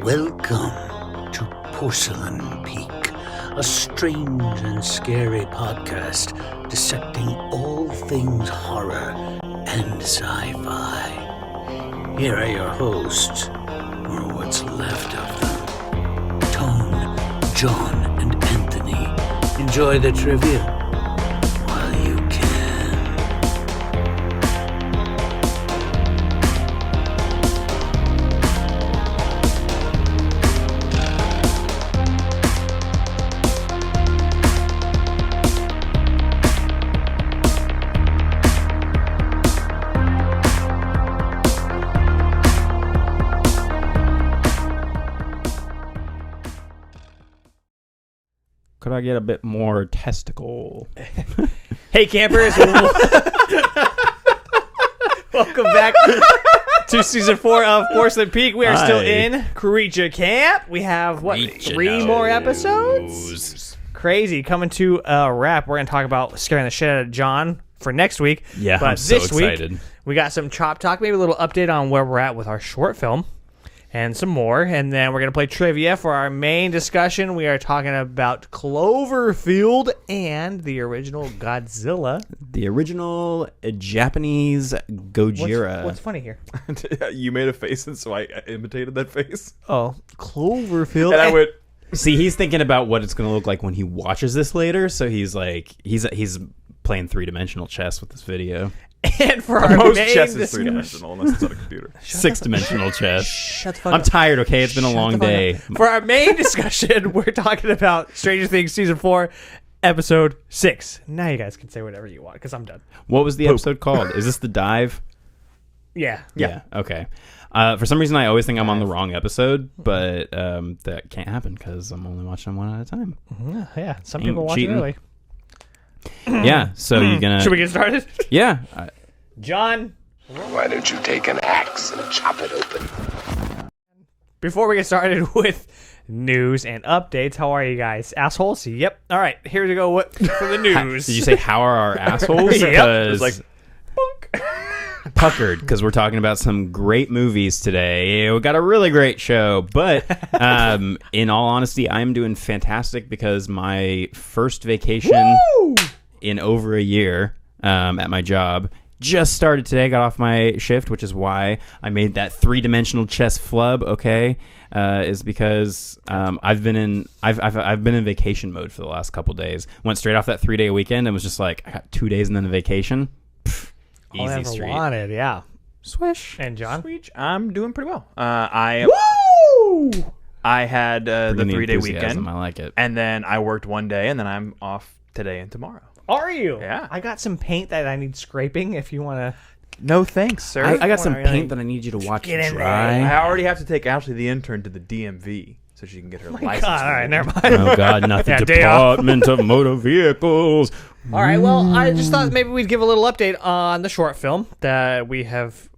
Welcome to Porcelain Peak, a strange and scary podcast dissecting all things horror and sci-fi. Here are your hosts, or what's left of them. Tone, John, and Anthony. Enjoy the trivia while you can. Could I get a bit more testicle? Hey campers, welcome back to season 4 of Porcelain Peak. We are still in Creature Camp. We have, three more episodes? Crazy. Coming to a wrap. We're going to talk about scaring the shit out of John for next week. Yeah, but I'm so this excited. week, we got some Chop Talk, maybe a little update on where we're at with our short film. And some more, and then we're going to play trivia for our main discussion. We are talking about Cloverfield and the original Godzilla. The original Japanese Gojira. What's funny here? You made a face, and so I imitated that face. Oh, Cloverfield. And I went, See, he's thinking about what it's going to look like when he watches this later, so he's like, he's playing three-dimensional chess with this video. And for our most main chess is discussion, three-dimensional, unless it's on a computer. Six-dimensional chess. Shut the fuck I'm up. tired, okay? It's been a long day. For our main discussion, we're talking about Stranger Things Season 4, Episode 6. Now you guys can say whatever you want, because I'm done. What was the episode called? Is this The Dive? Yeah. Yeah. Okay. For some reason, I always think I'm on the wrong episode, but that can't happen because I'm only watching one at a time. Yeah. Some Ain't people watch cheating. it early. Yeah, so you're going to... Should we get started? Yeah. John, Why don't you take an axe and chop it open? before we get started with news and updates, how are you guys? Assholes? Yep. All right, here we go for the news. Did you say, how are our assholes? Yep. It was like, puckered, because we're talking about some great movies today. We got a really great show, but in all honesty, I'm doing fantastic because my first vacation in over a year at my job just started today. Got off my shift, which is why I made that three-dimensional chess flub. Okay, is because I've been in vacation mode for the last couple days. Went straight off that 3-day weekend and was just like, I got 2 days and then a vacation. All I Easy ever street. wanted, yeah. Swish. And John? Sweet, I'm doing pretty well. I had Bring the the 3-day enthusiasm, weekend, I like it. and then I worked one day, and then I'm off today and tomorrow. Are you? Yeah. I got some paint that I need scraping if you want to. No thanks, sir. I got some wanna really paint that I need you to watch get in dry. I already have to take Ashley the intern to the DMV so she can get her license. God, all right, never mind. Oh God, not the Yeah, day off. Department of Motor Vehicles. All right, well, I just thought maybe we'd give a little update on the short film that we have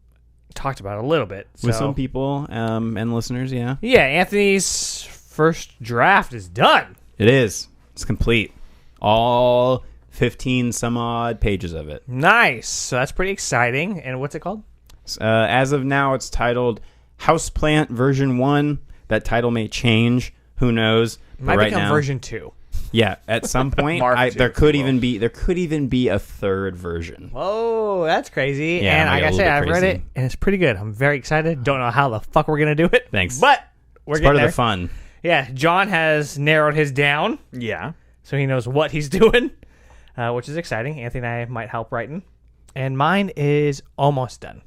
talked about a little bit. With So, some people and listeners, yeah. yeah, Anthony's first draft is done. It is. It's complete. All 15 some odd pages of it. Nice. So that's pretty exciting. And what's it called? As of now, it's titled Houseplant Version 1. That title may change. Who knows? But Might right become now, version 2. yeah, at some point, Mark there II, could if you even be a third version. Oh, that's crazy. Yeah, and I like got I a said, little I've bit read crazy. it, and it's pretty good. I'm very excited. Don't know how the fuck we're going to do it. Thanks. But we're It's getting part of there. the fun. Yeah, John has narrowed his down, Yeah. so he knows what he's doing, which is exciting. Anthony and I might help writing. And mine is almost done.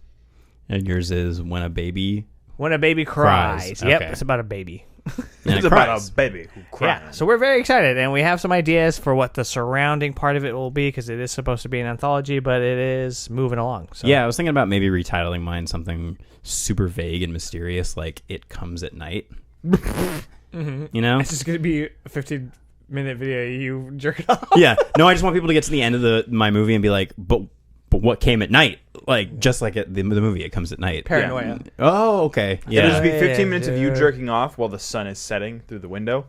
And yours is When a Baby When a Baby cries. Cries. Yep, Okay. it's about a baby. and It's it about cries. a baby who cries. Yeah, so we're very excited, and we have some ideas for what the surrounding part of it will be, because it is supposed to be an anthology, but it is moving along. So. Yeah, I was thinking about maybe retitling mine something super vague and mysterious, like It Comes at Night. You know? It's just going to be a 15-minute video of you jerking off. Yeah. No, I just want people to get to the end of my movie and be like, but what came at night? Like, just like the movie, It Comes at Night. Paranoia. Oh, okay. It'll Yeah. just be 15 Yeah, minutes of you dude. jerking off while the sun is setting through the window.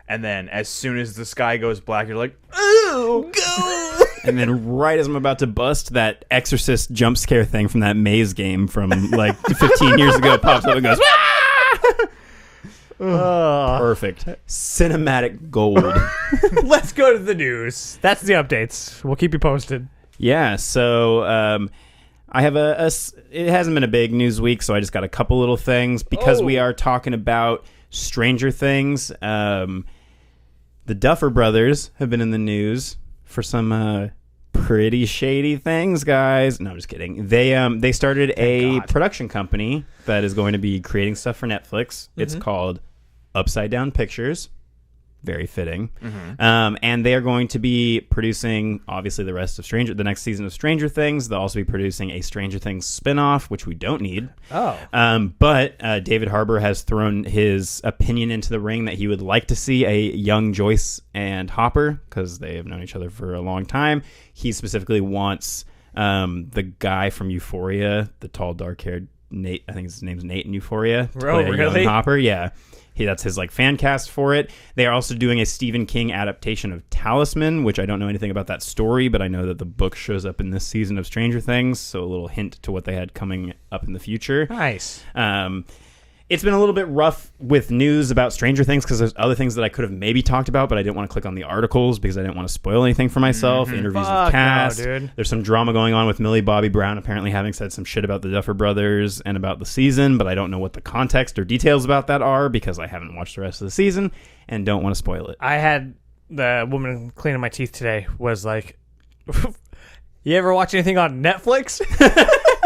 And then as soon as the sky goes black, you're like, ooh, go. And then right as I'm about to bust, that Exorcist jump scare thing from that maze game from like 15 years ago pops up and goes, "Ah!" Perfect. Cinematic gold. Let's go to the news. That's the updates. We'll keep you posted. Yeah, so I have it hasn't been a big news week, so I just got a couple little things because we are talking about Stranger Things. The Duffer Brothers have been in the news for some pretty shady things, guys. No, I'm just kidding. They started a production company that is going to be creating stuff for Netflix. It's called Upside Down Pictures. Very fitting. And they are going to be producing, obviously, the next season of Stranger Things. They'll also be producing a Stranger Things spinoff, which we don't need. But David Harbour has thrown his opinion into the ring that he would like to see a young Joyce and Hopper, because they have known each other for a long time. He specifically wants the guy from Euphoria, the tall, dark-haired Nate. I think his name's Nate in Euphoria. To play a young Hopper, yeah. That's his fan cast for it. They are also doing a Stephen King adaptation of Talisman, which I don't know anything about that story, but I know that the book shows up in this season of Stranger Things, so a little hint to what they had coming up in the future. Nice. It's been a little bit rough with news about Stranger Things because there's other things that I could have maybe talked about, but I didn't want to click on the articles because I didn't want to spoil anything for myself. Interviews with cast. No, dude. There's some drama going on with Millie Bobby Brown apparently having said some shit about the Duffer Brothers and about the season, but I don't know what the context or details about that are because I haven't watched the rest of the season and don't want to spoil it. I had the woman cleaning my teeth today was like, you ever watch anything on Netflix?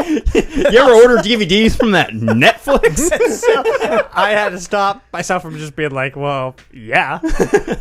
You ever order DVDs from that Netflix? So I had to stop myself from just being like, well, yeah.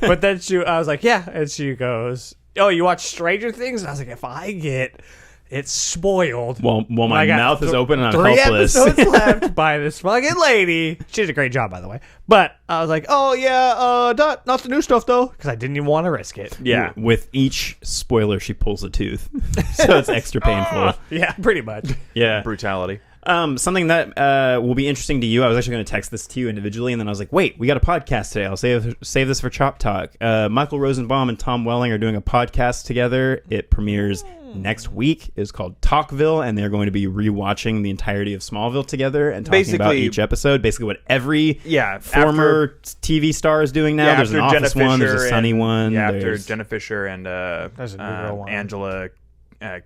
But then I was like, yeah. And she goes, oh, you watch Stranger Things? And I was like, if I get it spoiled. Well, my mouth is open and I'm 3 helpless. episodes left by this fucking lady. She did a great job, by the way. But I was like, oh, yeah, not the new stuff, though. Because I didn't even want to risk it. Yeah. With each spoiler, she pulls a tooth. So it's extra painful. Yeah, pretty much. Yeah. Brutality. Something that will be interesting to you. I was actually going to text this to you individually, and then I was like, wait, we got a podcast today. I'll save this for Chop Talk. Michael Rosenbaum and Tom Welling are doing a podcast together. It premieres next week. It's called Talkville, and they're going to be rewatching the entirety of Smallville together and talking about each episode. Basically what every former TV star is doing now. Yeah, there's an Office one, there's a Sunny one. Yeah, after Jenna Fisher and there's a new girl one. Angela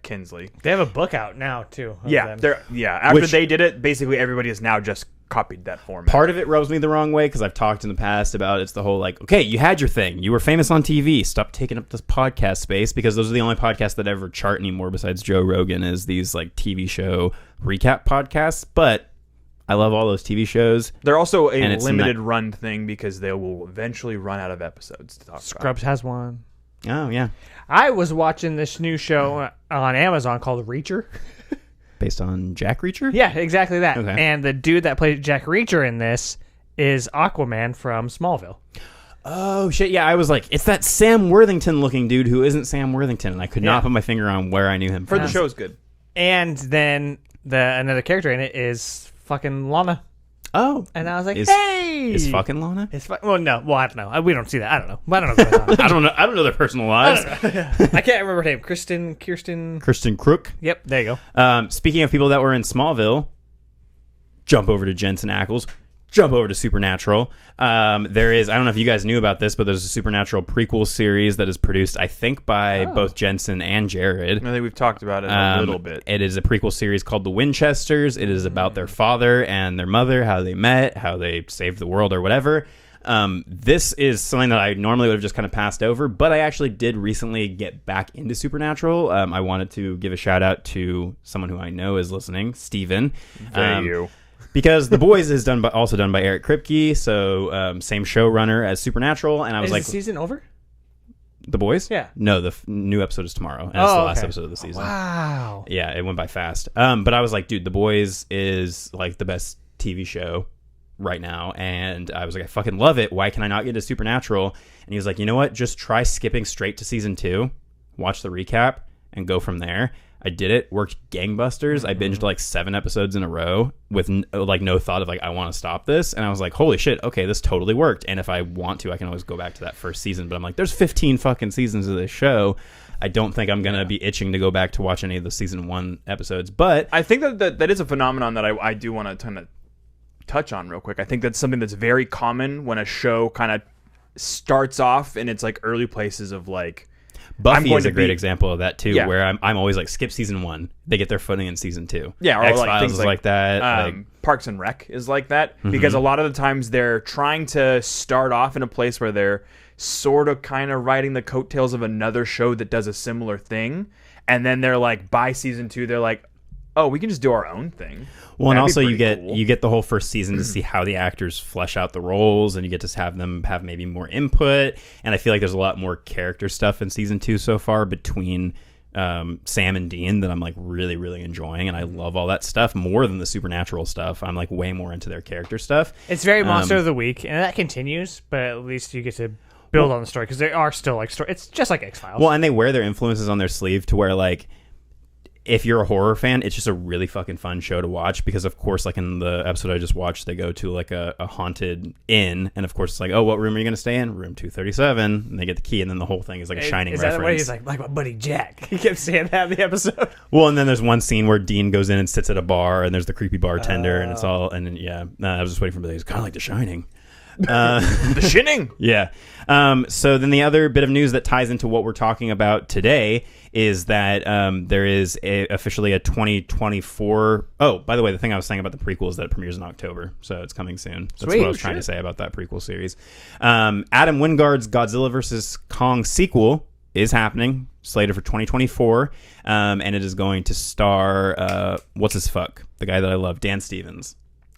Kinsley. They have a book out now, too. After they did it, basically everybody has now just copied that format. Part of it rubs me the wrong way because I've talked in the past about it's the whole okay, you had your thing. You were famous on TV. Stop taking up this podcast space because those are the only podcasts that ever chart anymore besides Joe Rogan is these TV show recap podcasts. But I love all those TV shows. They're also a limited run thing because they will eventually run out of episodes to talk about. Scrubs has one. Oh, yeah. I was watching this new show on Amazon called Reacher. Based on Jack Reacher? Yeah, exactly that. Okay. And the dude that played Jack Reacher in this is Aquaman from Smallville. Oh, shit. Yeah, I was like, it's that Sam Worthington looking dude who isn't Sam Worthington. And I could not put my finger on where I knew him from. The show's good. And then another character in it is fucking Lana. Oh. And I was like, hey! Is fucking Lana? Well, no. Well, I don't know. We don't see that. I don't know. I don't know what's going on. I don't know their personal lives. I can't remember her name. Kirsten Crook. Yep, there you go. Speaking of people that were in Smallville, jump over to Jensen Ackles. Jump over to Supernatural. There is, I don't know if you guys knew about this, but there's a Supernatural prequel series that is produced, I think, by both Jensen and Jared. I think we've talked about it a little bit. It is a prequel series called The Winchesters. It is about their father and their mother, how they met, how they saved the world or whatever. This is something that I normally would have just kind of passed over, but I actually did recently get back into Supernatural. I wanted to give a shout out to someone who I know is listening, Steven. You. Because The Boys is also done by Eric Kripke, so same showrunner as Supernatural, and I was Is the season over? The Boys? Yeah. No, the new episode is tomorrow, and it's the last episode of the season. Wow. Yeah, it went by fast. But I was like, dude, The Boys is the best TV show right now, and I was like, I fucking love it. Why can I not get into Supernatural? And he was like, you know what? Just try skipping straight to season 2, watch the recap, and go from there. I did it, worked gangbusters. I binged 7 episodes in a row with no thought of I want to stop this. And I was like, holy shit, okay, this totally worked. And if I want to, I can always go back to that first season. But I'm like, there's 15 fucking seasons of this show. I don't think I'm going to be itching to go back to watch any of the season 1 episodes. But I think that is a phenomenon that I do want to kind of touch on real quick. I think that's something that's very common when a show kind of starts off in its like early places of like. Buffy is a great example of that too, Yeah. where I'm always like skip season 1. They get their footing in season 2. Yeah, or X-Files like things is like that. Parks and Rec is like that because a lot of the times they're trying to start off in a place where they're sort of kind of riding the coattails of another show that does a similar thing, and then they're like by season 2 they're like, oh, we can just do our own thing. Well, and That'd be also you pretty get cool. you get the whole first season to see how the actors flesh out the roles, and you get to have them have maybe more input. And I feel like there's a lot more character stuff in season 2 so far between Sam and Dean that I'm like really, really enjoying, and I love all that stuff more than the supernatural stuff. I'm like way more into their character stuff. It's very Monster of the Week, and that continues, but at least you get to build on the story because they are still like story. It's just like X-Files. Well, and they wear their influences on their sleeve to where like, if you're a horror fan, it's just a really fucking fun show to watch because, of course, like in the episode I just watched, they go to like a haunted inn, and of course it's like, oh, what room are you going to stay in? Room 237, and they get the key, and then the whole thing is like a Shining Is that reference. what he's like my buddy Jack? He kept saying that in the episode. Well, and then there's one scene where Dean goes in and sits at a bar, and there's the creepy bartender, and it's all, and then, yeah, I was just waiting for it's kind of like The Shining. The Shining. Yeah. So then the other bit of news that ties into what we're talking about today is that there is officially a 2024. Oh, by the way, the thing I was saying about the prequel is that it premieres in October, so it's coming soon. That's Sweet. what I was trying to say about that prequel series. Adam Wingard's Godzilla vs. Kong sequel is happening, slated for 2024, and it is going to star what's his fuck, the guy that I love, Dan Stevens.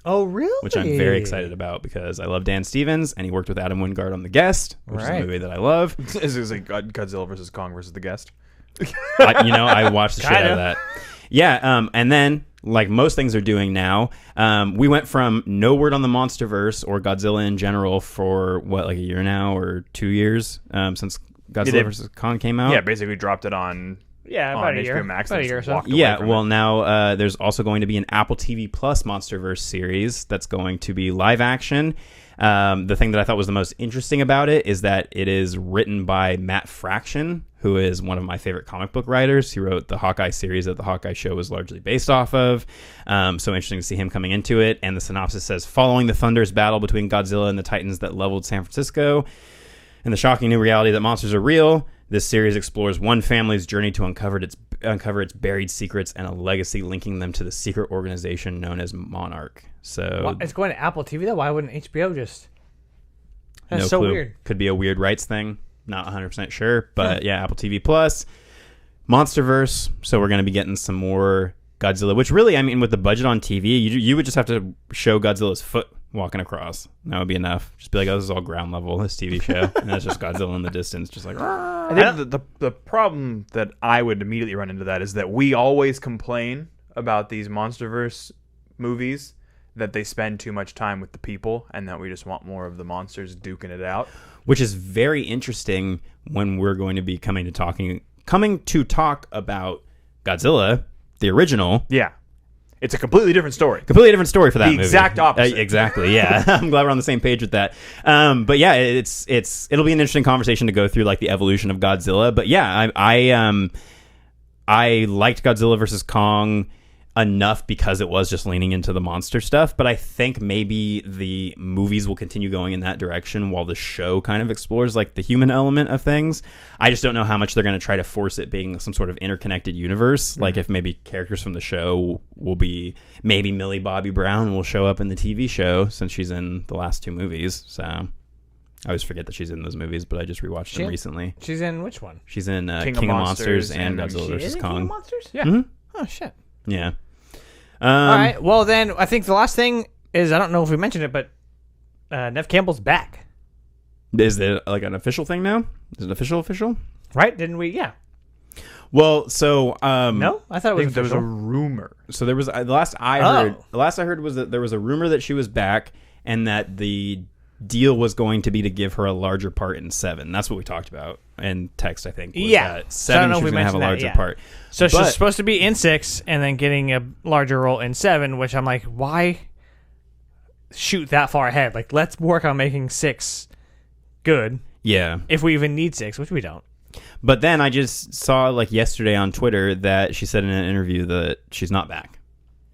Oh, really? Which I'm very excited about because I love Dan Stevens, and he worked with Adam Wingard on The Guest, which is a movie that I love. This is like Godzilla versus Kong versus The Guest. I watched the shit out Kinda. of that. Yeah, and then, like most things are doing now, we went from no word on the MonsterVerse or Godzilla in general for, what, like a year now or 2 years since Godzilla vs. Kong came out? Yeah, basically dropped it on about a HBO year. Max. About a and year or just so. walked away Yeah, from well, it. now there's also going to be an Apple TV Plus MonsterVerse series that's going to be live action. The thing that I thought was the most interesting about it is that it is written by Matt Fraction, who is one of my favorite comic book writers. He wrote the Hawkeye series that the Hawkeye show was largely based off of. So interesting to see him coming into it. And the synopsis says, following the thunderous battle between Godzilla and the Titans that leveled San Francisco, and the shocking new reality that monsters are real, this series explores one family's journey to uncover its buried secrets and a legacy linking them to the secret organization known as Monarch. So It's going to Apple TV though. Why wouldn't HBO just? That's no so clue. weird. Could be a weird rights thing. Not 100% sure, but yeah, Apple TV Plus, MonsterVerse. So we're going to be getting some more Godzilla, which really, I mean, with the budget on TV, you would just have to show Godzilla's foot walking across. That would be enough. Just be like, oh, this is all ground level, this TV show. And that's just Godzilla in the distance, just like, I think the problem that I would immediately run into that is that we always complain about these MonsterVerse movies that they spend too much time with the people and that we just want more of the monsters duking it out. which is very interesting when we're going to be coming to talk about Godzilla, the original. Yeah. It's a completely different story. Completely different story for that movie. Exact opposite. Exactly, yeah. I'm glad we're on the same page with that. But yeah, it'll be an interesting conversation to go through, like the evolution of Godzilla. But yeah, I liked Godzilla versus Kong enough because it was just leaning into the monster stuff. But I think maybe the movies will continue going in that direction while the show kind of explores like the human element of things. I just don't know how much they're going to try to force it being some sort of interconnected universe. Mm-hmm. Like if maybe characters from the show will be, maybe Millie Bobby Brown will show up in the TV show since she's in the last two movies. So I always forget that she's in those movies, but I just rewatched them recently. She's in which one? She's in King of Monsters and Godzilla vs. Kong. King of Monsters? Yeah. Mm-hmm. Oh shit. Yeah. All right. Well, then I think the last thing is, I don't know if we mentioned it, but Nev Campbell's back. Is it like an official thing now? Is it official? Right? Didn't we? Yeah. Well, so No, I thought it was there was a official. rumor. So there was the last I heard was that there was a rumor that she was back and that the deal was going to be to give her a larger part in 7. That's what we talked about in text, I think. Was Yeah. that So I don't 7 know if she was we going to have a mentioned that, larger yeah. part. So But- she's supposed to be in 6 and then getting a larger role in 7, which I'm like, why shoot that far ahead? Like, let's work on making 6 good Yeah. if we even need 6, which we don't. But then I just saw like yesterday on Twitter that she said in an interview that she's not back.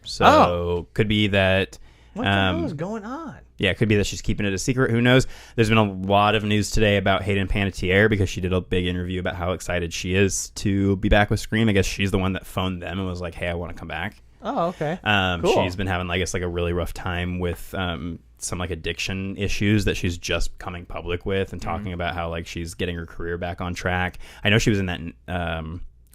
So could be that What the hell is going on? Yeah, it could be that she's keeping it a secret. Who knows? There's been a lot of news today about Hayden Panettiere because she did a big interview about how excited she is to be back with Scream. I guess she's the one that phoned them and was like, hey, I want to come back. Oh, okay. Cool. She's been having, I guess, like a really rough time with some like addiction issues that she's just coming public with and talking about how like she's getting her career back on track. I know she was in that,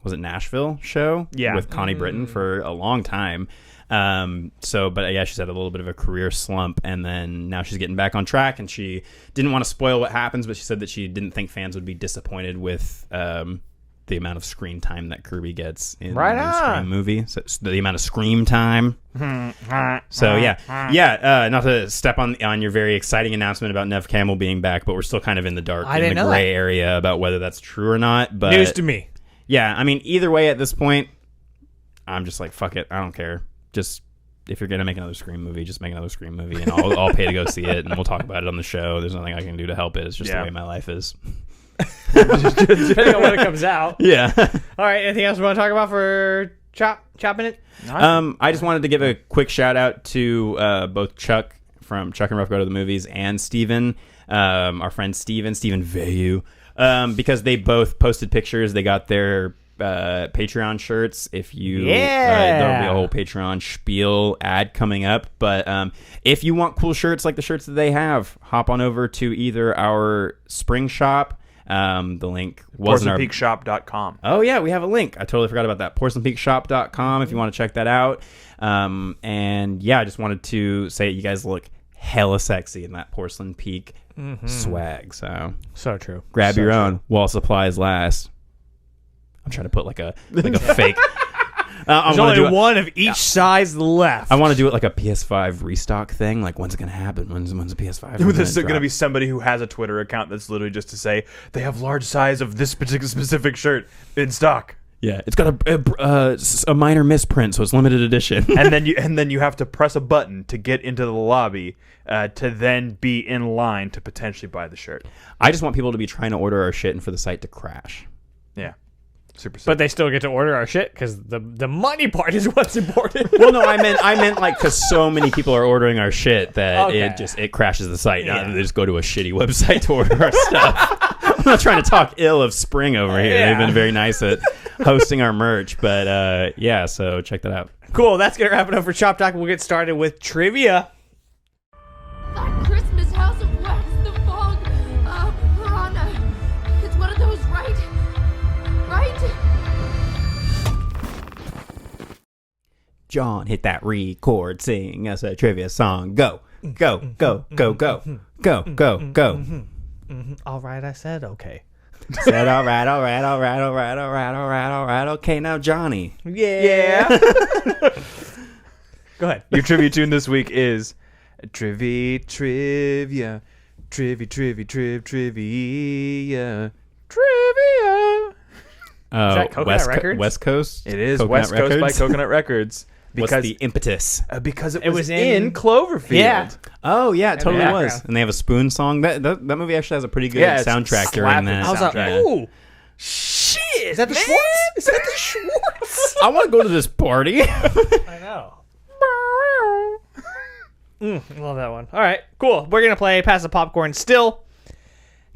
was it Nashville show? Yeah. With Connie Britton for a long time. But yeah, she's had a little bit of a career slump, and then now she's getting back on track, and she didn't want to spoil what happens, but she said that she didn't think fans would be disappointed with the amount of screen time that Kirby gets in the Scream movie. So the amount of scream time. So yeah. Not to step on your very exciting announcement about Neve Campbell being back, but we're still kind of in the dark, in the gray area about whether that's true or not. But news to me. Yeah, I mean, either way at this point, I'm just like, fuck it, I don't care. Just, if you're going to make another Scream movie, just make another Scream movie, and I'll pay to go see it, and we'll talk about it on the show. There's nothing I can do to help it. It's just the way my life is. Depending on when it comes out. Yeah. All right, anything else we want to talk about for chopping it? I just wanted to give a quick shout out to both Chuck from Chuck and Ruff Go to the Movies and Steven, our friend Steven Veyu, because they both posted pictures. They got their Patreon shirts. If you there'll be a whole Patreon spiel ad coming up, but if you want cool shirts like the shirts that they have, hop on over to either our spring shop, the link wasn't PorcelainPeakShop.com. Oh yeah, we have a link. I totally forgot about that. PorcelainPeakShop.com if you want to check that out. And yeah, I just wanted to say you guys look hella sexy in that Porcelain Peak swag, so true. Grab your own while supplies last. I'm trying to put like a fake. There's only one of each size left. I want to do it like a PS5 restock thing. Like, when's it going to happen? When's the PS5? There's going to be somebody who has a Twitter account that's literally just to say they have large size of this particular specific shirt in stock. Yeah, it's got a minor misprint, so it's limited edition. and then you have to press a button to get into the lobby to then be in line to potentially buy the shirt. I just want people to be trying to order our shit and for the site to crash. Yeah. Super sick. But they still get to order our shit because the money part is what's important. Well, no, I meant like because so many people are ordering our shit that it crashes the site. Now they just go to a shitty website to order our stuff. I'm not trying to talk ill of Spring over here. They've been very nice at hosting our merch, but so check that out. Cool. That's gonna wrap it up for Chop Talk. We'll get started with trivia. That Christmas house of wax, the fog, piranha. It's one of those, right? John, hit that record, sing us a trivia song. Go, go, go, go, go, go, go, go. All right, I said okay. Said all right. Okay, now Johnny. Yeah. Go ahead. Your trivia tune this week is trivia. that Coconut Records? West Coast? It is Coconut West Coast Records? by Coconut Records. What's the impetus? Because it It was was in in- Cloverfield. Yeah. Oh, yeah, it totally the was. background. And they have a Spoon song. That movie actually has a pretty good Yeah, it's soundtrack during slapping that. I was like, soundtrack. ooh, shit. Is that the Schwartz? Is that the Schwartz? I want to go to this party. I know. Love that one. All right, cool. We're gonna play Pass the Popcorn still.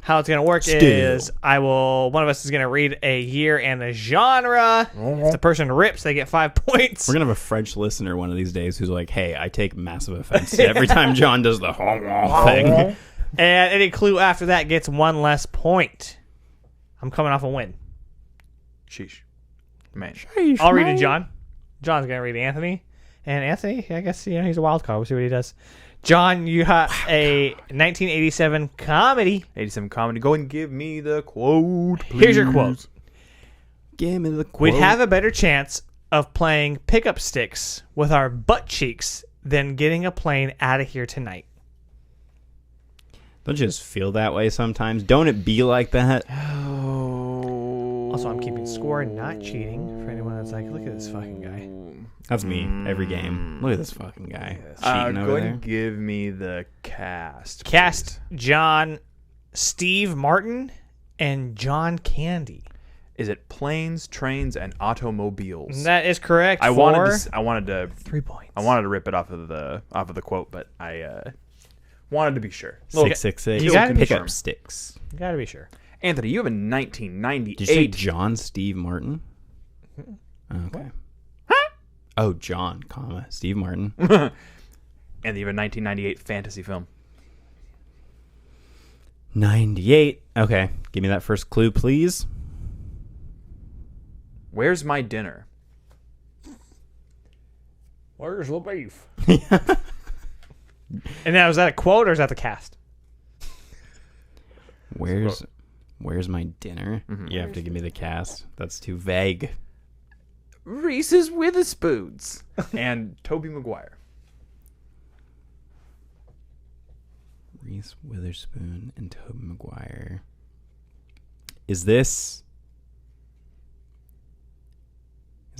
How it's gonna work is one of us is gonna read a year and a genre. If the person rips, they get 5 points. We're going to have a French listener one of these days who's like, hey, I take massive offense to every time John does the thing. And any clue after that gets 1 less point. I'm coming off a win. Sheesh. Man. I'll read it, John. John's gonna read Anthony. And Anthony, I guess he's a wild card. We'll see what he does. John, you got a 1987 comedy. 87 comedy. Go and give me the quote, please. Here's your quote. Give me the quote. We'd have a better chance of playing pickup sticks with our butt cheeks than getting a plane out of here tonight. Don't you just feel that way sometimes? Don't it be like that? Also, I'm keeping score and not cheating for anyone that's like, look at this fucking guy. That's me every game. Look at this fucking guy. Cheating Go over and there. give me the cast. Cast John, Steve Martin, and John Candy. Is it planes, trains, and automobiles? That is correct. I wanted to 3 points. I wanted to rip it off of the quote, but I wanted to be sure. 666. You gotta Pick confirm. up sticks. You gotta be sure. Anthony, you have a 1998. Did you say John Steve Martin? Okay. Oh, John, Steve Martin. And you have a 1998 fantasy film. 98. Okay. Give me that first clue, please. Where's my dinner? Where's the beef? And now, is that a quote or is that the cast? Where's my dinner? You have to give me the cast. That's too vague. Reese's Witherspoons and Tobey Maguire. Reese Witherspoon and Tobey Maguire. Is it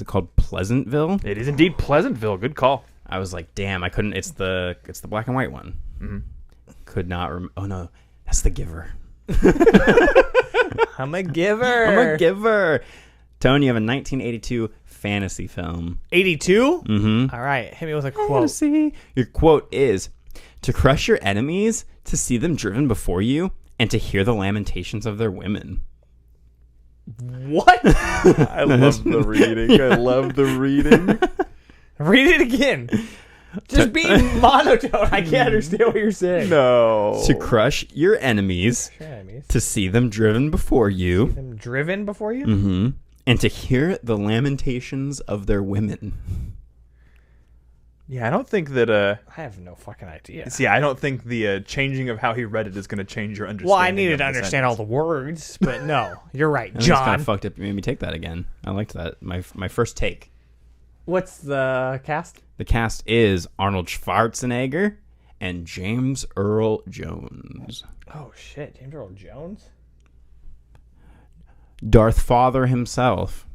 called Pleasantville? It is indeed Pleasantville. Good call. I was like, damn, I couldn't. It's the black and white one. Could not oh no, that's The Giver. I'm a giver. I'm a giver. Tony, you have a 1982 fantasy film. 82? Mm-hmm. All right. Hit me with a quote. Fantasy. Your quote is, to crush your enemies, to see them driven before you, and to hear the lamentations of their women. What? I love the reading. I love the reading. Read it again. Just be monotone. I can't understand what you're saying. No. To crush your enemies, to see them driven before you, Them driven before you? mm-hmm, and to hear the lamentations of their women. Yeah, I don't think that. I have no fucking idea. See, I don't think the changing of how he read it is going to change your understanding. Well, I needed of to the understand all the words, but no, you're right, It's kind John. of fucked up. You made me take that again. I liked that. My first take. What's the cast? The cast is Arnold Schwarzenegger and James Earl Jones. Oh shit, James Earl Jones. Darth Father himself.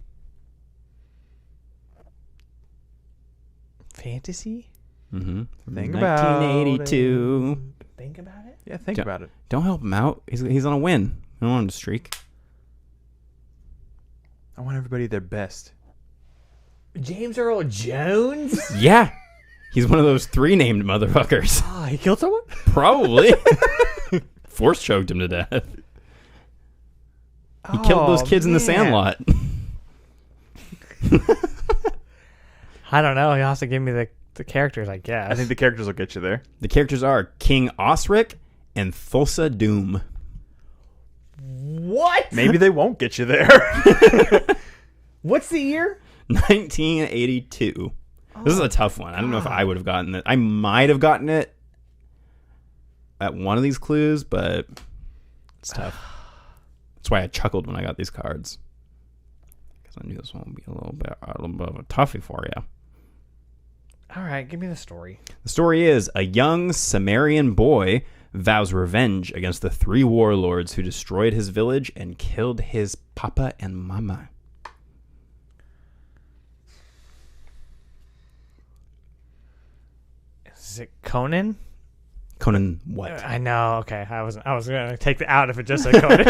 Fantasy? Mm-hmm. Think about 1982. Think about it. Yeah, think about it. Don't help him out. He's on a win. I don't want him to streak. I want everybody their best. James Earl Jones? Yeah. He's one of those 3 named motherfuckers. Oh, he killed someone? Probably. Force choked him to death. He killed those kids in the Sandlot. I don't know. You'll have to give me the characters, I guess. I think the characters will get you there. The characters are King Osric and Thulsa Doom. What? Maybe they won't get you there. What's the year? 1982. This is a tough one. I don't know if I would have gotten it. I might have gotten it at one of these clues, but it's tough. That's why I chuckled when I got these cards, because I knew this one would be a little bit of a toughie for you. All right, give me the story. The story is a young Sumerian boy vows revenge against the 3 warlords who destroyed his village and killed his papa and mama. Is it Conan? Conan what? I know. Okay, I was gonna take the out if it just said Conan.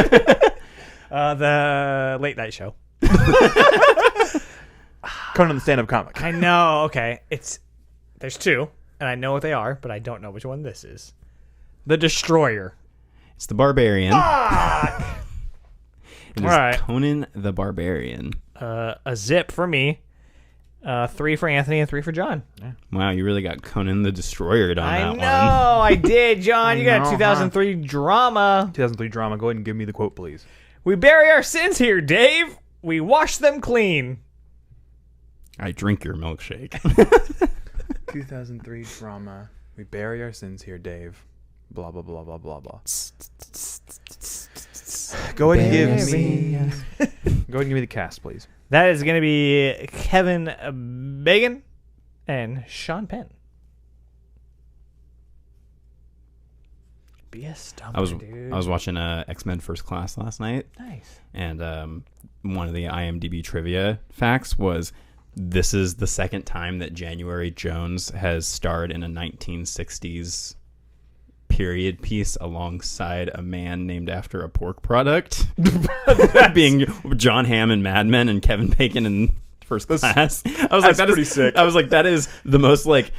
The Late Night Show. Conan the stand-up comic. I know. Okay, there's 2, and I know what they are, but I don't know which one this is. The Destroyer. It's the Barbarian. Fuck! It is Alright. Conan the Barbarian. A zip for me. 3 for Anthony and 3 for John. Wow, you really got Conan the Destroyer on I that know, one. I did, John. You got know, a 2003 drama. 2003 drama. Go ahead and give me the quote, please. We bury our sins here, Dave. We wash them clean. I drink your milkshake. 2003 drama. We bury our sins here, Dave. Blah, blah, blah, blah, blah, blah. Go ahead and give me... Go ahead and give me the cast, please. That is going to be Kevin Bacon and Sean Penn. Be a stumper, dude. I was watching X-Men First Class last night. Nice. And one of the IMDb trivia facts was this is the second time that January Jones has starred in a 1960s period piece alongside a man named after a pork product, being John Hamm in Mad Men and Kevin Bacon in First Class. I was like, pretty sick. I was like, that is the most like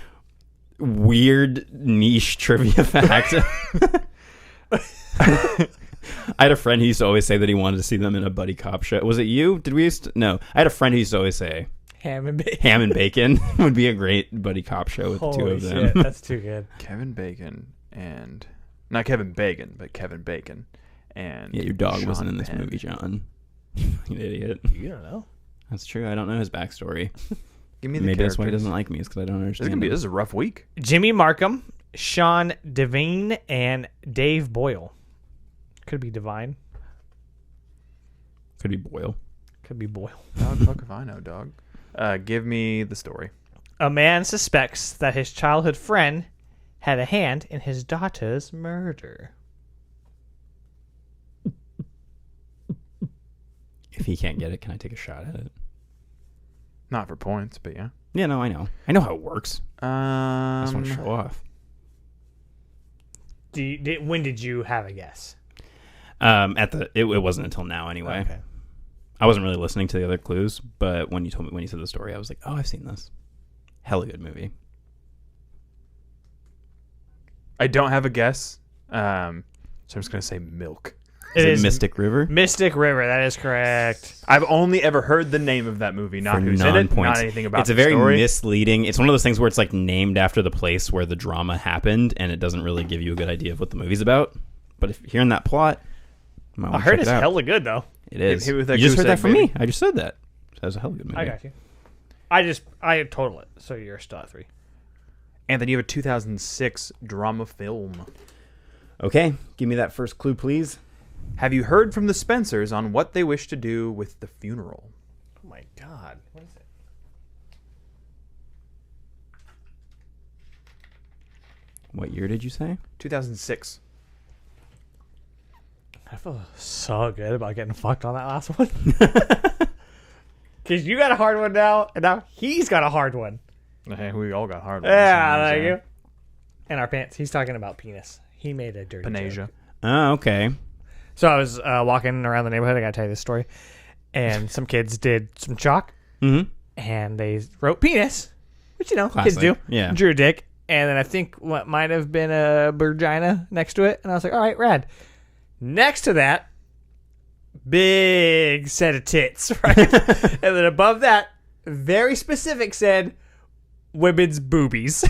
weird niche trivia fact. I had a friend who used to always say that he wanted to see them in a buddy cop show. Was it you? Did we used to? No. I had a friend who used to always say Ham and bacon. Ham and Bacon would be a great buddy cop show with the two Holy of them. shit, that's too good. Kevin Bacon and not Kevin Bacon, but Kevin Bacon and Yeah, your dog Sean wasn't in this Penn. movie, John. You fucking idiot. You don't know. That's true. I don't know his backstory. Give me the Maybe that's why he characters. doesn't like me. Is because I don't This understand. is a rough week. Jimmy Markham, Sean Devine, and Dave Boyle. Could be Divine. Could be Boyle. Could be Boyle. How the fuck if I know, dog? Give me the story. A man suspects that his childhood friend had a hand in his daughter's murder. If he can't get it, can I take a shot at it? Not for points, but yeah. Yeah, no, I know. I know how it works. I just want to show off. When did you have a guess? It wasn't until now anyway. Okay. I wasn't really listening to the other clues, but when you said the story, I was like, oh, I've seen this. Hella good movie. I don't have a guess, so I'm just gonna say milk. Is it Mystic River? Mystic River, that is correct. I've only ever heard the name of that movie, not For who's in it, non-points. not anything about It's a the very story. misleading. It's one of those things where it's like named after the place where the drama happened, and it doesn't really give you a good idea of what the movie's about. But if you're hearing that plot, you might I wanna heard check it's it out. hella good though. It is. Hit with that You just heard goose that egg, from baby. me. I just said that. That was a hella good movie. I got you. I total it, so you're still at 3. And then you have a 2006 drama film. Okay, give me that first clue, please. Have you heard from the Spencers on what they wish to do with the funeral? Oh my god, what is it? What year did you say? 2006. I feel so good about getting fucked on that last one. Because you got a hard one now, and now he's got a hard one. Hey, we all got hard ones. Yeah, thank you. And our pants. He's talking about penis. He made a dirty Panasia. joke. Oh, okay. So I was walking around the neighborhood. I got to tell you this story. And some kids did some chalk. Mm-hmm. And they wrote penis, which, kids Classic. do. Yeah. Drew a dick. And then I think what might have been a vagina next to it. And I was like, all right, rad. Next to that, big set of tits, right? And then above that, very specific said, women's boobies.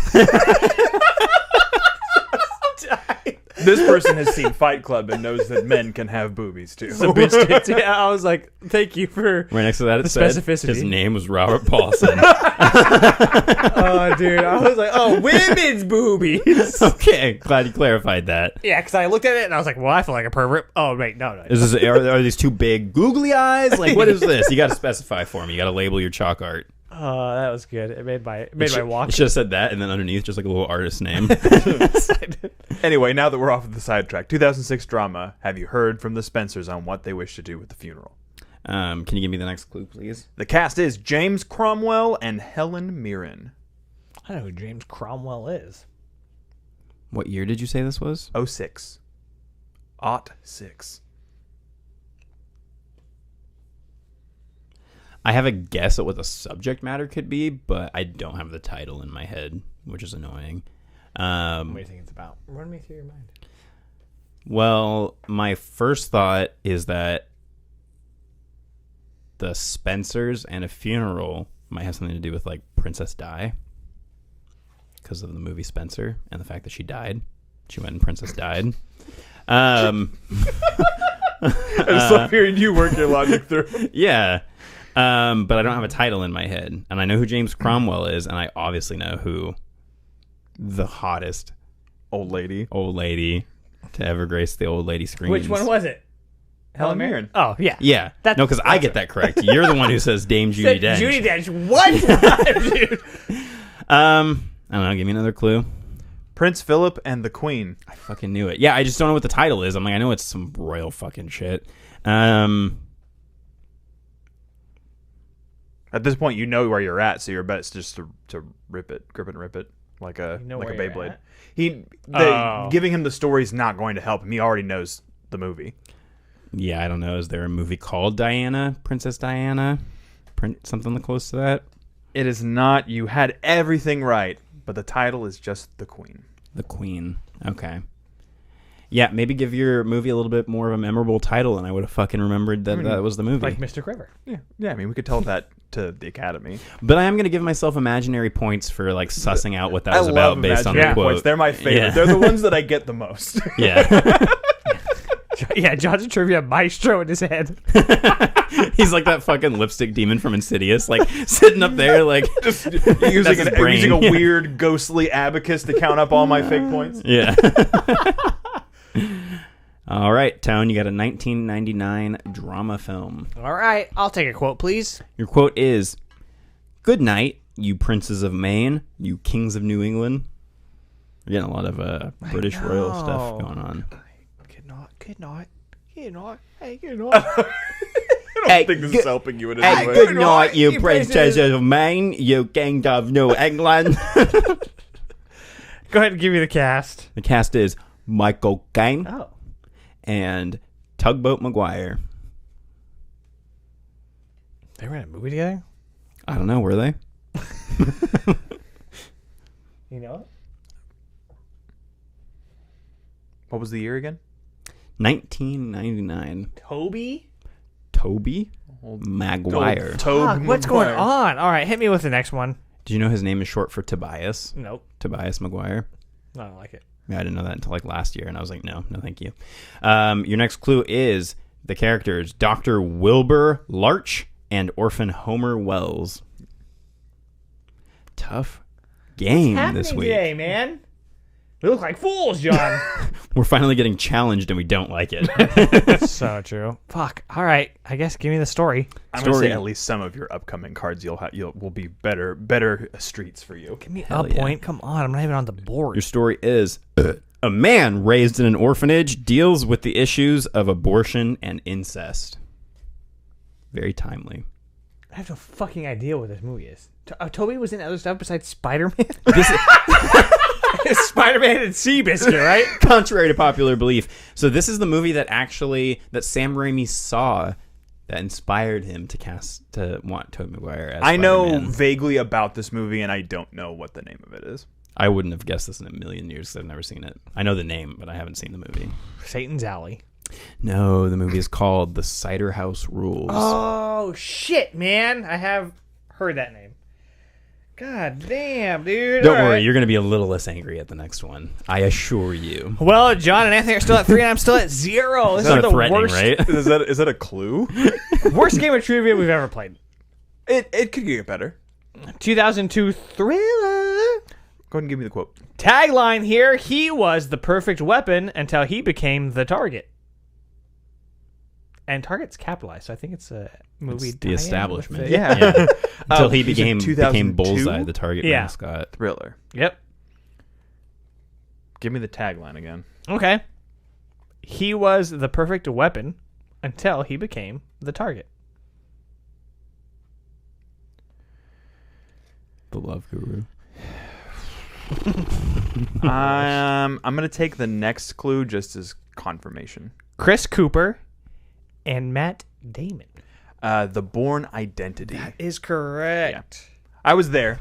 This person has seen Fight Club and knows that men can have boobies too. Some bitch tits. Yeah, I was like, thank you for Right next to that, it the said specificity. his name was Robert Paulson. Oh, dude. I was like, oh, women's boobies. Okay, glad you clarified that. Yeah, because I looked at it and I was like, well, I feel like a pervert. Oh, wait, no. Is this, are these two big googly eyes? Like, what is this? You got to specify for me. You got to label your chalk art. Oh, that was good. It made my walk. You should have said that, and then underneath, just like a little artist name. Anyway, now that we're off of the sidetrack, 2006 drama. Have you heard from the Spencers on what they wish to do with the funeral? Can you give me the next clue, please? The cast is James Cromwell and Helen Mirren. I know who James Cromwell is. What year did you say this was? 06. 06. I have a guess at what the subject matter could be, but I don't have the title in my head, which is annoying. What do you think it's about? Run me through your mind. Well, my first thought is that the Spencers and a funeral might have something to do with like Princess Di, because of the movie Spencer and the fact that she died. She went and Princess died. I just love hearing you work your logic through. Yeah. But I don't have a title in my head. And I know who James Cromwell is, and I obviously know who the hottest Old lady. to ever grace the old lady screens. Which one was it? Helen Mirren. Oh, yeah. Yeah. That's- No, because I get that correct. You're the one who says Dame Judi Dench. Judi Dench. One time, dude. I don't know. Give me another clue. Prince Philip and the Queen. I fucking knew it. Yeah, I just don't know what the title is. I'm like, I know it's some royal fucking shit. At this point, you know where you're at, so your bet's just to rip it, grip it and rip it. like a know like a where you're Beyblade. at? Giving him the story is not going to help him. He already knows the movie. Yeah, I don't know. Is there a movie called Diana, Princess Diana, something close to that? It is not. You had everything right, but the title is just The Queen. The Queen. Okay. Yeah, maybe give your movie a little bit more of a memorable title, and I would have fucking remembered that that was the movie. Like Mr. Quiver. Yeah. I mean, we could tell that to the Academy. But I am going to give myself imaginary points for like sussing out what that was about based on the imaginary quote. points. They're my favorite. Yeah. They're the ones that I get the most. Yeah. Yeah, John's a trivia maestro in his head. He's like that fucking lipstick demon from Insidious, like sitting up there, like Just That's his brain. using a Yeah. weird ghostly abacus to count up all my fake points. yeah. All right, Tone, you got a 1999 drama film. All right, I'll take a quote, please. Your quote is, "Good night, you princes of Maine, you kings of New England." We're getting a lot of British royal stuff going on. Good night. Hey, good night. I don't think this is helping you in any way. Good night, you princes of Maine, you king of New England. Go ahead and give me the cast. The cast is Michael Caine Oh. and Tugboat McGuire. They were in a movie together? I don't know, were they? You know it? What was the year again? 1999. Toby? Toby Maguire. Fuck, what's going on? All right, hit me with the next one. Did you know his name is short for Tobias? Nope. Tobias Maguire. I don't like it. Yeah, I didn't know that until like last year, and I was like, no, thank you. Your next clue is the characters Dr. Wilbur Larch and Orphan Homer Wells. Tough game this week. Today, man? We look like fools, John. We're finally getting challenged, and we don't like it. So true. Fuck. All right. I guess give me the story. I'm gonna Story. say at least some of your upcoming cards will be better streets for you. Give me Hell a yeah. point. Come on. I'm not even on the board. Your story is a man raised in an orphanage deals with the issues of abortion and incest. Very timely. I have no fucking idea what this movie is. Toby was in other stuff besides Spider-Man? Spider-Man and Seabiscuit, right? Contrary to popular belief. So this is the movie that Sam Raimi saw that inspired him to want Tobey Maguire as I know Spider-Man. vaguely about this movie, and I don't know what the name of it is. I wouldn't have guessed this in a million years because I've never seen it. I know the name, but I haven't seen the movie. Satan's Alley. No, the movie is called The Cider House Rules. Oh, shit, man. I have heard that name. God damn, dude. Don't All worry, right. you're going to be a little less angry at the next one. I assure you. Well, John and Anthony are still at 3, and I'm still at 0. This is Kind like of the threatening, worst, right? Is that a clue? worst game of trivia we've ever played. It could get better. 2002 thriller. Go ahead and give me the quote. Tagline here: he was the perfect weapon until he became the target. And target's capitalized, so I think it's a movie. It's the tie-in establishment. with Yeah. Until he you said became 2002? Bullseye, the target Yeah. mascot. Thriller. Yep. Give me the tagline again. Okay. He was the perfect weapon until he became the target. The Love Guru. I'm gonna take the next clue just as confirmation. Chris Cooper and Matt Damon. The Bourne Identity. Is correct. I was there.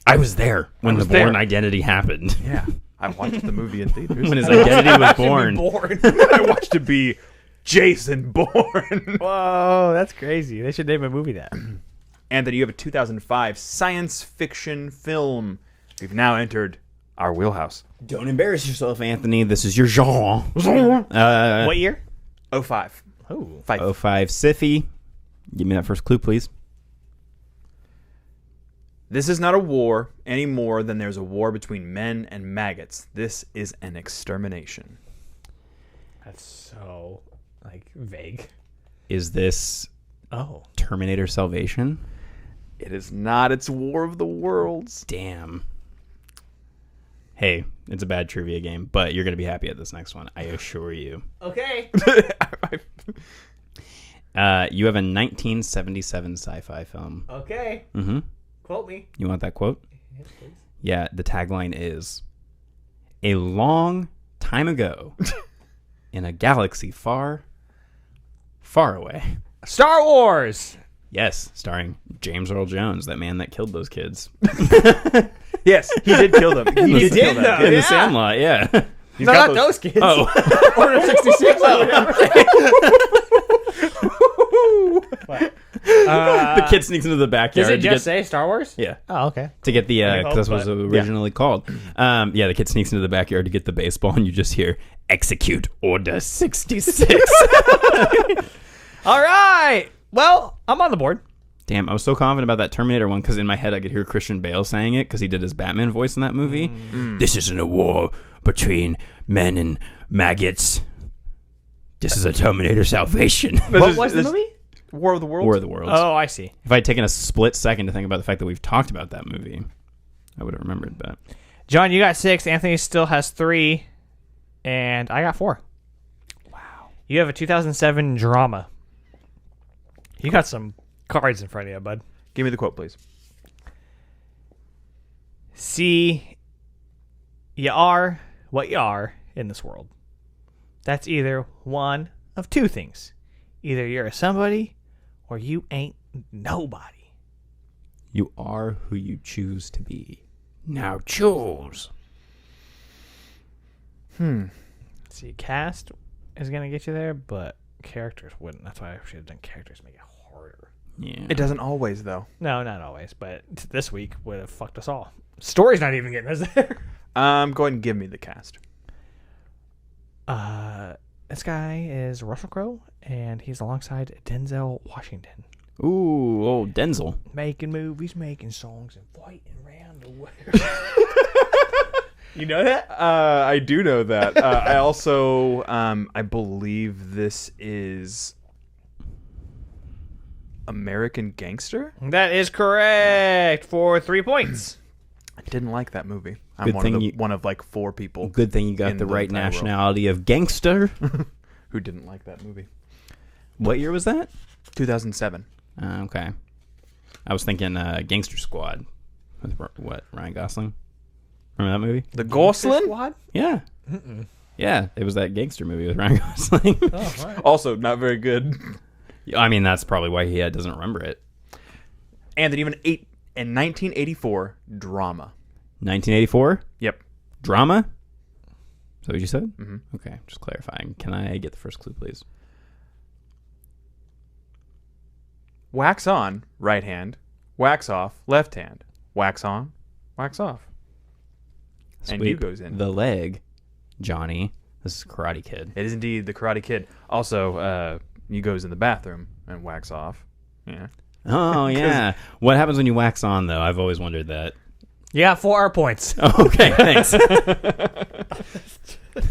I was there when was the Bourne there. Identity happened. Yeah, I watched the movie in theaters. When his identity was born. I watched it be Jason Bourne. Whoa, that's crazy. They should name a movie that. And then you have a 2005 science fiction film. We've now entered our wheelhouse. Don't embarrass yourself, Anthony. This is your genre. What year? 05. Oh. 05 Siffy. Give me that first clue, please. This is not a war any more than there's a war between men and maggots. This is an extermination. That's so, vague. Is this Oh. Terminator Salvation? It is not. It's War of the Worlds. Damn. Hey, it's a bad trivia game, but you're going to be happy at this next one. I assure you. Okay. You have a 1977 sci-fi film. Okay. Mm-hmm. Quote me. You want that quote? Yes, please. Yeah, the tagline is, "A long time ago, in a galaxy far, far away." Star Wars. Yes, starring James Earl Jones, that man that killed those kids. Yes, he did kill them. He did, kill them. though. In Yeah. The Sandlot, yeah. He's No, got not those kids. Oh, Order 66. the kid sneaks into the backyard. Does it to just get- say Star Wars? Yeah. Oh, okay. To get the, hope, because that's what it was but- originally called. Yeah, the kid sneaks into the backyard to get the baseball, and you just hear, "Execute Order 66." All right. Well, I'm on the board. Damn, I was so confident about that Terminator one because in my head I could hear Christian Bale saying it because he did his Batman voice in that movie. This isn't a war between men and maggots. This is a Terminator salvation. What was the movie? War of the Worlds? War of the Worlds. Oh, I see. If I had taken a split second to think about the fact that we've talked about that movie, I would have remembered. But John, you got 6. Anthony still has 3. And I got 4. Wow. You have a 2007 drama. You got some cards in front of you, bud. Give me the quote, please. See, you are what you are in this world. That's either one of 2 things. Either you're a somebody or you ain't nobody. you are who you choose to be. Now choose. See, cast is going to get you there, but characters wouldn't. That's why I should have done characters, make it harder. Yeah. It doesn't always, though. No, not always, but this week would have fucked us all. Story's not even getting us there. Go ahead and give me the cast. This guy is Russell Crowe, and he's alongside Denzel Washington. Ooh, old Denzel. Making movies, making songs, and fighting around the world. You know that? I do know that. I also, I believe this is American Gangster. That is correct for 3 points. I didn't like that movie. I'm Good one thing of, you- one of like 4 people Good thing you got In the the right entire world. nationality of gangster. who didn't like that movie. What year was that? 2007. Okay. I was thinking Gangster Squad. With what? Ryan Gosling? Remember that movie? The Gosling? Squad? Yeah. Yeah, it was that gangster movie with Ryan Gosling. Oh, all right. Also, not very good. I mean, that's probably why he doesn't remember it. And then even in 1984, drama. 1984? Yep. Drama? Is that what you said? Mm-hmm. Okay, just clarifying. Can I get the first clue, please? Wax on, right hand. Wax off, left hand. Wax on, wax off. And you Sweep goes in. the leg, Johnny. This is Karate Kid. It is indeed the Karate Kid. Also, you goes in the bathroom and wax off. Yeah. Oh, yeah. What happens when you wax on, though? I've always wondered that. You got 4 points. Okay, thanks.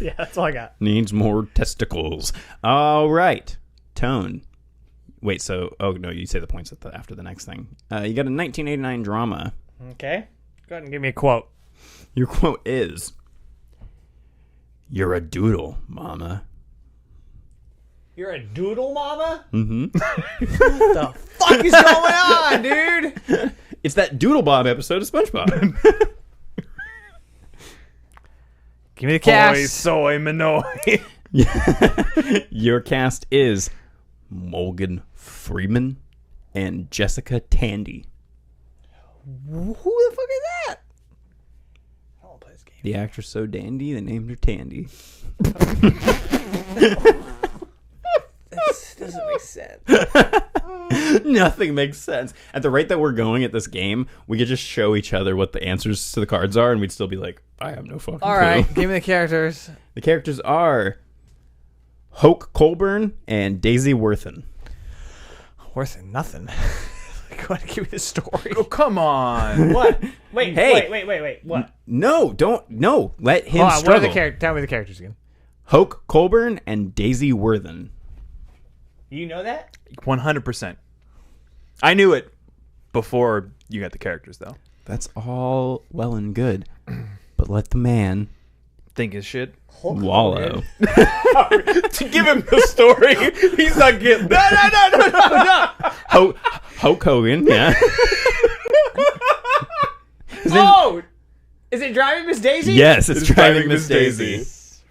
Yeah, that's all I got. Needs more testicles. All right. Tone. Wait, so... Oh, no, you say the points after the next thing. You got a 1989 drama. Okay. Go ahead and give me a quote. Your quote is... You're a doodle, mama. You're a doodle mama? Mm-hmm. What the fuck is going on, dude? It's that Doodle Bob episode of SpongeBob. Give me the cast. Boy, soy, manoi. Your cast is Morgan Freeman and Jessica Tandy. Who the fuck is that? I don't want to play this game. The actress so dandy, they named her Tandy. This doesn't make sense. Nothing makes sense. At the rate that we're going at this game, we could just show each other what the answers to the cards are, and we'd still be like, I have no fucking All clue. right, give me the characters. The characters are Hoke Colburn and Daisy Worthen. Worth nothing. Go ahead and give me the story. Oh, come on. What? Wait, Hey. wait. What? No, don't. No, let him Hold on, what are struggle. the characters? Tell me the characters again. Hoke Colburn and Daisy Worthen. You know that? 100%. I knew it before you got the characters, though. That's all well and good, but let the man Think his shit. wallow. To give him the story, he's not getting that. Hulk Hogan, yeah. Oh! Is it Driving Miss Daisy? Yes, it's Driving Miss Daisy.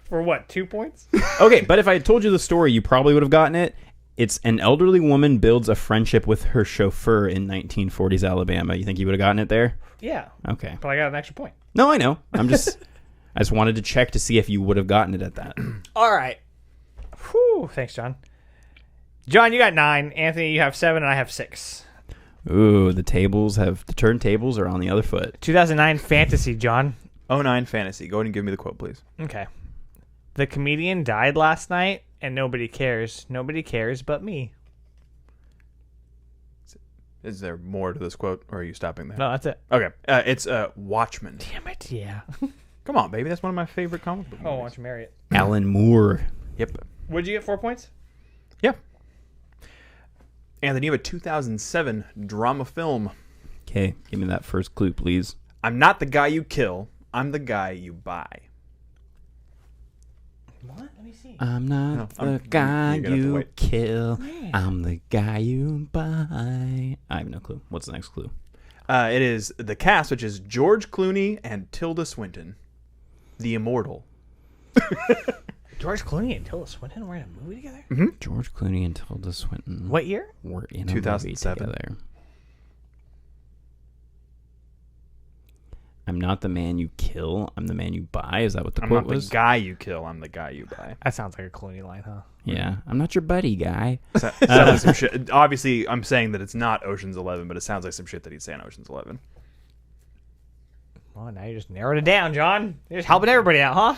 For what, 2 points? Okay, but if I had told you the story, you probably would have gotten it. It's an elderly woman builds a friendship with her chauffeur in 1940s Alabama. You think you would have gotten it there? Yeah. Okay. But I got an extra point. No, I know. I just wanted to check to see if you would have gotten it at that. All right. Whew. Thanks, John. John, you got 9. Anthony, you have 7, and I have 6. Ooh, the turntables are on the other foot. 2009 fantasy, John. 09 fantasy. Go ahead and give me the quote, please. Okay. The comedian died last night, and nobody cares. Nobody cares but me. Is there more to this quote, or are you stopping there? No, that's it. Okay. It's Watchmen. Damn it. Yeah. Come on, baby. That's one of my favorite comic book Oh, movies. why don't you marry it? Alan Moore. Yep. Would you get 4 points? Yeah. Anthony, you have a 2007 drama film. Okay, give me that first clue, please. I'm not the guy you kill. I'm the guy you buy. What? Let me see. I'm not No, the guy you're gonna have to you wait. kill. Man. I'm the guy you buy. I have no clue. What's the next clue? It is the cast, which is George Clooney and Tilda Swinton, the immortal. George Clooney and Tilda Swinton were in a movie together? George Clooney and Tilda Swinton. What year? Were in a 2007. movie together. I'm not the man you kill. I'm the man you buy. Is that what the I'm quote not the was? guy you kill. I'm the guy you buy. That sounds like a Clooney line, huh? Yeah. I'm not your buddy, guy. Sounds like some shit. Obviously, I'm saying that it's not Ocean's 11, but it sounds like some shit that he'd say in Ocean's 11. Well, now you just narrowed it down, John. You're just helping everybody out, huh?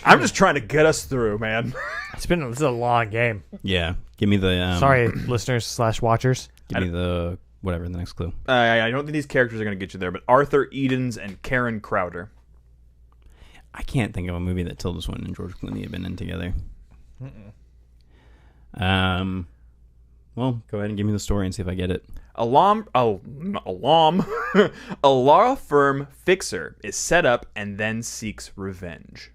I'm just trying to get us through, man. This is a long game. Yeah. Give me the. Sorry, listeners/watchers. Give me the whatever. The next clue. I don't think these characters are going to get you there, but Arthur Edens and Karen Crowder. I can't think of a movie that Tilda Swinton and George Clooney have been in together. Well, go ahead and give me the story and see if I get it. A law firm fixer is set up and then seeks revenge.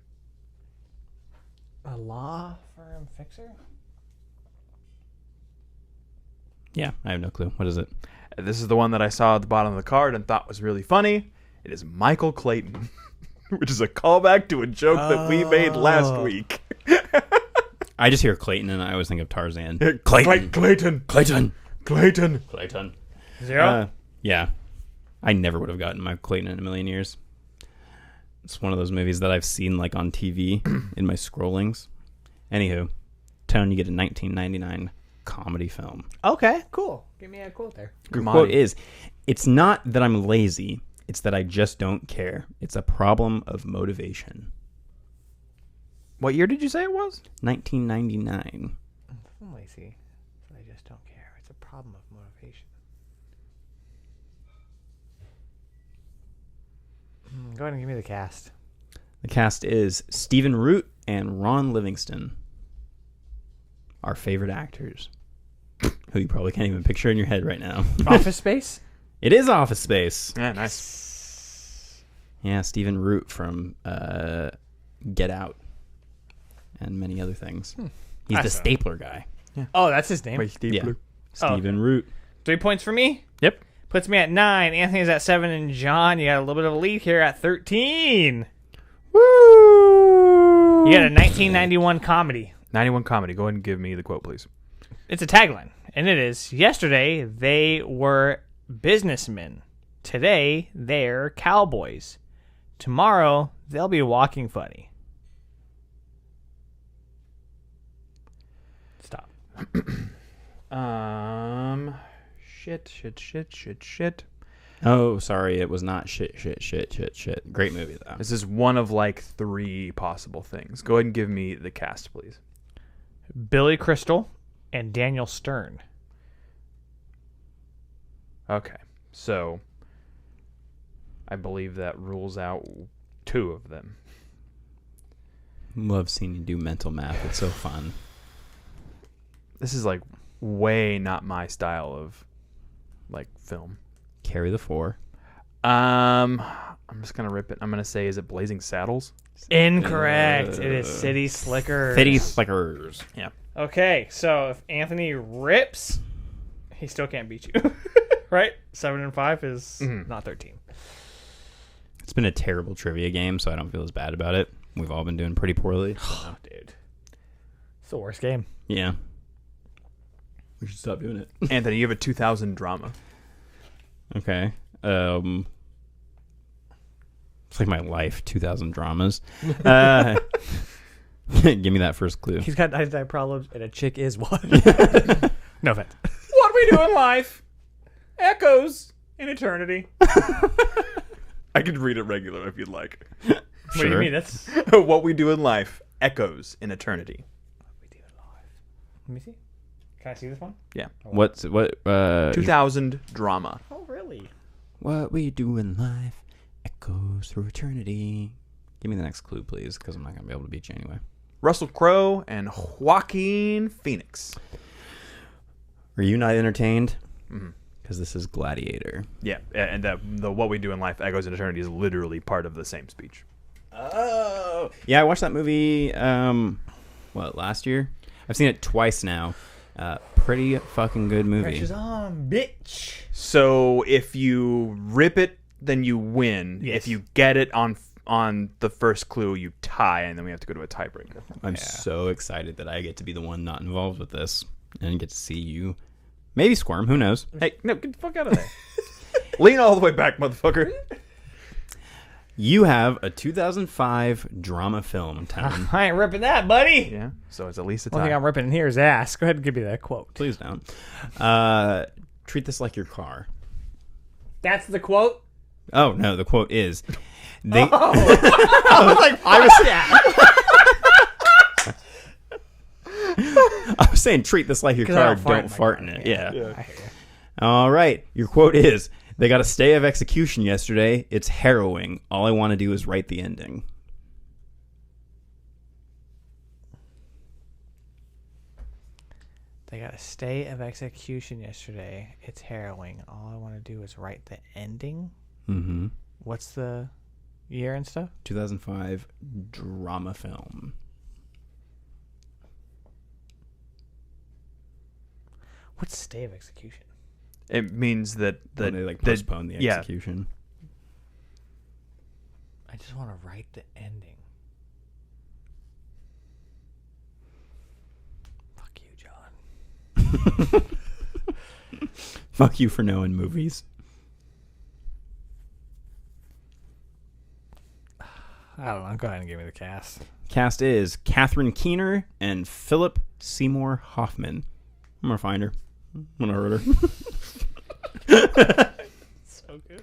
A law firm fixer? Yeah, I have no clue. What is it? This is the one that I saw at the bottom of the card and thought was really funny. It is Michael Clayton, which is a callback to a joke that we made last week. I just hear Clayton and I always think of Tarzan. Clayton. Clayton. 0? Yeah. I never would have gotten Michael Clayton in a million years. It's one of those movies that I've seen like on TV in my scrollings. Anywho, Tone, you get a 1999 comedy film. Okay, cool. Give me a quote there. Your quote is, "It's not that I'm lazy, it's that I just don't care. It's a problem of motivation." What year did you say it was? 1999. I'm lazy. I just don't care. It's a problem of motivation. Go ahead and give me the cast. The cast is Stephen Root and Ron Livingston. Our favorite actors. Who you probably can't even picture in your head right now. Office Space? It is Office Space. Yeah, nice. Yeah, Stephen Root from Get Out and many other things. He's the stapler guy. Oh, that's his name. Yeah. Stephen Root. 3 points for me. Yep. Puts me at 9. Anthony's at 7. And John, you got a little bit of a lead here at 13. Woo! You got a 1991 comedy. 91 comedy. Go ahead and give me the quote, please. It's a tagline. And it is, yesterday they were businessmen. Today they're cowboys. Tomorrow they'll be walking funny. Stop. Shit. Oh, sorry. It was not shit. Great movie, though. This is one of like 3 possible things. Go ahead and give me the cast, please. Billy Crystal and Daniel Stern. Okay. So I believe that rules out 2 of them. Love seeing you do mental math. It's so fun. This is like way not my style of like film. Carry the 4. I'm just gonna rip it. I'm gonna say, is it Blazing Saddles? Incorrect. It is City Slickers. City Slickers. Yeah. Okay, so if Anthony rips, he still can't beat you. Right? 7 and 5 is not 13. It's been a terrible trivia game, so I don't feel as bad about it. We've all been doing pretty poorly. Oh, dude. It's the worst game. Yeah. We should stop doing it. Anthony, you have a 2000 drama. Okay. It's like my life, 2000 dramas. Give me that first clue. He's got eye problems, and a chick is one. No offense. What we do in life echoes in eternity. I could read it regular if you'd like. What do you mean? That's What we do in life echoes in eternity. what we do in life. Let me see. Can I see this one? Yeah. What 2000 drama. Oh, really? What we do in life echoes through eternity. Give me the next clue, please, because I'm not going to be able to beat you anyway. Russell Crowe and Joaquin Phoenix. Are you not entertained? Because this is Gladiator. Yeah, and the what we do in life echoes in eternity is literally part of the same speech. Oh. Yeah, I watched that movie, last year? I've seen it twice now. Pretty fucking good movie. Pressure's on, bitch. So if you rip it, then you win. Yes. If you get it on the first clue, you tie, and then we have to go to a tiebreaker. I'm so excited that I get to be the one not involved with this and get to see you maybe squirm. Who knows? Hey, no, get the fuck out of there. Lean all the way back, motherfucker. You have a 2005 drama film, Tom. I ain't ripping that, buddy. Yeah, so it's at least a One thing tie. I'm ripping in here is ass. Go ahead and give me that quote. Please don't. Treat this like your car. That's the quote? Oh, no, the quote is... They, I was like, I was saying treat this like your 'Cause I car, don't fart in don't my fart car. in it. Yeah. Yeah. I hear you. All right. Your quote is, they got a stay of execution yesterday. It's harrowing. All I want to do is write the ending. They got a stay of execution yesterday. It's harrowing. All I want to do is write the ending. Mm-hmm. What's the year and stuff? 2005 drama film. What's stay of execution? It means that When they postpone the yeah. execution. I just want to write the ending. Fuck you, John. Fuck you for knowing movies. I don't know. Go ahead and give me the cast. Cast is Catherine Keener and Philip Seymour Hoffman. I'm gonna find her. I'm gonna hurt her. So good.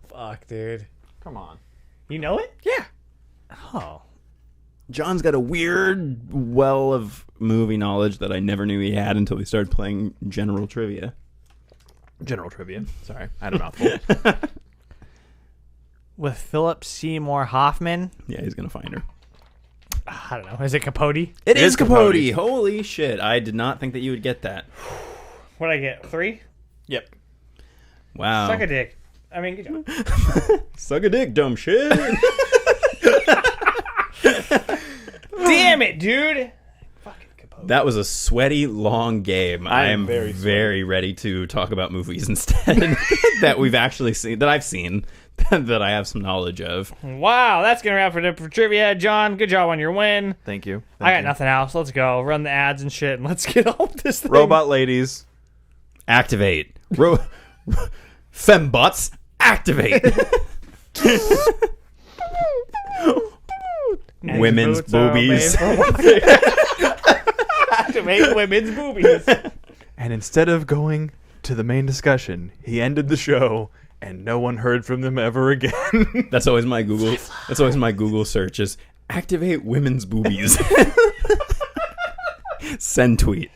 Fuck, dude. Come on. You know it? Yeah. Oh. John's got a weird well of movie knowledge that I never knew he had until he started playing general trivia. General trivia. Sorry, I had a mouthful. With Philip Seymour Hoffman. Yeah, he's gonna find her. I don't know. Is it Capote? It is Capote. Holy shit! I did not think that you would get that. What'd I get? 3? Yep. Wow. Suck a dick. I mean, good job. Suck a dick, dumb shit. Damn it, dude. Fucking Capote. That was a sweaty, long game. I am very ready to talk about movies instead that we've actually seen, that I've seen, that I have some knowledge of. Wow, that's gonna wrap it up for trivia, John. Good job on your win. Thank you. I got nothing else. Let's go. Run the ads and shit, and let's get on with this thing. Robot ladies. Activate. Fembots, activate. Women's Boots are made boobies. for walking. Activate women's boobies. And instead of going to the main discussion, he ended the show, and no one heard from them ever again. That's always my Google. That's always my Google search is activate women's boobies. Send tweet.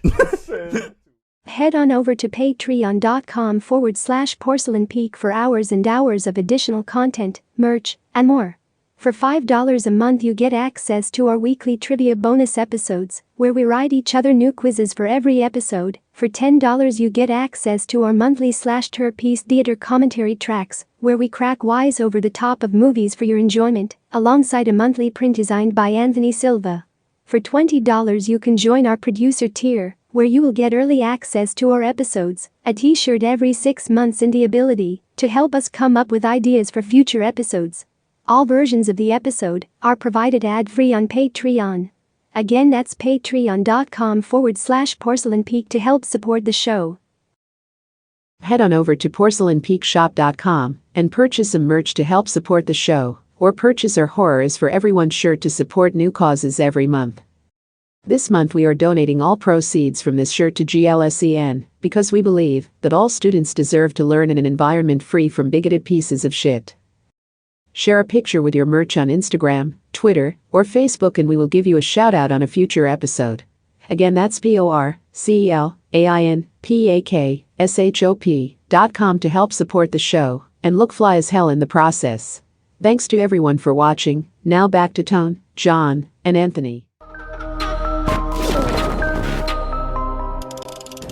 Head on over to patreon.com/porcelainpeak for hours and hours of additional content, merch, and more. For $5 a month you get access to our weekly trivia bonus episodes, where we write each other new quizzes for every episode. For $10 you get access to our monthly /Terpiece theater commentary tracks, where we crack wise over the top of movies for your enjoyment, alongside a monthly print designed by Anthony Silva. For $20 you can join our producer tier, where you will get early access to our episodes, a t-shirt every 6 months, and the ability to help us come up with ideas for future episodes. All versions of the episode are provided ad-free on Patreon. Again, that's patreon.com/porcelainpeak to help support the show. Head on over to porcelainpeakshop.com and purchase some merch to help support the show, or purchase our Horror is for Everyone shirt to support new causes every month. This month we are donating all proceeds from this shirt to GLSEN, because we believe that all students deserve to learn in an environment free from bigoted pieces of shit. Share a picture with your merch on Instagram, Twitter, or Facebook and we will give you a shout out on a future episode. Again, that's porcelainpeakshop.com to help support the show and look fly as hell in the process. Thanks to everyone for watching. Now back to Tone, John, and Anthony.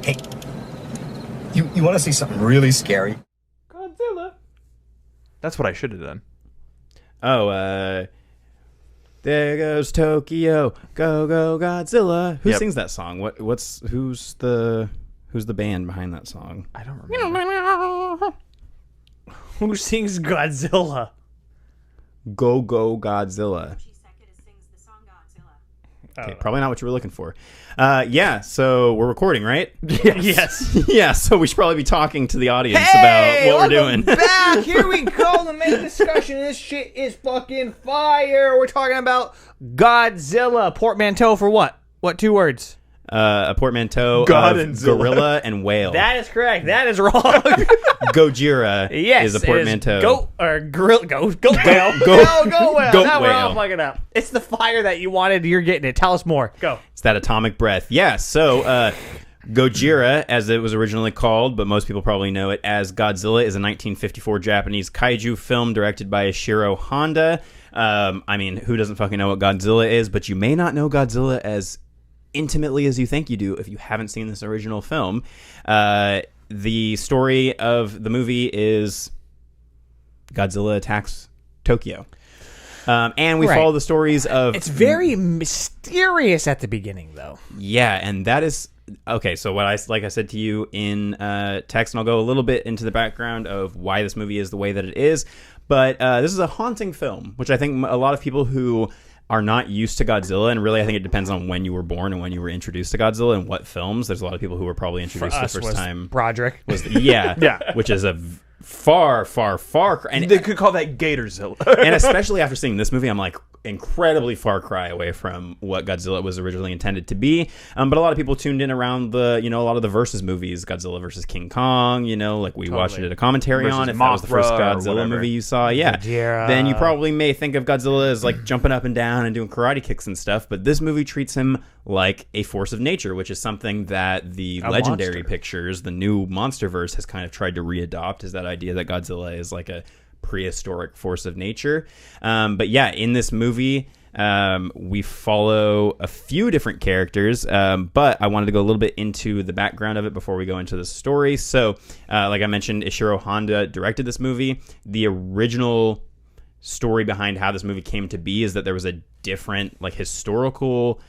Hey, you want to see something really scary? Godzilla. That's what I should have done. Oh, there goes Tokyo, go go Godzilla. Who sings that song? Who's the band behind that song? I don't remember. Who sings Godzilla? Go go Godzilla. Okay, probably not what you were looking for. Yeah, so we're recording, right? Yes. Yeah, so we should probably be talking to the audience about what we're doing. Back, here we go. The main discussion. This shit is fucking fire. We're talking about Godzilla. Portmanteau for what? What 2 words? A portmanteau God of and Zilla. gorilla and whale. That is correct. That is wrong. Gojira Yes, is a portmanteau. Goat or gorilla. Goat whale. Go whale. Goat Now we're all whale. fucking up. It's the fire that you wanted. You're getting it. Tell us more. Go. It's that atomic breath. Yeah, so Gojira, as it was originally called, but most people probably know it as Godzilla, is a 1954 Japanese kaiju film directed by Ishiro Honda. I mean, who doesn't fucking know what Godzilla is? But you may not know Godzilla as intimately as you think you do if you haven't seen this original film. The story of the movie is Godzilla attacks Tokyo. And we follow the stories of... It's very mysterious at the beginning, though. Yeah, and that is... Okay, so like I said to you in text, and I'll go a little bit into the background of why this movie is the way that it is. But this is a haunting film, which I think a lot of people who are not used to Godzilla, and really I think it depends on when you were born and when you were introduced to Godzilla and what films. There's a lot of people who were probably introduced the first time. Broderick. Yeah, which is a far, and They could call that Gatorzilla. and especially after seeing this movie, I'm like incredibly far cry away from what Godzilla was originally intended to be. But a lot of people tuned in around the, a lot of the versus movies, Godzilla versus King Kong, like we watched it at a commentary Versus on. If that was the first Mothra or Godzilla whatever. movie you saw, then you probably may think of Godzilla as like jumping up and down and doing karate kicks and stuff. But this movie treats him like a force of nature, which is something that the Legendary Pictures, the new MonsterVerse, has kind of tried to readopt, is that idea that Godzilla is like a prehistoric force of nature. But yeah, in this movie, we follow a few different characters, but I wanted to go a little bit into the background of it before we go into the story. So, like I mentioned, Ishiro Honda directed this movie. The original story behind how this movie came to be is that there was a different, like, historical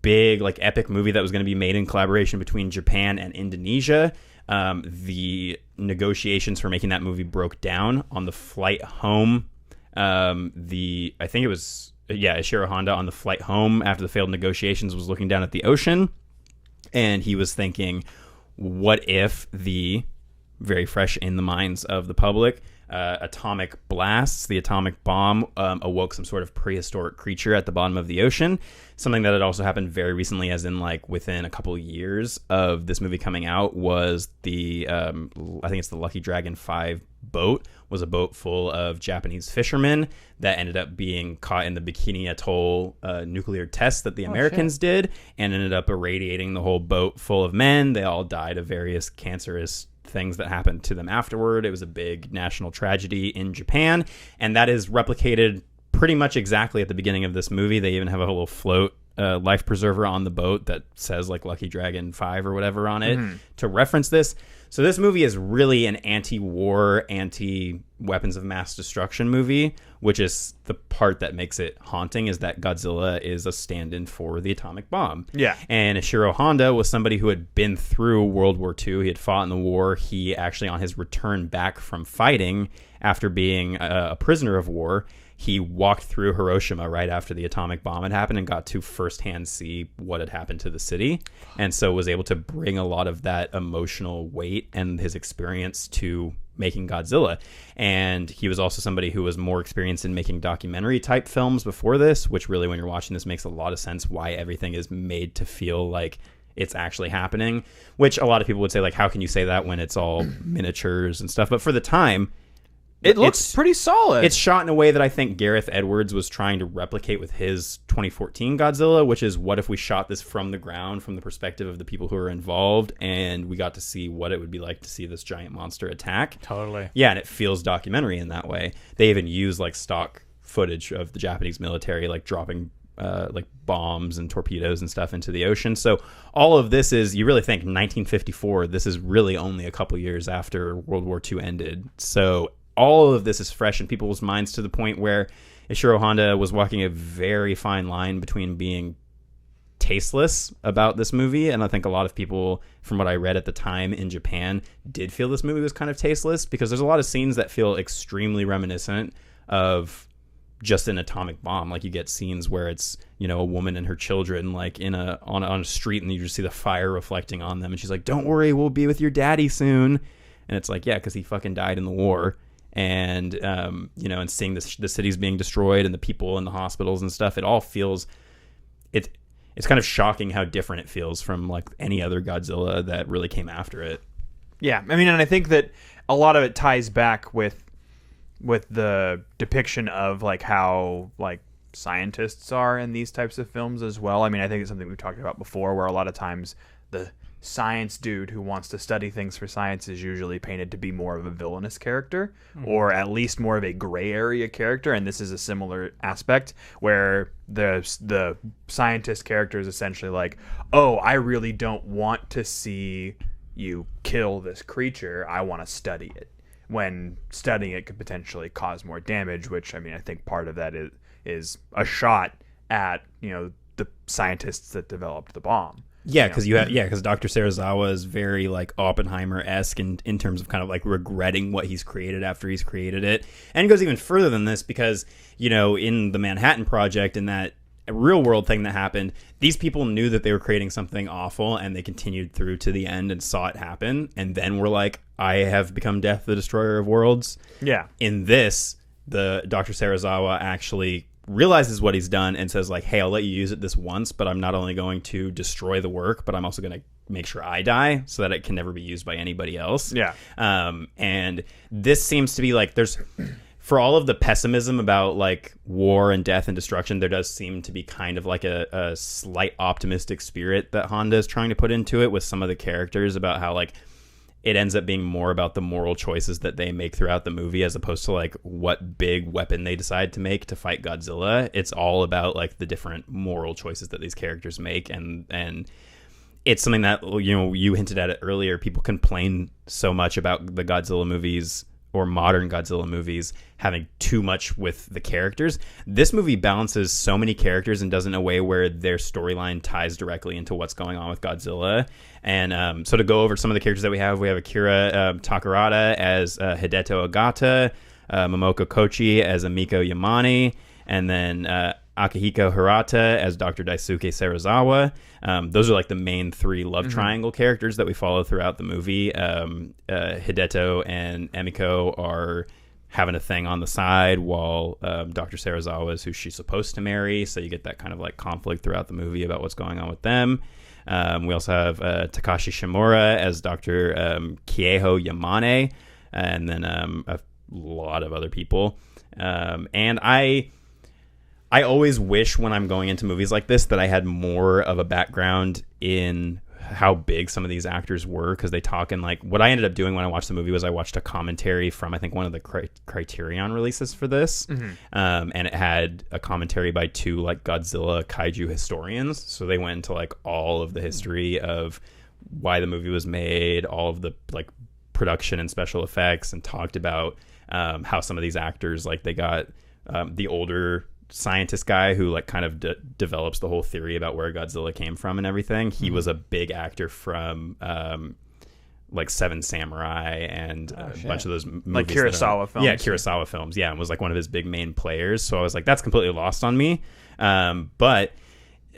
big, like, epic movie that was going to be made in collaboration between Japan and Indonesia. The negotiations for making that movie broke down on the flight home. I think it was Ishiro Honda on the flight home after the failed negotiations was looking down at the ocean, and he was thinking, what if the very fresh in the minds of the public atomic blasts, the atomic bomb, awoke some sort of prehistoric creature at the bottom of the ocean. Something that had also happened very recently, as in like within a couple of years of this movie coming out, was the I think it's the Lucky Dragon 5 boat, was a boat full of Japanese fishermen that ended up being caught in the Bikini Atoll nuclear test that the Americans did, and ended up irradiating the whole boat full of men. They all died of various cancerous things that happened to them afterward. It was a big national tragedy in Japan, and that is replicated pretty much exactly at the beginning of this movie. They even have a little float life preserver on the boat that says like Lucky Dragon 5 or whatever on it to reference this. So this movie is really an anti-war, anti-weapons of mass destruction movie, which is the part that makes it haunting, is that Godzilla is a stand-in for the atomic bomb. Yeah. And Ishiro Honda was somebody who had been through World War II. He had fought in the war. He actually, on his return back from fighting after being a prisoner of war, he walked through Hiroshima right after the atomic bomb had happened and got to firsthand see what had happened to the city. And so was able to bring a lot of that emotional weight and his experience to making Godzilla. And he was also somebody who was more experienced in making documentary type films before this, which really, when you're watching this, makes a lot of sense why everything is made to feel like it's actually happening, which a lot of people would say, like, how can you say that when it's all miniatures and stuff? But for the time, it looks pretty solid. It's shot in a way that I think Gareth Edwards was trying to replicate with his 2014 Godzilla, which is, what if we shot this from the ground, from the perspective of the people who are involved, and we got to see what it would be like to see this giant monster attack. Totally. Yeah, and it feels documentary in that way. They even use like stock footage of the Japanese military like dropping like bombs and torpedoes and stuff into the ocean. So all of this is, you really think 1954, this is really only a couple years after World War II ended. So all of this is fresh in people's minds, to the point where Ishiro Honda was walking a very fine line between being tasteless about this movie, and I think a lot of people, from what I read at the time in Japan, did feel this movie was kind of tasteless, because there's a lot of scenes that feel extremely reminiscent of just an atomic bomb. Like, you get scenes where it's, you know, a woman and her children like in on a street, and you just see the fire reflecting on them, and she's like, "Don't worry, we'll be with your daddy soon." And it's like, yeah, because he fucking died in the war. And you know, and seeing the cities being destroyed and the people in the hospitals and stuff, it all feels, it's kind of shocking how different it feels from like any other Godzilla that really came after it. Yeah, I mean, and I think that a lot of it ties back with the depiction of like how like scientists are in these types of films as well. I mean, I think it's something we've talked about before, where a lot of times the science dude who wants to study things for science is usually painted to be more of a villainous character, or at least more of a gray area character. And this is a similar aspect, where the scientist character is essentially like, oh, I really don't want to see you kill this creature, I want to study it, when studying it could potentially cause more damage. Which, I mean, I think part of that is a shot at, you know, the scientists that developed the bomb. Yeah, because because Dr. Serizawa is very like Oppenheimer-esque in terms of kind of like regretting what he's created after he's created it. And it goes even further than this, because, you know, in the Manhattan Project, in that real world thing that happened, these people knew that they were creating something awful, and they continued through to the end and saw it happen, and then were like, I have become Death, the Destroyer of Worlds. Yeah. In this, the Dr. Serizawa actually realizes what he's done and says like, hey, I'll let you use it this once, but I'm not only going to destroy the work, but I'm also going to make sure I die so that it can never be used by anybody else. Yeah. And this seems to be like, there's, for all of the pessimism about like war and death and destruction, there does seem to be kind of like a slight optimistic spirit that Honda is trying to put into it with some of the characters, about how like it ends up being more about the moral choices that they make throughout the movie, as opposed to like what big weapon they decide to make to fight Godzilla. It's all about like the different moral choices that these characters make, and it's something that, you know, you hinted at it earlier. People complain so much about the Godzilla movies, or modern Godzilla movies, having too much with the characters. This movie balances so many characters and does it in a way where their storyline ties directly into what's going on with Godzilla. And so to go over some of the characters that we have Akira Takarada as Hideto Ogata, Momoko Kochi as Amiko Yamane, and then Akihiko Hirata as Dr. Daisuke Serizawa. Those are like the main three love triangle characters that we follow throughout the movie. Hideto and Emiko are having a thing on the side, while Dr. Serizawa is who she's supposed to marry. So you get that kind of like conflict throughout the movie about what's going on with them. We also have Takashi Shimura as Dr. Kieho Yamane, and then a lot of other people. And I always wish when I'm going into movies like this that I had more of a background in how big some of these actors were, because they talk in like, what I ended up doing when I watched the movie was I watched a commentary from, I think, one of the Criterion releases for this, and it had a commentary by 2 like Godzilla kaiju historians. So they went into like all of the history of why the movie was made, all of the like production and special effects, and talked about how some of these actors, like they got the older scientist guy who like kind of develops the whole theory about where Godzilla came from and everything. He was a big actor from like Seven Samurai and a bunch of those movies, like Kurosawa films. Yeah, Kurosawa films. Yeah, and was like one of his big main players. So I was like, that's completely lost on me. But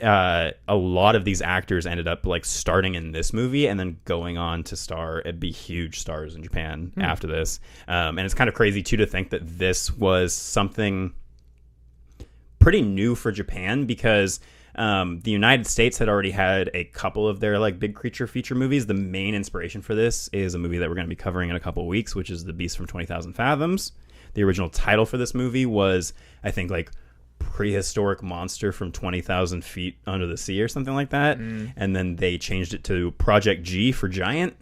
a lot of these actors ended up like starting in this movie and then going on to star and be huge stars in Japan after this. And it's kind of crazy too to think that this was something pretty new for Japan, because the United States had already had a couple of their like big creature feature movies. The main inspiration for this is a movie that we're going to be covering in a couple of weeks, which is The Beast from 20,000 Fathoms. The original title for this movie was, I think, like Prehistoric Monster from 20,000 Feet Under the Sea or something like that. And then they changed it to Project G for Giant.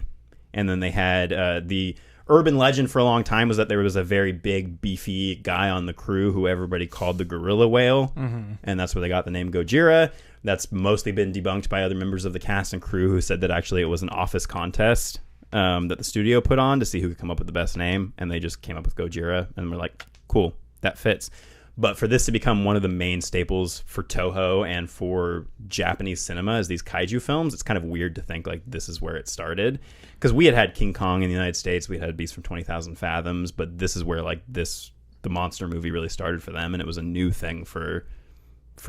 And then they had the urban legend for a long time was that there was a very big, beefy guy on the crew who everybody called the gorilla whale. And that's where they got the name Gojira. That's mostly been debunked by other members of the cast and crew who said that actually it was an office contest that the studio put on to see who could come up with the best name. And they just came up with Gojira. And we're like, cool, that fits. But for this to become one of the main staples for Toho and for Japanese cinema as these kaiju films, it's kind of weird to think like this is where it started. Because we had King Kong in the United States, we had Beast from 20,000 Fathoms, but this is where like the monster movie really started for them, and it was a new thing for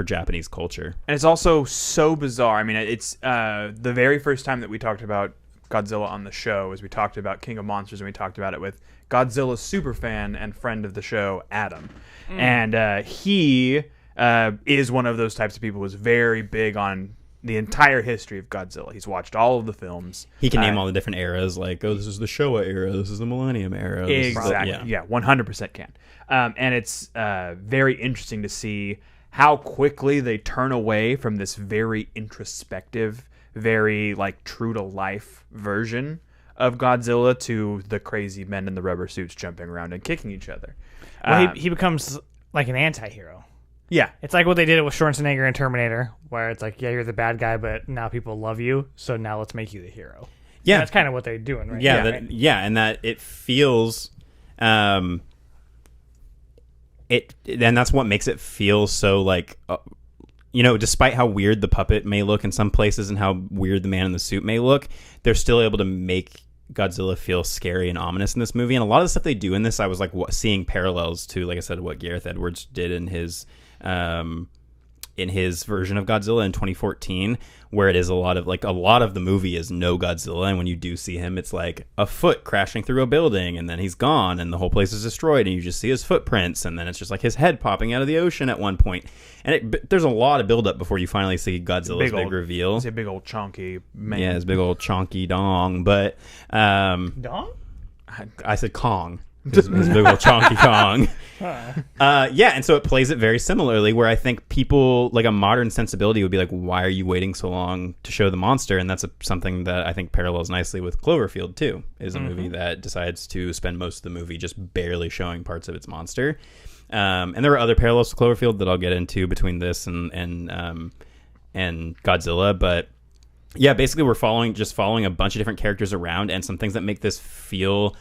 Japanese culture. And it's also so bizarre. I mean, it's the very first time that we talked about Godzilla on the show is we talked about King of Monsters, and we talked about it with Godzilla's superfan and friend of the show, Adam. And he is one of those types of people who's very big on the entire history of Godzilla. He's watched all of the films. He can name all the different eras, like, oh, this is the Showa era, this is the Millennium era. Exactly. Yeah, 100% can. And it's very interesting to see how quickly they turn away from this very introspective, very like true to life version of Godzilla to the crazy men in the rubber suits jumping around and kicking each other. Well, he becomes like an anti-hero. Yeah. It's like what they did with Schwarzenegger in Terminator, where it's like, yeah, you're the bad guy, but now people love you, so now let's make you the hero. Yeah. And that's kind of what they're doing, right? Yeah, and that it feels... and that's what makes it feel so like... despite how weird the puppet may look in some places and how weird the man in the suit may look, they're still able to make Godzilla feel scary and ominous in this movie. And a lot of the stuff they do in this, I was like seeing parallels to, like I said, what Gareth Edwards did in his version of Godzilla in 2014, where it is a lot of the movie is no Godzilla, and when you do see him, it's like a foot crashing through a building, and then he's gone, and the whole place is destroyed, and you just see his footprints, and then it's just like his head popping out of the ocean at one point. And there's a lot of buildup before you finally see Godzilla's big reveal. It's a big old chonky man. Yeah, his big old chonky dong. But dong? I said Kong. His big old chonky Kong. And so it plays it very similarly, where I think people, like a modern sensibility would be like, why are you waiting so long to show the monster? And that's something that I think parallels nicely with Cloverfield too, is a movie that decides to spend most of the movie just barely showing parts of its monster. And there are other parallels to Cloverfield that I'll get into between this and Godzilla, but yeah, basically we're following a bunch of different characters around, and some things that make this feel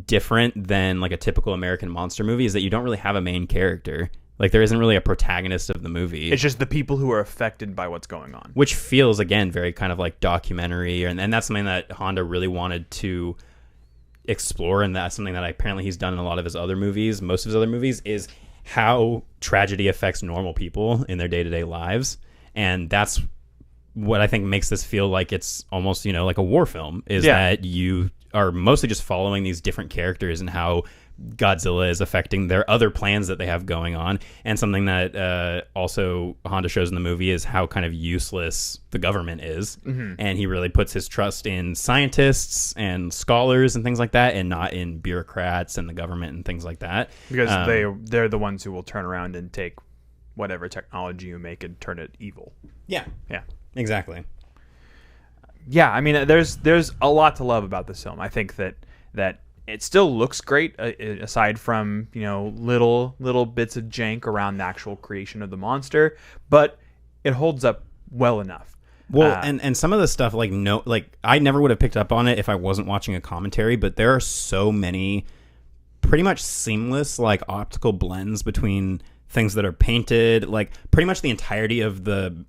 different than like a typical American monster movie is that you don't really have a main character. Like, there isn't really a protagonist of the movie. It's just the people who are affected by what's going on, which feels again very kind of like documentary, and that's something that Honda really wanted to explore, and that's something that apparently he's done in a lot of his other movies. Most of his other movies is how tragedy affects normal people in their day-to-day lives, and that's what I think makes this feel like it's almost, like a war film, is that you are mostly just following these different characters and how Godzilla is affecting their other plans that they have going on. And something that also Honda shows in the movie is how kind of useless the government is. And he really puts his trust in scientists and scholars and things like that, and not in bureaucrats and the government and things like that. Because they're the ones who will turn around and take whatever technology you make and turn it evil. Yeah. Exactly. Yeah, I mean, there's a lot to love about this film. I think that it still looks great, aside from little bits of jank around the actual creation of the monster, but it holds up well enough. Well, and some of the stuff I never would have picked up on it if I wasn't watching a commentary, but there are so many pretty much seamless optical blends between things that are painted, pretty much the entirety of the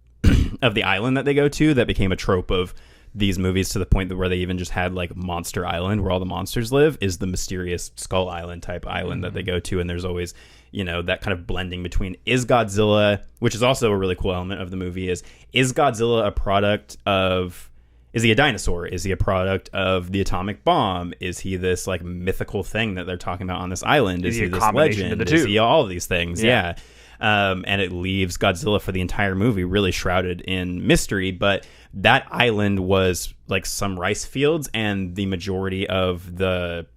of the island that they go to that became a trope of these movies, to the point that where they even just had Monster Island, where all the monsters live, is the mysterious Skull Island type island that they go to. And there's always, that kind of blending between, is Godzilla, which is also a really cool element of the movie, is Godzilla a product of, is he a dinosaur? Is he a product of the atomic bomb? Is he this mythical thing that they're talking about on this island? Is he this legend? Is he all of these things? Yeah. And it leaves Godzilla for the entire movie really shrouded in mystery. But that island was some rice fields, and the majority of the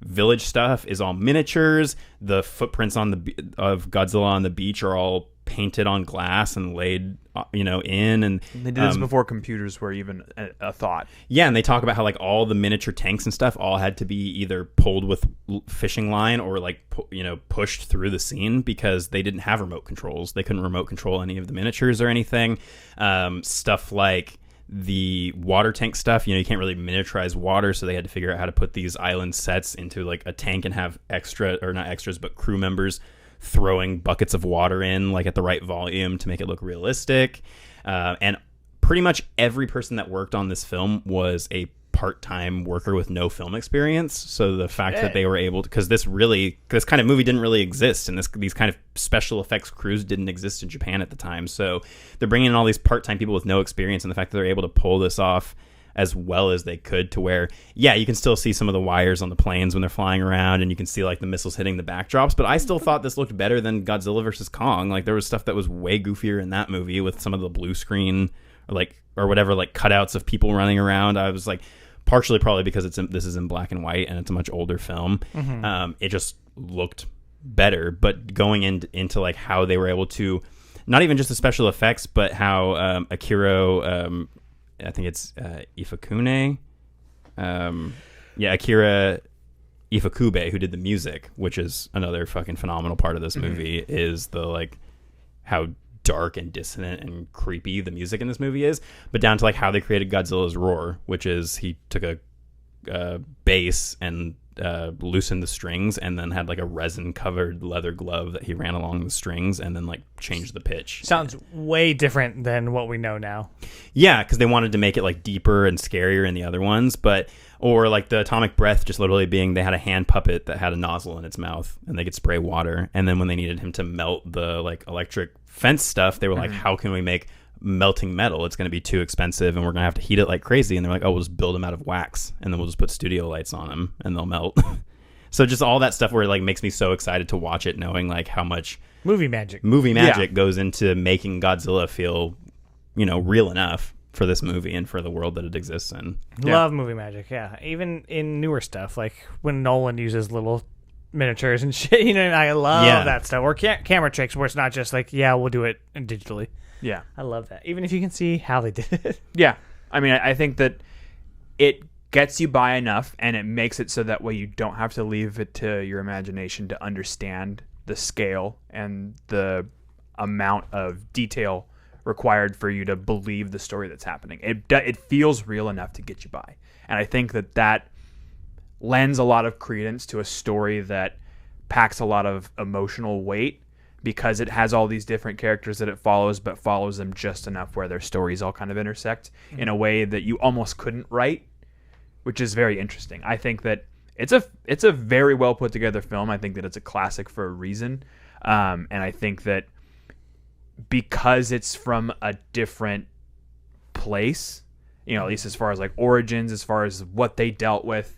village stuff is all miniatures. The footprints of Godzilla on the beach are all painted on glass and laid in, and they did this before computers were even a thought. Yeah, and they talk about how all the miniature tanks and stuff all had to be either pulled with fishing line or pushed through the scene, because they didn't have remote controls. They couldn't remote control any of the miniatures or anything. Stuff like the water tank stuff, you can't really miniaturize water, so they had to figure out how to put these island sets into a tank and have not extras but crew members throwing buckets of water in at the right volume to make it look realistic. And pretty much every person that worked on this film was a part-time worker with no film experience. So the fact that they were able to, because this kind of movie didn't really exist, and these kind of special effects crews didn't exist in Japan at the time. So they're bringing in all these part-time people with no experience, and the fact that they're able to pull this off as well as they could, to where, yeah, you can still see some of the wires on the planes when they're flying around, and you can see the missiles hitting the backdrops, but I still thought this looked better than Godzilla vs. Kong. There was stuff that was way goofier in that movie, with some of the blue screen or whatever cutouts of people running around. I was partially probably because this is in black and white and it's a much older film. It just looked better. But going into how they were able to, not even just the special effects, but how Akira, I think it's Ifukune. Akira Ifukube, who did the music, which is another fucking phenomenal part of this movie, is the how dark and dissonant and creepy the music in this movie is, but down to how they created Godzilla's roar, which is he took a bass and loosened the strings, and then had a resin covered leather glove that he ran along the strings, and then changed the pitch. Sounds way different than what we know now. Yeah, because they wanted to make it deeper and scarier in the other ones, or the atomic breath just literally being, they had a hand puppet that had a nozzle in its mouth and they could spray water, and then when they needed him to melt the electric fence stuff, they were how can we make melting metal? It's going to be too expensive, and we're going to have to heat it like crazy. And they're we'll just build them out of wax, and then we'll just put studio lights on them and they'll melt. So just all that stuff where it makes me so excited to watch it, knowing how much movie magic goes into making Godzilla feel real enough for this movie and for the world that it exists in. Love movie magic. Yeah, even in newer stuff, when Nolan uses little miniatures and shit, I love that stuff. Or camera tricks where it's not just we'll do it digitally. Yeah, I love that. Even if you can see how they did it. Yeah, I mean, I think that it gets you by enough, and it makes it so that way you don't have to leave it to your imagination to understand the scale and the amount of detail required for you to believe the story that's happening. It feels real enough to get you by, and I think that lends a lot of credence to a story that packs a lot of emotional weight, because it has all these different characters that it follows, but follows them just enough where their stories all kind of intersect in a way that you almost couldn't write, which is very interesting. I think that it's a very well put together film. I think that it's a classic for a reason, and I think that because it's from a different place, at least as far as origins, as far as what they dealt with,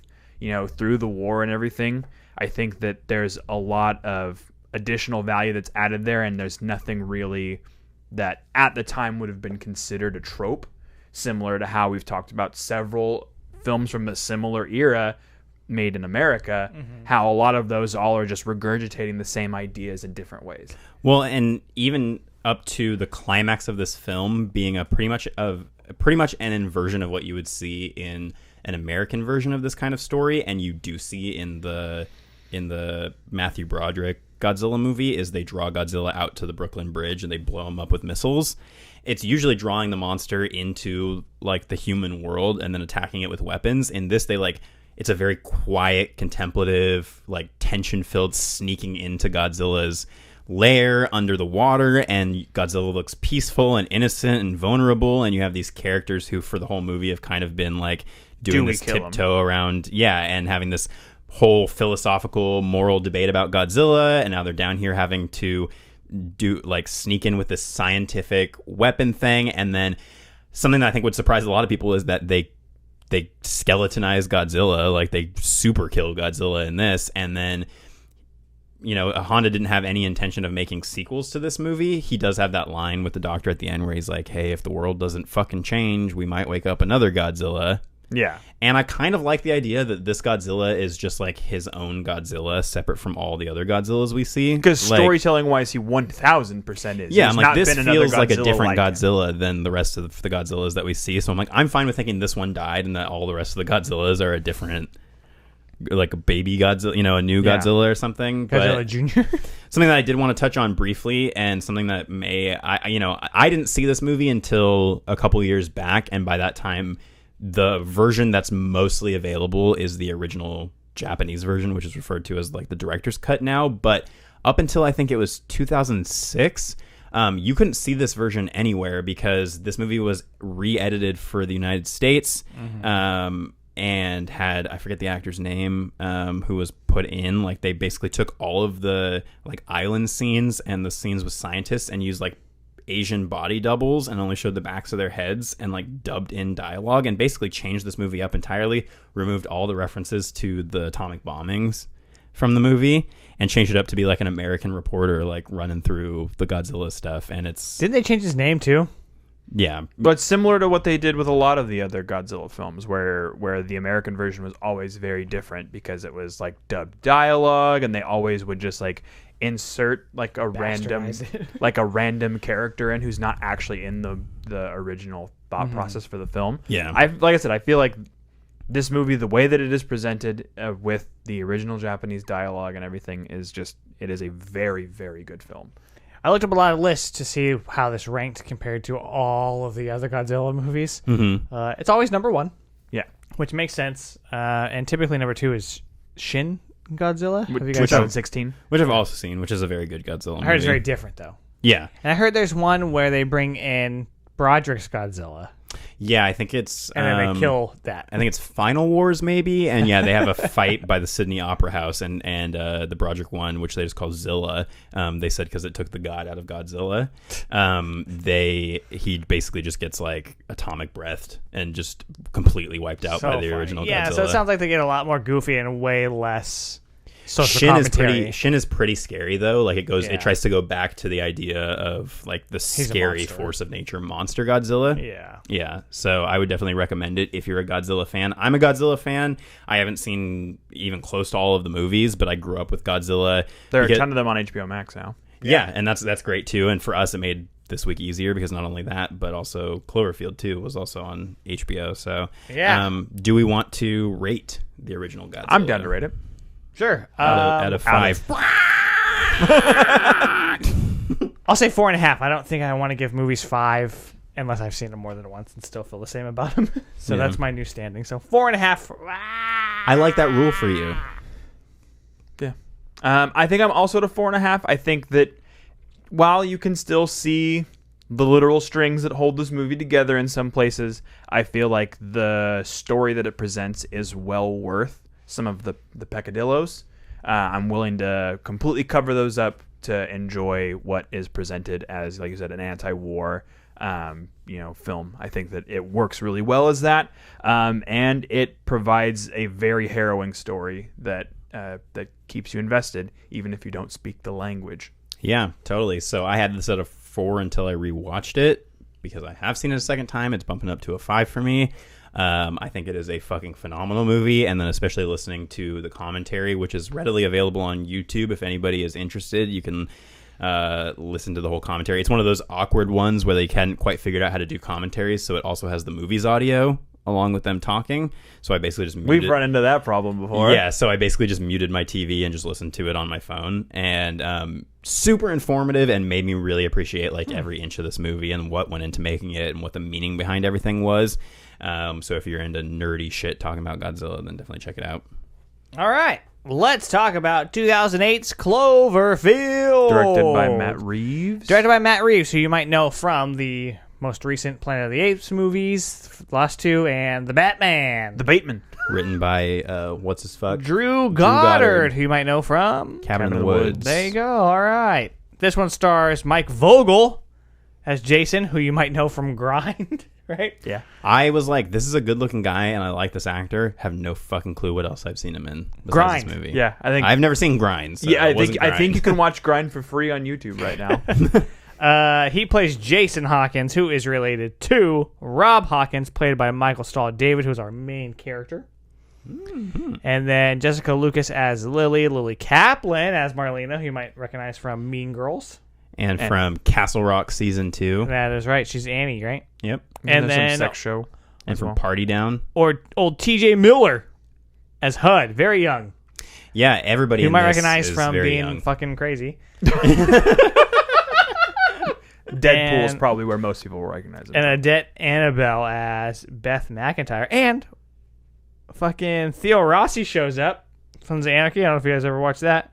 through the war and everything, I think that there's a lot of additional value that's added there, and there's nothing really that at the time would have been considered a trope, similar to how we've talked about several films from a similar era made in America, how a lot of those all are just regurgitating the same ideas in different ways. Well, and even up to the climax of this film being a pretty much an inversion of what you would see in an American version of this kind of story, and you do see in the Matthew Broderick Godzilla movie, is they draw Godzilla out to the Brooklyn Bridge and they blow him up with missiles. It's usually drawing the monster into like the human world and then attacking it with weapons. In this, it's a very quiet, contemplative, like tension-filled sneaking into Godzilla's lair under the water, and Godzilla looks peaceful and innocent and vulnerable, and you have these characters who for the whole movie have kind of been like doing this tiptoe around, and having this whole philosophical moral debate about Godzilla, and now they're down here having to sneak in with this scientific weapon thing. And then something that I think would surprise a lot of people is that they skeletonize Godzilla, like they super kill Godzilla in this. And then, Honda didn't have any intention of making sequels to this movie. He does have that line with the doctor at the end where he's like, hey, if the world doesn't fucking change, we might wake up another Godzilla. Yeah. And I kind of like the idea that this Godzilla is just like his own Godzilla, separate from all the other Godzillas we see. Because storytelling wise, he 1000% is. Yeah, I'm like, this feels like a different Godzilla than the rest of the Godzillas that we see. So I'm like, I'm fine with thinking this one died and that all the rest of the Godzillas are a different, like a baby Godzilla, a new Godzilla or something. Godzilla Jr. Something that I did want to touch on briefly, and something that I didn't see this movie until a couple years back, and by that time, the version that's mostly available is the original Japanese version, which is referred to as like the director's cut now. But up until I think it was 2006, you couldn't see this version anywhere because this movie was re-edited for the United States, and had, I forget the actor's name, who was put in. Like, they basically took all of the like island scenes and the scenes with scientists and used like Asian body doubles and only showed the backs of their heads and like dubbed in dialogue, and basically changed this movie up entirely, removed all the references to the atomic bombings from the movie, and changed it up to be like an American reporter like running through the Godzilla stuff. And didn't they change his name too? Yeah, but similar to what they did with a lot of the other Godzilla films, where the American version was always very different because it was like dubbed dialogue, and they always would just like insert like a random character in who's not actually in the original thought process for the film. Yeah, like I said, I feel like this movie, the way that it is presented with the original Japanese dialogue and everything, it is a very, very good film. I looked up a lot of lists to see how this ranked compared to all of the other Godzilla movies. It's always number one. Yeah, which makes sense. And typically number two is Shin Godzilla, which 2016, which I've also seen, which is a very good Godzilla movie. I heard it's very different though. Yeah, and I heard there's one where they bring in Broderick's Godzilla. Yeah, I think it's... And then they kill that. I think it's Final Wars, maybe. And yeah, they have a fight by the Sydney Opera House, and the Broderick one, which they just call Zilla. They said because it took the god out of Godzilla. He basically just gets like atomic breathed and just completely wiped out by the original Godzilla. Yeah, so it sounds like they get a lot more goofy and way less... Shin is pretty scary though. Like it tries to go back to the idea of like the scary force of nature monster Godzilla. Yeah. So I would definitely recommend it if you're a Godzilla fan. I'm a Godzilla fan. I haven't seen even close to all of the movies, but I grew up with Godzilla. There are a ton of them on HBO Max now. Yeah, and that's great too. And for us, it made this week easier because not only that, but also Cloverfield 2 was also on HBO. So do we want to rate the original Godzilla? I'm down to rate it. Sure. Out of 5. I'll say 4.5. I don't think I want to give movies 5 unless I've seen them more than once and still feel the same about them. So that's my new standing. So 4.5. I like that rule for you. Yeah. I think I'm also at a 4.5. I think that while you can still see the literal strings that hold this movie together in some places, I feel like the story that it presents is well worth some of the peccadillos. I'm willing to completely cover those up to enjoy what is presented as, like you said, an anti-war film. I think that it works really well as that, and it provides a very harrowing story that keeps you invested even if you don't speak the language. Yeah, totally. So I had this at a 4 until I rewatched it because I have seen it a second time. It's bumping up to a 5 for me. I think it is a fucking phenomenal movie, and then especially listening to the commentary, which is readily available on YouTube. If anybody is interested, you can listen to the whole commentary. It's one of those awkward ones where they hadn't quite figured out how to do commentaries, so it also has the movie's audio along with them talking. So I basically just muted. We've run into that problem before. Yeah, so I basically just muted my TV and just listened to it on my phone. And super informative and made me really appreciate like every inch of this movie and what went into making it and what the meaning behind everything was. So if you're into nerdy shit talking about Godzilla, then definitely check it out. All right. Let's talk about 2008's Cloverfield. Directed by Matt Reeves. Who you might know from the most recent Planet of the Apes movies, the last two, and The Batman. The Bateman. Written by, what's his fuck? Drew Goddard, who you might know from Cabin in the Woods. There you go. All right. This one stars Mike Vogel as Jason, who you might know from Grind, right? Yeah. I was like, this is a good-looking guy, and I like this actor. Have no fucking clue what else I've seen him in besides Grind. this movie. Yeah, I think I've never seen Grind. So yeah, it wasn't I think Grind. you can watch Grind for free on YouTube right now. He plays Jason Hawkins, who is related to Rob Hawkins, played by Michael Stahl David, who's our main character. Mm-hmm. And then Jessica Lucas as Lily Kaplan as Marlena, who you might recognize from Mean Girls. And from Castle Rock Season 2. That is right. She's Annie, right? Yep. And there's then some sex show. And from Party Down. Or old TJ Miller as HUD, very young. Yeah, everybody You in might this recognize is from very being young. fucking crazy. Deadpool's probably where most people will recognize it. And Odette Annabelle as Beth McIntyre. And fucking Theo Rossi shows up from the Anarchy. I don't know if you guys ever watched that.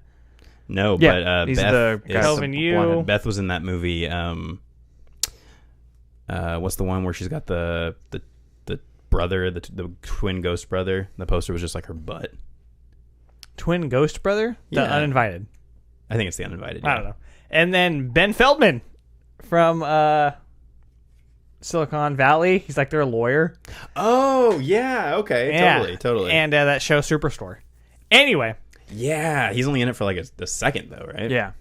No, Yeah, but he's Beth the guy is- Kelvin Yu. blonde. Beth was in that movie. What's the one where she's got the brother, the twin ghost brother? The poster was just like her butt. Twin Ghost Brother? The Yeah. Uninvited. I think it's the Uninvited. I don't know. And then Ben Feldman from Silicon Valley. He's like their lawyer. Oh yeah, okay, Yeah. totally. And that show Superstore. Anyway, yeah, he's only in it for like a second though, right? Yeah.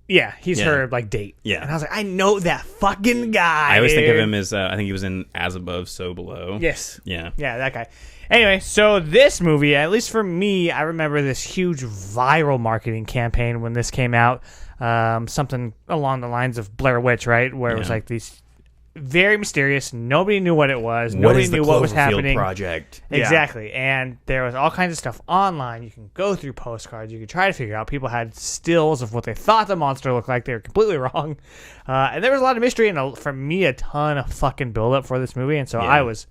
yeah, he's Yeah. her like date. Yeah. And I was like, I know that fucking guy. I always think of dude. him as I think he was in As Above, So Below. Yes. Yeah. Yeah, that guy. Anyway, so this movie, at least for me, I remember this huge viral marketing campaign when this came out. Something along the lines of Blair Witch, right? Where it was Yeah. like these very mysterious. Nobody knew what it was. What Nobody is the knew what was Cloverfield happening. Project? Exactly. And there was all kinds of stuff online. You can go through postcards. You can try to figure out. People had stills of what they thought the monster looked like. They were completely wrong. And there was a lot of mystery and, for me, a ton of fucking buildup for this movie. And so Yeah. I was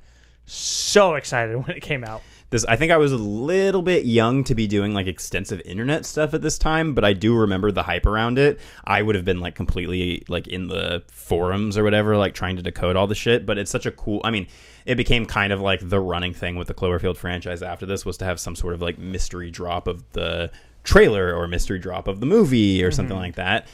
so excited when it came out. I think I was a little bit young to be doing like extensive internet stuff at this time, but I do remember the hype around it. I would have been like completely like in the forums or whatever, like trying to decode all the shit. But it's such a cool. I mean, it became kind of like the running thing with the Cloverfield franchise after this was to have some sort of like mystery drop of the trailer or mystery drop of the movie or something like that.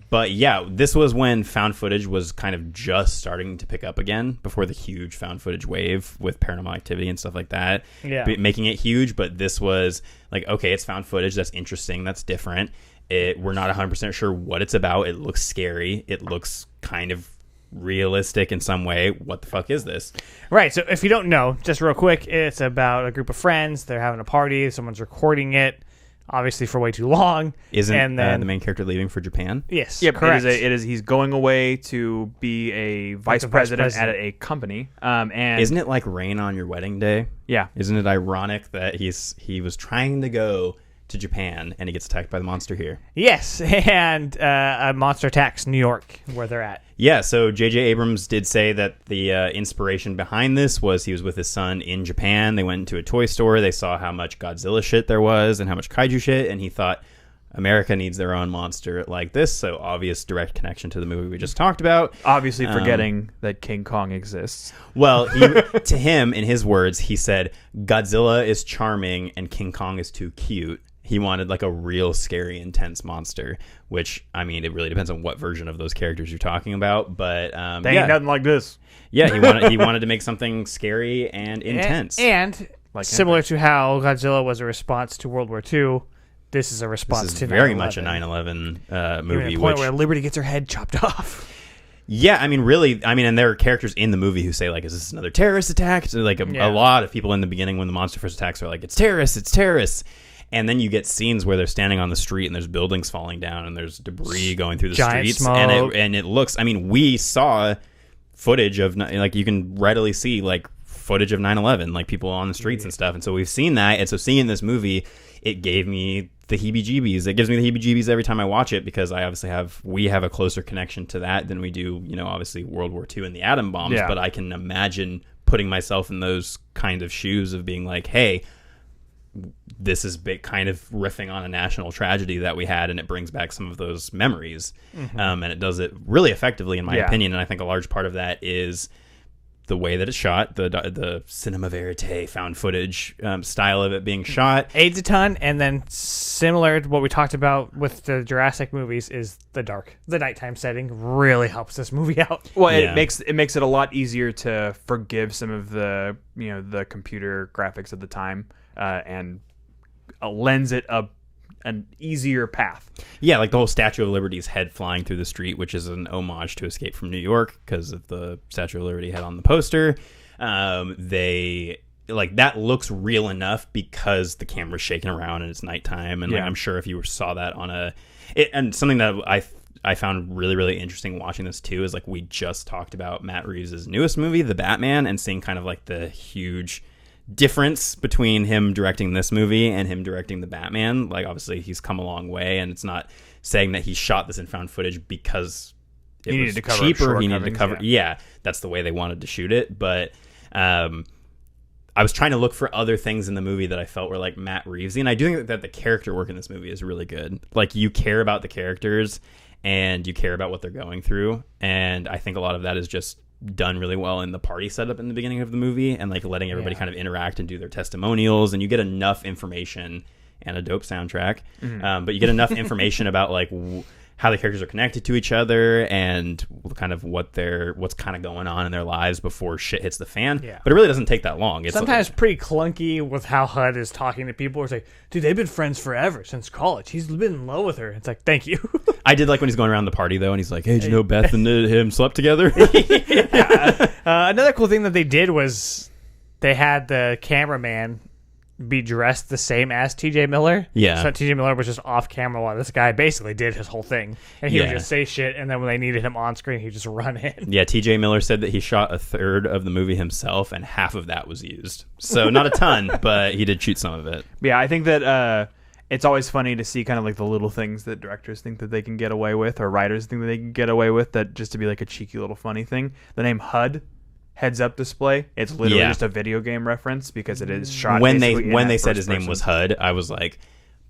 But yeah, this was when found footage was kind of just starting to pick up again before the huge found footage wave with Paranormal Activity and stuff like that. Yeah. Making it huge, but this was like, okay, it's found footage. That's interesting. That's different. We're not 100% sure what it's about. It looks scary. It looks kind of realistic in some way. What the fuck is this? Right. So if you don't know, just real quick, it's about a group of friends. They're having a party. Someone's recording it, obviously for way too long. Isn't and then the main character leaving for Japan? yes, Yep, correct. it is. He's going away to be a vice president at a company. And Isn't it like rain on your wedding day? yeah, Isn't it ironic that he was trying to go to Japan and he gets attacked by the monster here? Yes, and a monster attacks New York, where they're at. Yeah, so J.J. Abrams did say that the inspiration behind this was he was with his son in Japan. They went into a toy store. They saw how much Godzilla shit there was and how much kaiju shit, and he thought America needs their own monster like this. So obvious direct connection to the movie we just talked about. obviously forgetting that King Kong exists. Well, to him, in his words, he said, Godzilla is charming and King Kong is too cute. He wanted like a real scary, intense monster, which, I mean, it really depends on what version of those characters you're talking about. But They ain't nothing like this. yeah, he wanted to make something scary and intense. And Like similar to how Godzilla was a response to World War II, this is a response this is to very 9/11. much a 9/11 Even movie. at the point Which, where Liberty gets her head chopped off. yeah, I mean, really, and there are characters in the movie who say, like, is this another terrorist attack? So, like, a lot of people in the beginning when the monster first attacks are like, it's terrorists. And then you get scenes where they're standing on the street and there's buildings falling down and there's debris going through the Giant streets. smoke. And it looks, I mean, we saw footage of, like, you can readily see, like, footage of 9/11, like people on the streets and stuff. And so we've seen that. And so seeing this movie, it gave me the heebie-jeebies. It gives me the heebie-jeebies every time I watch it, because we have a closer connection to that than we do, obviously World War II and the atom bombs. Yeah. But I can imagine putting myself in those kind of shoes of being like, hey, this is kind of riffing on a national tragedy that we had, and it brings back some of those memories. And it does it really effectively, in my opinion. And I think a large part of that is the way that it's shot, the cinema verite, found footage style of it being shot. Aids a ton, and then similar to what we talked about with the Jurassic movies is the nighttime setting really helps this movie out. Well, Yeah. it makes it a lot easier to forgive some of the the computer graphics of the time, and lends it an easier path. Yeah, like the whole Statue of Liberty's head flying through the street, which is an homage to Escape from New York because of the Statue of Liberty head on the poster. They like that looks real enough because the camera's shaking around and it's nighttime, and like, I'm sure if you saw that on and something that I found really, really interesting watching this too is like we just talked about Matt Reeves' newest movie, The Batman, and seeing kind of like the huge difference between him directing this movie and him directing the Batman. Like, obviously he's come a long way, and it's not saying that he shot this in found footage because it He was needed to cover cheaper. He needed to shortcomings, cover. Yeah, that's the way they wanted to shoot it. But I was trying to look for other things in the movie that I felt were like Matt Reevesy, and I do think that the character work in this movie is really good. Like, you care about the characters and you care about what they're going through, and I think a lot of that is just done really well in the party setup in the beginning of the movie, and like letting everybody kind of interact and do their testimonials, and you get enough information and a dope soundtrack, but you get enough information about like how the characters are connected to each other and kind of what's kind of going on in their lives before shit hits the fan. But it really doesn't take that long. It's sometimes pretty clunky with how HUD is talking to people. It's like, dude, they've been friends forever since college. He's been in love with her. It's like, thank you. I did like when he's going around the party though, and he's like, hey, did you know Beth and him slept together? Another cool thing that they did was they had the cameraman be dressed the same as TJ Miller. Yeah. So TJ Miller was just off camera while this guy basically did his whole thing. And he would just say shit, and then when they needed him on screen, he'd just run in. Yeah, TJ Miller said that he shot a third of the movie himself, and half of that was used. So not a ton, but he did shoot some of it. Yeah, I think that it's always funny to see kind of like the little things that directors think that they can get away with, or writers think that they can get away with, that just to be like a cheeky little funny thing. The name HUD, heads up display, it's literally just a video game reference because it is shot when basically they said first his name was HUD, I was like,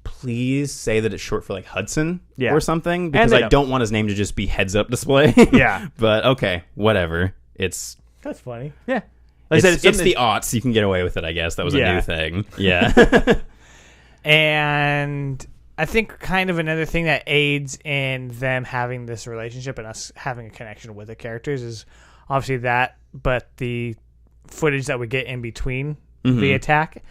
please say that it's short for like Hudson or something, because I don't want his name to just be heads up display. But okay, whatever. That's funny. Yeah. Like it's the aughts. You can get away with it, I guess. That was a new thing. Yeah. And I think kind of another thing that aids in them having this relationship and us having a connection with the characters is obviously that, but the footage that we get in between the attack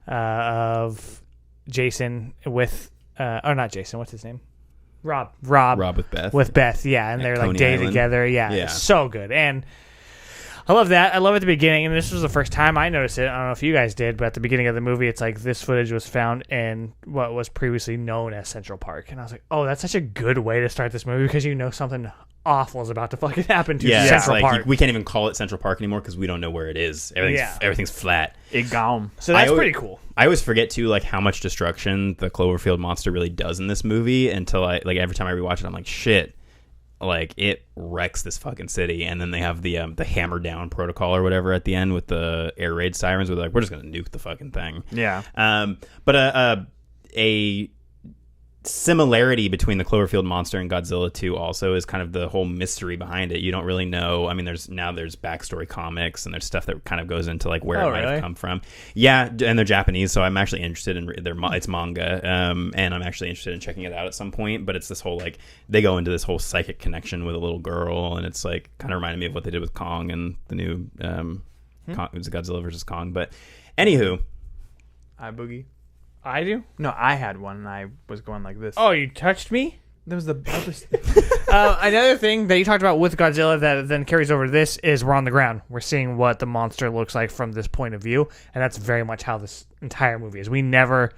of Jason with, or not Jason, what's his name? Rob with Beth. With Beth, yeah, and they're like Coney day Island. together. Yeah, it's so good. And I love that. I love at the beginning, and this was the first time I noticed it. I don't know if you guys did, but at the beginning of the movie, it's like this footage was found in what was previously known as Central Park. And I was like, oh, that's such a good way to start this movie because you know something awful is about to fucking happen to Central like Park. we can't even call it Central Park anymore because we don't know where it is. Everything's flat. So that's pretty cool. I always forget too, like how much destruction the Cloverfield monster really does in this movie until every time I rewatch it, I'm like, shit. Like, it wrecks this fucking city, and then they have the hammer down protocol or whatever at the end with the air raid sirens where they're like, we're just gonna nuke the fucking thing. But a similarity between the Cloverfield monster and Godzilla 2 also is kind of the whole mystery behind it. You don't really know. I mean, there's backstory comics, and there's stuff that kind of goes into like where it might have come from. Yeah, and they're Japanese, so I'm actually interested in it's manga, and I'm actually interested in checking it out at some point. But it's this whole like they go into this whole psychic connection with a little girl, and it's like kind of reminded me of what they did with Kong and the new it was Godzilla versus Kong. But anywho, iBoogie. I do? No, I had one, and I was going like this. Oh, you touched me? That was the other. Another thing that you talked about with Godzilla that then carries over to this is we're on the ground. We're seeing what the monster looks like from this point of view, and that's very much how this entire movie is. We never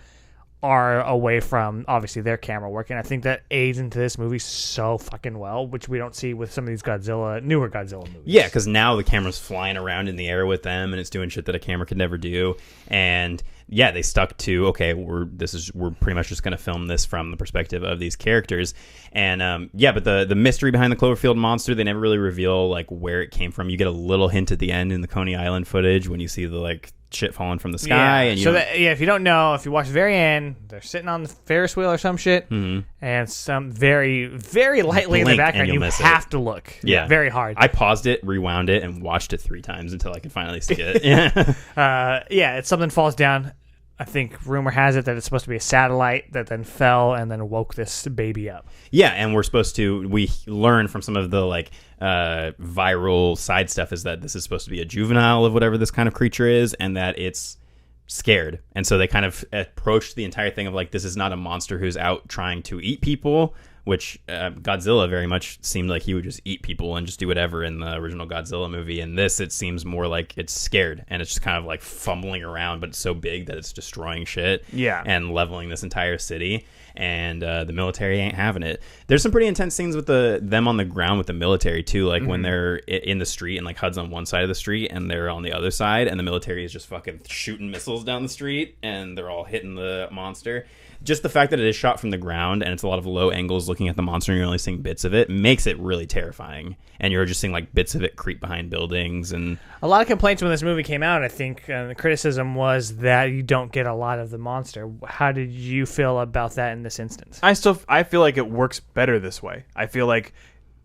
are away from obviously their camera work, and I think that aids into this movie so fucking well, which we don't see with some of these newer Godzilla movies. Yeah, because now the camera's flying around in the air with them, and it's doing shit that a camera could never do. And yeah, they stuck to, okay, we're pretty much just going to film this from the perspective of these characters. And but the mystery behind the Cloverfield monster, they never really reveal like where it came from. You get a little hint at the end in the Coney Island footage when you see the like shit falling from the sky. Yeah. And if you don't know, if you watch the very end, they're sitting on the Ferris wheel or some shit, and some very, very lightly in the background, you have to look. Yeah, very hard. I paused it, rewound it, and watched it 3 times until I could finally see it. Yeah, it's something falls down. I think rumor has it that it's supposed to be a satellite that then fell and then woke this baby up. Yeah, and we learn from some of the like viral side stuff is that this is supposed to be a juvenile of whatever this kind of creature is, and that it's scared. And so they kind of approached the entire thing of like, this is not a monster who's out trying to eat people, which Godzilla very much seemed like he would just eat people and just do whatever in the original Godzilla movie. In this, it seems more like it's scared, and it's just kind of like fumbling around, but it's so big that it's destroying shit and leveling this entire city. And the military ain't having it. There's some pretty intense scenes with them on the ground with the military too, like when they're in the street and like HUD's on one side of the street and they're on the other side, and the military is just fucking shooting missiles down the street and they're all hitting the monster. Just the fact that it is shot from the ground and it's a lot of low angles looking at the monster and you're only seeing bits of it makes it really terrifying. And you're just seeing like bits of it creep behind buildings. And a lot of complaints when this movie came out, I think the criticism was that you don't get a lot of the monster. How did you feel about that in this instance? I feel like it works better this way. I feel like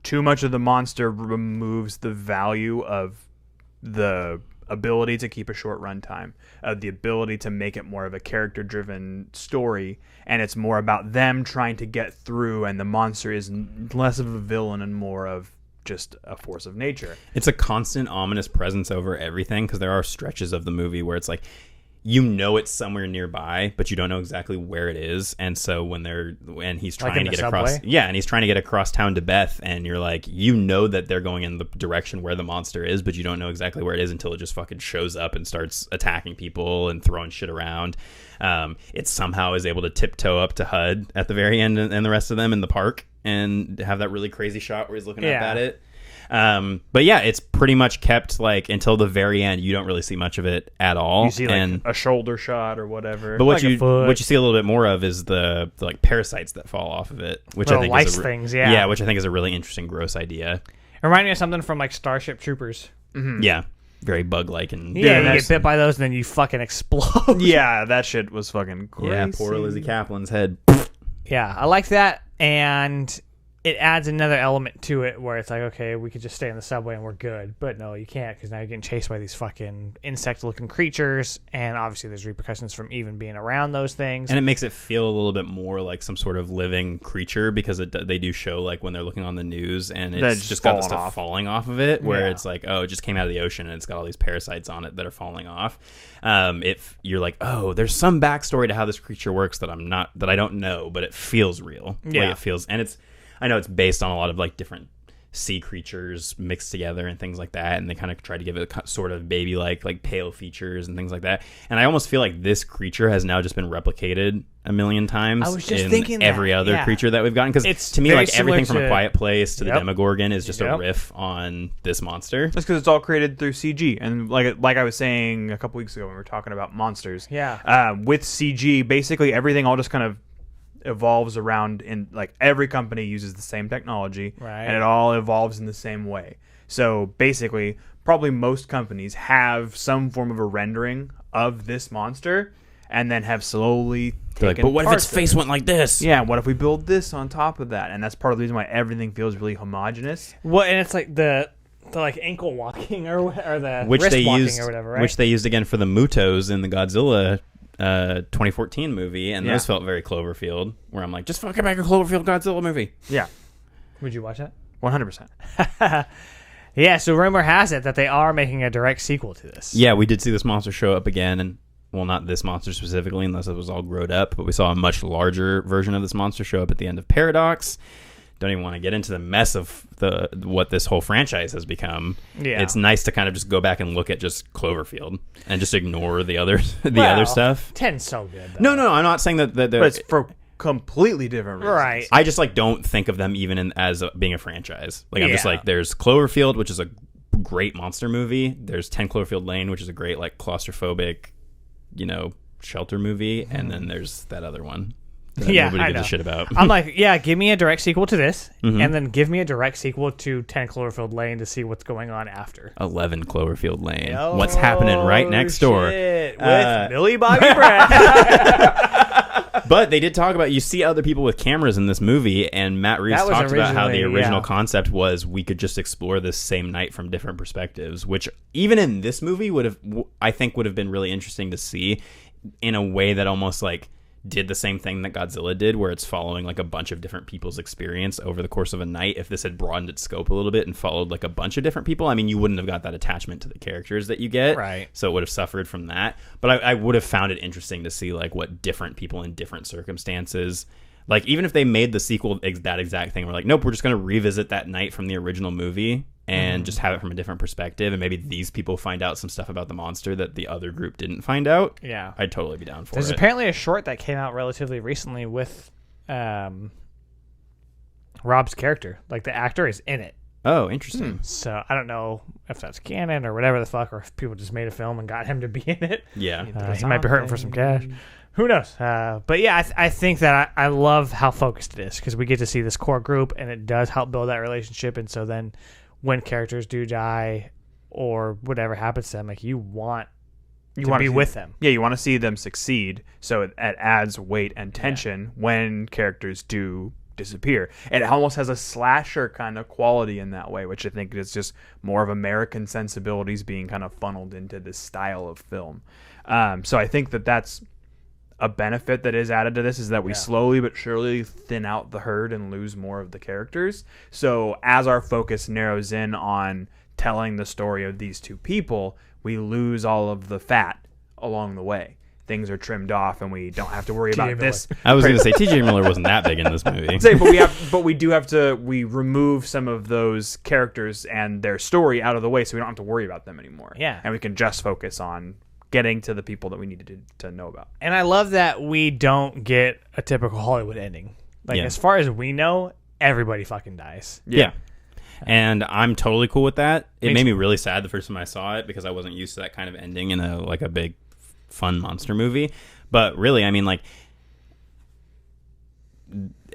too much of the monster removes the value of the ability to keep a short runtime, the ability to make it more of a character-driven story, and it's more about them trying to get through, and the monster is less of a villain and more of just a force of nature. It's a constant ominous presence over everything, because there are stretches of the movie where it's like, you know it's somewhere nearby, but you don't know exactly where it is. And so when he's trying to get across, and he's trying to get across town to Beth, and you're like, you know that they're going in the direction where the monster is, but you don't know exactly where it is until it just fucking shows up and starts attacking people and throwing shit around. It somehow is able to tiptoe up to HUD at the very end and the rest of them in the park and have that really crazy shot where he's looking up at it. But yeah, it's pretty much kept like until the very end. You don't really see much of it at all. You see like a shoulder shot or whatever. But what you see a little bit more of is the like parasites that fall off of it, which I think lice things, yeah, which I think is a really interesting, gross idea. Remind me of something from like Starship Troopers. Mm-hmm. Yeah, very bug-like and you get bit by those and then you fucking explode. Yeah, that shit was fucking crazy. Yeah, poor Lizzie Kaplan's head. Yeah, I like that, and it adds another element to it where it's like, okay, we could just stay in the subway and we're good. But no, you can't, because now you're getting chased by these fucking insect-looking creatures, and obviously there's repercussions from even being around those things. And it makes it feel a little bit more like some sort of living creature, because they do show like when they're looking on the news and it's just got the stuff falling off of it, where it's like, oh, it just came out of the ocean and it's got all these parasites on it that are falling off. If you're like, oh, there's some backstory to how this creature works that I don't know, but it feels real. Yeah, like it feels, and I know it's based on a lot of like different sea creatures mixed together and things like that, and they kind of try to give it a sort of baby-like, like pale features and things like that. And I almost feel like this creature has now just been replicated a million times. I was just thinking every other creature that we've gotten, because to me, like everything from A Quiet Place to the Demogorgon is just a riff on this monster. That's because it's all created through CG, and like I was saying a couple weeks ago when we were talking about monsters. Yeah, with CG, basically everything all just kind of evolves around, in like every company uses the same technology, right, and it all evolves in the same way. So basically, probably most companies have some form of a rendering of this monster, and then have slowly taken but what if its face went like this? Yeah, what if we build this on top of that? And that's part of the reason why everything feels really homogenous. Well, and it's like the like ankle walking or the wrist walking or whatever, right? Which they used again for the Mutos in the Godzilla 2014 movie, and those felt very Cloverfield, where I'm like, just fucking make a Cloverfield Godzilla movie. Yeah. Would you watch that? 100%. Yeah, so rumor has it that they are making a direct sequel to this. Yeah, we did see this monster show up again, and well, not this monster specifically, unless it was all grown up, but we saw a much larger version of this monster show up at the end of Paradox. don't even want to get into the mess of what this whole franchise has become. Yeah. It's nice to kind of just go back and look at just Cloverfield and just ignore the other other stuff. 10's so good, though. No, I'm not saying that But it's for completely different reasons. Right. I just like don't think of them even as being a franchise. Like I'm just Yeah. like, there's Cloverfield, which is a great monster movie. There's 10 Cloverfield Lane, which is a great like claustrophobic, shelter movie, and then there's that other one that nobody I gives know. a shit about. I'm like, yeah, give me a direct sequel to this, Mm-hmm. and then give me a direct sequel to 10 Cloverfield Lane to see what's going on after. 11 Cloverfield Lane. What's happening right next door? Shit, with Millie Bobby Brown. But they did talk about, you see other people with cameras in this movie, and Matt Reeves That was talked about how the originally, original yeah. concept was we could just explore this same night from different perspectives, which even in this movie would have been really interesting to see in a way that almost like did the same thing that Godzilla did, where it's following like a bunch of different people's experience over the course of a night. If this had broadened its scope a little bit and followed like a bunch of different people, I mean, you wouldn't have got that attachment to the characters that you get. Right. So it would have suffered from that. But I would have found it interesting to see like what different people in different circumstances, like even if they made the sequel that exact thing, we're like, nope, we're just going to revisit that night from the original movie and just have it from a different perspective. And maybe these people find out some stuff about the monster that the other group didn't find out. Yeah. I'd totally be down for There's it. apparently a short that came out relatively recently with Rob's character. Like, the actor is in it. Oh, interesting. So I don't know if that's canon or whatever the fuck, or if people just made a film and got him to be in it. Yeah. He might be hurting for some cash. Who knows? But yeah, I think that I love how focused it is, because we get to see this core group, and it does help build that relationship. And so then when characters do die or whatever happens to them, like, you want to be with them. Yeah, you want to see them succeed, so it adds weight and tension when characters do disappear. And it almost has a slasher kind of quality in that way, which I think is just more of American sensibilities being kind of funneled into this style of film. So I think that's a benefit that is added to this, is that we slowly but surely thin out the herd and lose more of the characters. So as our focus narrows in on telling the story of these two people, we lose all of the fat along the way. Things are trimmed off, and we don't have to worry about this. I was going to say T.J. Miller wasn't that big in this movie. We remove some of those characters and their story out of the way, so we don't have to worry about them anymore. Yeah. And we can just focus on getting to the people that we needed to know about. And I love that we don't get a typical Hollywood ending. Like, as far as we know, everybody fucking dies. Yeah. And I'm totally cool with that. It Me made too. me really sad the first time I saw it, because I wasn't used to that kind of ending in a big fun monster movie. But really, I mean, like,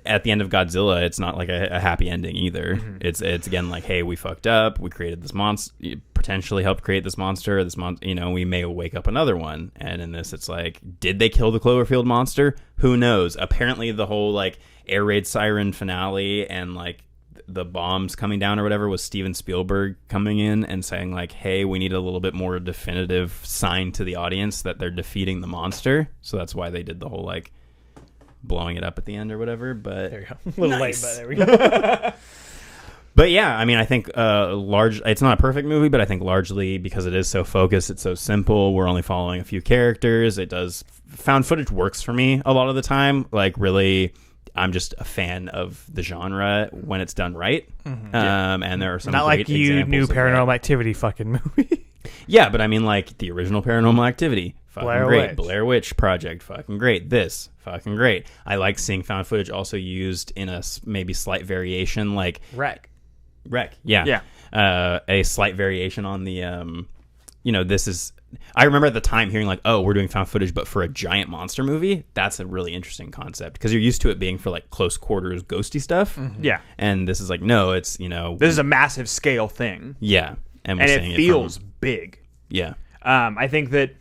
at the end of Godzilla, it's not like a happy ending either. Mm-hmm. It's again like, hey, we fucked up, we created this monster, potentially helped create this monster, we may wake up another one. And in this, it's like, did they kill the Cloverfield monster? Who knows? Apparently the whole like air raid siren finale and like the bombs coming down or whatever was Steven Spielberg coming in and saying like, hey, we need a little bit more definitive sign to the audience that they're defeating the monster. So that's why they did the whole like blowing it up at the end or whatever. But There you go. A little Nice. late, but there we go. But yeah, I mean, I think it's not a perfect movie, but I think largely because it is so focused, it's so simple, we're only following a few characters. Found footage works for me a lot of the time. Like, really, I'm just a fan of the genre when it's done right. And there are some Not great like you examples new of that. Paranormal Activity fucking movie. Yeah, but I mean, like, the original Paranormal Activity, fucking Blair great. Witch. Blair Witch Project, fucking great. This, fucking great. I like seeing found footage also used in a maybe slight variation, like Wreck. Yeah. A slight variation on the, this is. I remember at the time hearing like, oh, we're doing found footage, but for a giant monster movie. That's a really interesting concept, because you're used to it being for like close quarters, ghosty stuff. Yeah. And this is like, no, it's, This is a massive scale thing. yeah. And It feels big. Yeah. I think that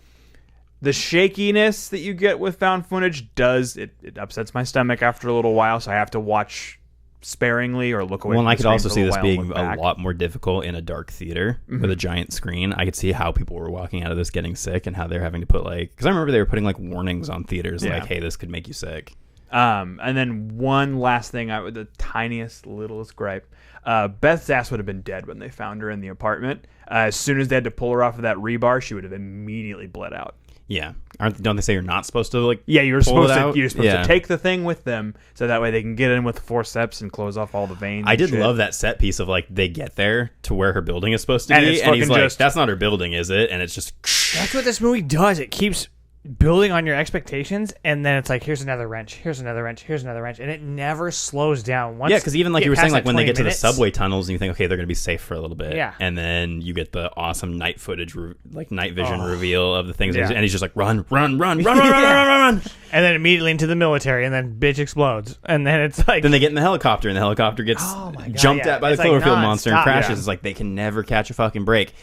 the shakiness that you get with found footage it upsets my stomach after a little while, so I have to watch sparingly or look away. Well, from and I the could screen also for see a this while and being look a back. lot more difficult in a dark theater with a giant screen. I could see how people were walking out of this getting sick, and how they're having to put because I remember they were putting like warnings on theaters like, hey, this could make you sick. And then one last thing, the tiniest, littlest gripe. Beth's ass would have been dead when they found her in the apartment. As soon as they had to pull her off of that rebar, she would have immediately bled out. Yeah. Don't they say you're not supposed to like? Yeah, you're pull supposed it to. out? You're supposed Yeah. to take the thing with them, so that way they can get in with forceps and close off all the veins. I and did shit. love that set piece of like they get there to where her building is supposed to And be, it's and he's fucking like, just- "That's not her building, is it?" And it's just That's what this movie does. It keeps building on your expectations, and then it's like, here's another wrench, here's another wrench, here's another wrench, and it never slows down. Once yeah, because even like get you were saying, past like that when they 20 get to the minutes- subway tunnels, and you think, okay, they're gonna be safe for a little bit, Yeah. and then you get the awesome night footage, like night vision reveal of the things, Yeah. and he's just like, run, run, run, run, run, run, run, run, run. and then immediately into the military, and then bitch explodes, and then it's like, Then they get in the helicopter, and the helicopter gets Oh my God, jumped yeah. at by the It's like Cloverfield monster and nonstop. crashes. Yeah. It's like they can never catch a fucking break.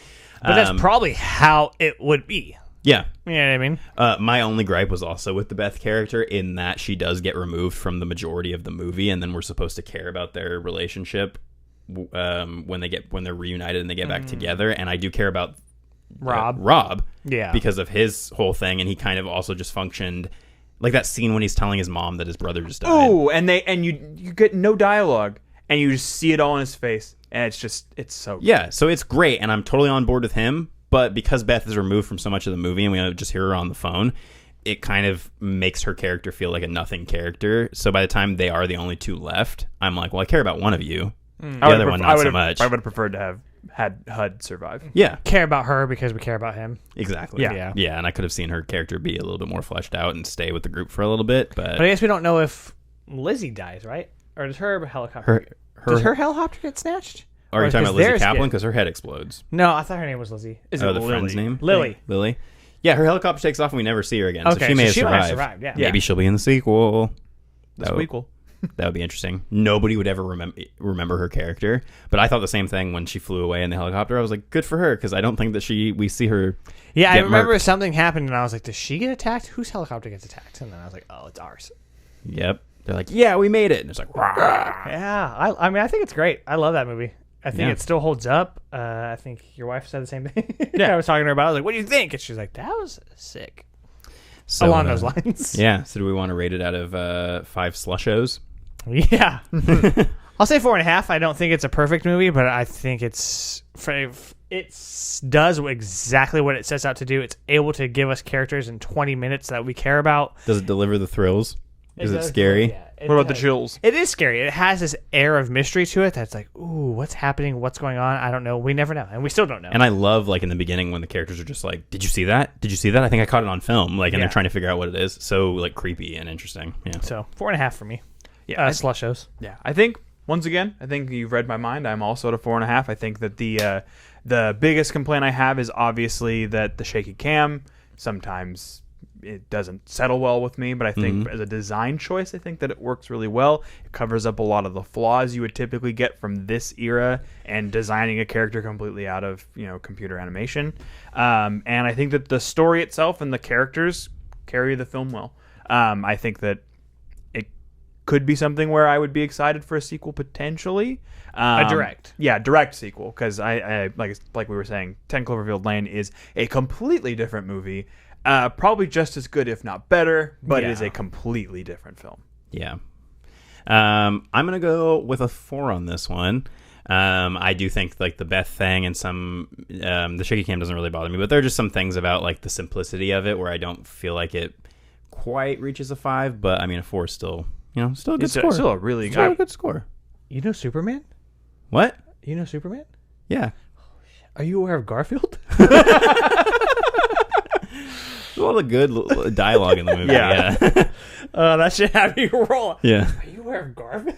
but that's probably how it would be. Yeah. You know what I mean? My only gripe was also with the Beth character in that she does get removed from the majority of the movie, and then we're supposed to care about their relationship when they're reunited and they get back together. And I do care about Rob, Yeah. because of his whole thing, and he kind of also just functioned like that scene when he's telling his mom that his brother just died. Oh, and you get no dialogue, and you just see it all in his face, and it's so good. Yeah, so it's great, and I'm totally on board with him. But because Beth is removed from so much of the movie, and we just hear her on the phone, it kind of makes her character feel like a nothing character. So by the time they are the only two left, I'm like, well, I care about one of you. The other one, not so much. I would have preferred to have had HUD survive. Yeah, Care about her because we care about him. exactly. Yeah. Yeah, and I could have seen her character be a little bit more fleshed out and stay with the group for a little bit. But I guess we don't know if Lizzie dies, right? Or does her helicopter? Her- does her helicopter get snatched? Are you Or talking does about Lizzie theirs Kaplan? get- Because her head explodes. No, I thought her name was Lizzie. Is Oh, it the Lily? friend's name? Lily. Lily? Yeah, her helicopter takes off and we never see her again. So Okay, she may so have she might have survived. survived, yeah. Maybe she'll be in the sequel. The squeakle. That would be interesting. Nobody would ever remember her character. But I thought the same thing when she flew away in the helicopter. I was like, good for her, because I don't think that we see her. Yeah, I get remember murked. something happened, and I was like, does she get attacked? Whose helicopter gets attacked? And then I was like, oh, it's ours. Yep. They're like, yeah, we made it. And it's like, rah. Yeah, I mean, I think it's great. I love that movie. I think Yeah. it still holds up. I think your wife said the same thing. Yeah, I was talking to her about it. I was like, what do you think? And she's like, that was sick. So, Along those lines. Yeah. So do we want to rate it out of 5 slushos? Yeah. I'll say 4.5. I don't think it's a perfect movie, but I think it does exactly what it sets out to do. It's able to give us characters in 20 minutes that we care about. Does it deliver the thrills? Is it does- scary? yeah, it What about the does. chills? It is scary. It has this air of mystery to it that's like, ooh, what's happening? What's going on? I don't know. We never know. And we still don't know. And I love, like, in the beginning when the characters are just like, did you see that? Did you see that? I think I caught it on film. Like, and Yeah. they're trying to figure out what it is. So, like, creepy and interesting. Yeah. So 4.5 for me. Yeah, Slushos. Yeah, I think once again, I think you've read my mind. I'm also at a 4.5. I think that the biggest complaint I have is obviously that the shaky cam sometimes it doesn't settle well with me. But I think as a design choice, I think that it works really well. It covers up a lot of the flaws you would typically get from this era and designing a character completely out of computer animation. And I think that the story itself and the characters carry the film well. I think that could be something where I would be excited for a sequel potentially. A direct. Yeah, direct sequel, because I like we were saying, 10 Cloverfield Lane is a completely different movie. Probably just as good, if not better, but it is a completely different film. Yeah. I'm going to go with a 4 on this one. I do think like the Beth thing and some the shaky cam doesn't really bother me, but there are just some things about like the simplicity of it where I don't feel like it quite reaches a 5, but I mean a 4 is still still a good score. Still a really Still a good. good score. You know Superman? What? You know Superman? Yeah. Are you aware of Garfield? There's a lot of good dialogue in the movie. Yeah. That should have you roll. Yeah. Are you aware of Garfield?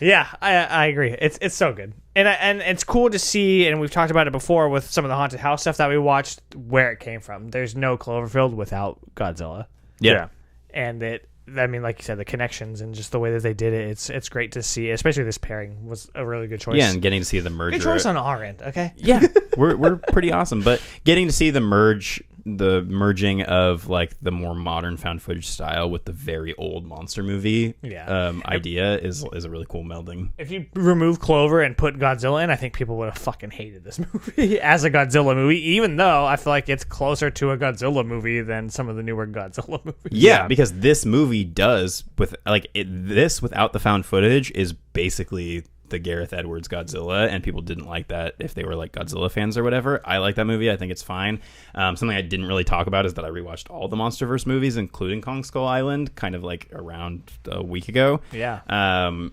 Yeah, I agree. It's so good, and it's cool to see. And we've talked about it before with some of the haunted house stuff that we watched, where it came from. There's no Cloverfield without Godzilla, Yeah. and I mean, like you said, the connections and just the way that they did it. It's great to see. Especially this pairing was a really good choice. Yeah, and getting to see the merger. good choice on our end. Okay. Yeah, we're pretty awesome. But getting to see the merging of like the more modern found footage style with the very old monster movie idea is a really cool melding. If you remove Clover and put Godzilla in, I think people would have fucking hated this movie as a Godzilla movie, even though I feel like it's closer to a Godzilla movie than some of the newer Godzilla movies. Yeah, because this movie does with like this without the found footage is basically the Gareth Edwards Godzilla, and people didn't like that if they were like Godzilla fans or whatever. I like that movie. I think it's fine. Something I didn't really talk about is that I rewatched all the MonsterVerse movies, including Kong Skull Island, kind of like around a week ago. Yeah.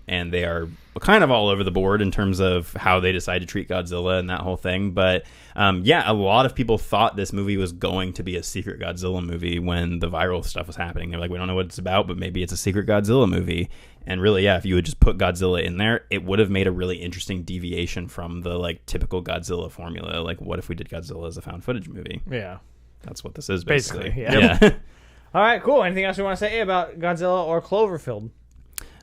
And they are kind of all over the board in terms of how they decide to treat Godzilla and that whole thing. But yeah, a lot of people thought this movie was going to be a secret Godzilla movie when the viral stuff was happening. They're like, we don't know what it's about, but maybe it's a secret Godzilla movie. And really, yeah, if you would just put Godzilla in there, it would have made a really interesting deviation from the like typical Godzilla formula. Like, what if we did Godzilla as a found footage movie? Yeah. That's what this is, basically. Yeah. Yeah. All right, cool. Anything else you want to say about Godzilla or Cloverfield?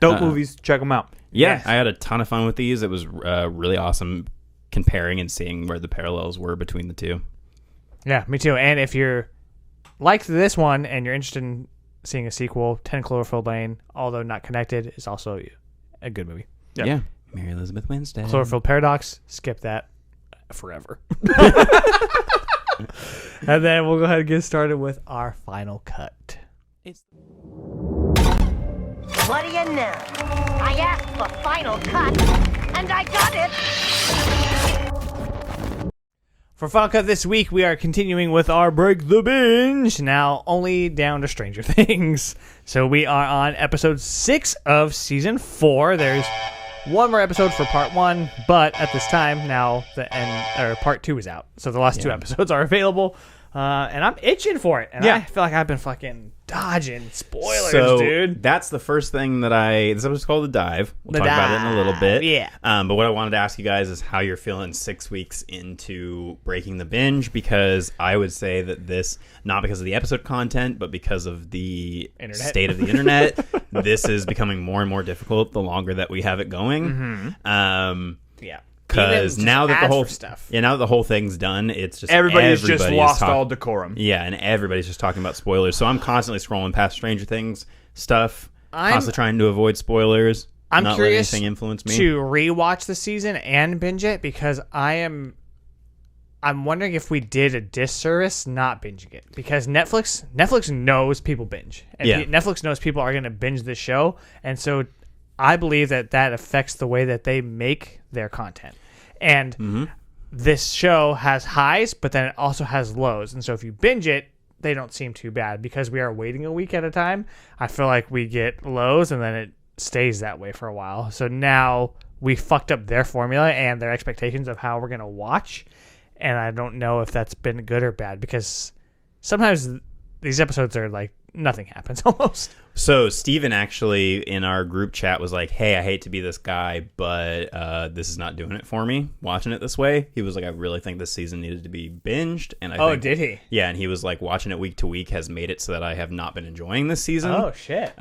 Dope movies. Check them out. Yeah, Yes. I had a ton of fun with these. It was really awesome comparing and seeing where the parallels were between the two. Yeah, me too. And if you're liked this one and you're interested in seeing a sequel, 10 Cloverfield Lane, although not connected, is also a good movie. Yeah. Mary Elizabeth Winstead. Cloverfield Paradox, skip that forever. And then we'll go ahead and get started with our final cut. What do you know? I asked for final cut, and I got it! For Final Cut this week, we are continuing with our Break the Binge, now only down to Stranger Things. So we are on episode 6 of season 4. There's one more episode for part 1, but at this time, now part 2 is out. So the last 2 episodes are available, and I'm itching for it. And I feel like I've been fucking dodging spoilers, dude. That's the first thing that this episode's called The Dive. We'll talk about it in a little bit. Yeah. But what I wanted to ask you guys is how you're feeling 6 weeks into breaking the binge, because I would say that this, not because of the episode content, but because of the state of the internet, this is becoming more and more difficult the longer that we have it going. Yeah. Because now that now that the whole thing's done, it's just everybody's just lost all decorum. Yeah, and everybody's just talking about spoilers. So I'm constantly scrolling past Stranger Things stuff, constantly trying to avoid spoilers. I'm not curious letting anything influence me. to rewatch the season and binge it, because I'm wondering if we did a disservice not binging it, because Netflix knows people binge, and Netflix knows people are going to binge this show, and so I believe that affects the way that they make their content. And this show has highs, but then it also has lows. And so if you binge it, they don't seem too bad. Because we are waiting a week at a time, I feel like we get lows and then it stays that way for a while. So now we fucked up their formula and their expectations of how we're going to watch. And I don't know if that's been good or bad, because sometimes these episodes are like nothing happens almost. So Steven actually in our group chat was like, hey, I hate to be this guy, but this is not doing it for me watching it this way. He was like, I really think this season needed to be binged. And I think, did he? Yeah, and he was like, watching it week to week has made it so that I have not been enjoying this season. Oh, shit.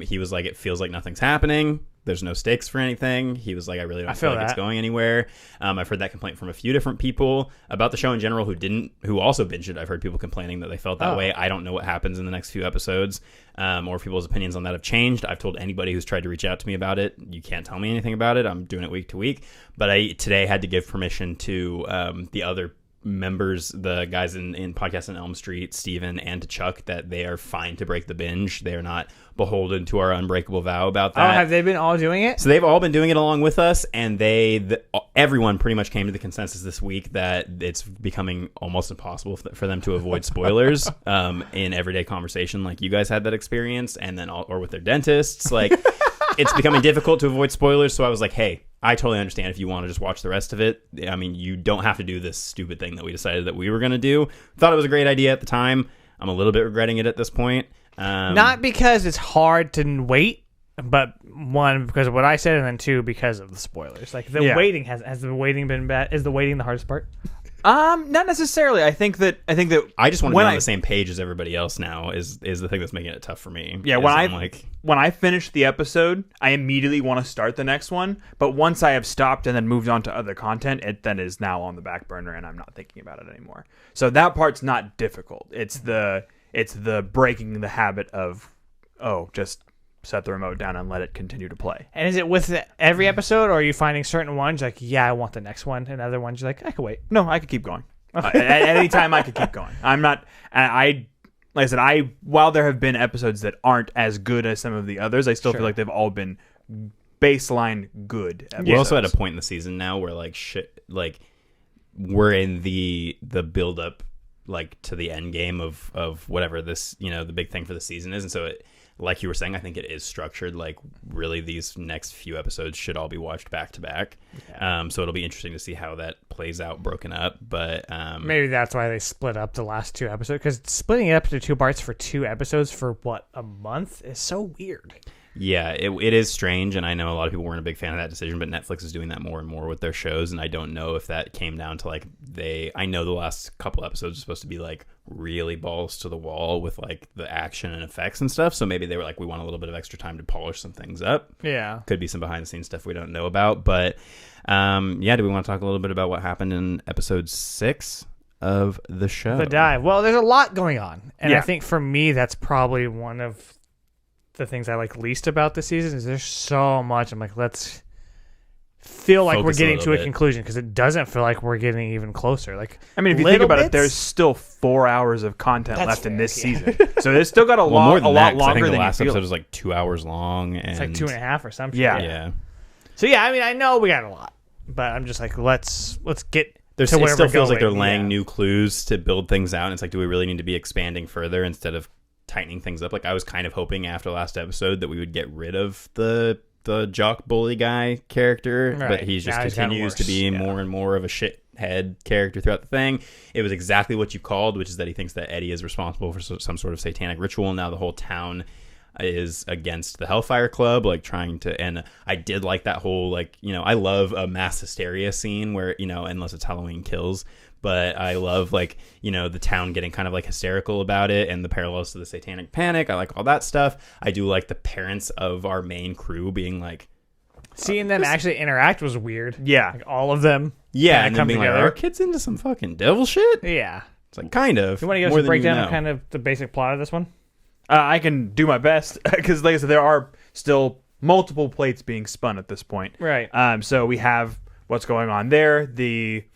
He was like, it feels like nothing's happening. There's no stakes for anything. He was like, I really don't feel like it's going anywhere. I've heard that complaint from a few different people about the show in general who also binged it. I've heard people complaining that they felt that way. I don't know what happens in the next few episodes, or if people's opinions on that have changed. I've told anybody who's tried to reach out to me about it, you can't tell me anything about it. I'm doing it week to week. But I today had to give permission to the other members, the guys in Podcast on Elm Street, Steven, and to Chuck, that they are fine to break the binge. They are not beholden to our unbreakable vow about that. Oh, have they been all doing it? So they've all been doing it along with us, and everyone pretty much came to the consensus this week that it's becoming almost impossible for them to avoid spoilers in everyday conversation, like you guys had that experience, and then or with their dentists. Like, it's becoming difficult to avoid spoilers. So I was like, hey, I totally understand if you want to just watch the rest of it. I mean, you don't have to do this stupid thing that we decided that we were going to do. Thought it was a great idea at the time. I'm a little bit regretting it at this point. Not because it's hard to wait, but one, because of what I said, and then two, because of the spoilers. Like, the waiting has the waiting been bad? Is the waiting the hardest part? Not necessarily. I think that I just want to be on the same page as everybody else now is the thing that's making it tough for me. Yeah, when I finish the episode, I immediately want to start the next one. But once I have stopped and then moved on to other content, it then is now on the back burner, and I'm not thinking about it anymore. So that part's not difficult. It's the breaking the habit of just set the remote down and let it continue to play. And is it with every episode, or are you finding certain ones like, yeah, I want the next one, and other ones you're like, I could wait? No, I could keep going. At any time, I could keep going. I'm not. Like I said, while there have been episodes that aren't as good as some of the others, I still feel like they've all been baseline good episodes. We're also at a point in the season now where like shit, like we're in the build up like to the end game of whatever this, you know, the big thing for the season is. And so it, like you were saying, I think it is structured like really these next few episodes should all be watched back to back. So it'll be interesting to see how that plays out broken up. But maybe that's why they split up the last 2 episodes, because splitting it up into 2 parts for 2 episodes for what, a month is so weird. yeah, it is strange, and I know a lot of people weren't a big fan of that decision, but Netflix is doing that more and more with their shows, and I don't know if that came down to like I know the last couple episodes are supposed to be like really balls to the wall with like the action and effects and stuff, so maybe they were like, we want a little bit of extra time to polish some things up. Yeah, could be some behind the scenes stuff we don't know about, but yeah, do we want to talk a little bit about what happened in episode 6 of the show? The dive. Well, there's a lot going on, and Yeah. I think for me that's probably one of the things I like least about the season is there's so much. I'm like, let's feel like Focus we're a getting little to a bit. conclusion, because it doesn't feel like we're getting even closer. Like, I mean, if you think little about it, bits? there's still 4 hours of content That's left in fair, this yeah. season, so there's still got a Well, more lot than that, 'cause I longer think the than last you feel. episode was like 2 hours long, and it's like 2.5 or something. Yeah. yeah. So yeah, I mean, I know we got a lot, but I'm just like, let's get It to where still we're feels like they're going. laying Yeah. new clues to build things out. And it's like, do we really need to be expanding further instead of tightening things up? Like I was kind of hoping after last episode that we would get rid of the jock bully guy character, but Right. he just Now he's gotten continues to worse. be Yeah. more and more of a shithead character throughout the thing. It was exactly what you called, which is that he thinks that Eddie is responsible for some sort of satanic ritual. Now the whole town is against the Hellfire Club, like trying to, and I did like that whole, like, you know, I love a mass hysteria scene where, you know, unless it's Halloween Kills, but I love, like, you know, the town getting kind of like hysterical about it and the parallels to the satanic panic. I like all that stuff. I do like the parents of our main crew being like, Seeing them actually interact was weird. Yeah. Like all of them. yeah, kinda and then come being like, together. are kids into some fucking devil shit? Yeah. It's like, kind of. You want to give us more a than breakdown you know. of kind of the basic plot of this one? I can do my best because, like I said, there are still multiple plates being spun at this point. Right. So we have what's going on there. They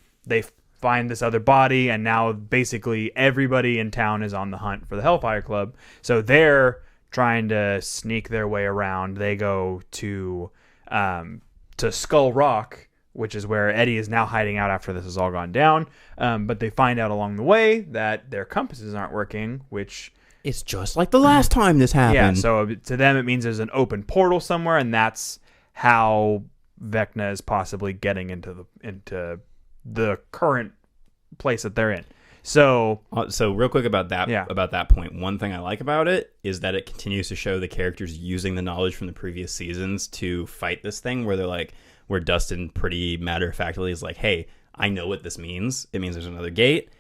find this other body, and now basically everybody in town is on the hunt for the Hellfire Club. So they're trying to sneak their way around. They go to Skull Rock, which is where Eddie is now hiding out after this has all gone down. But they find out along the way that their compasses aren't working, which... It's just like the last time this happened. Yeah, so to them it means there's an open portal somewhere, and that's how Vecna is possibly getting into the current place that they're in. So real quick about that, Yeah. about that point, one thing I like about it is that it continues to show the characters using the knowledge from the previous seasons to fight this thing, where they're like, where Dustin pretty matter-of-factly is like, hey, I know what this means. It means there's another gate.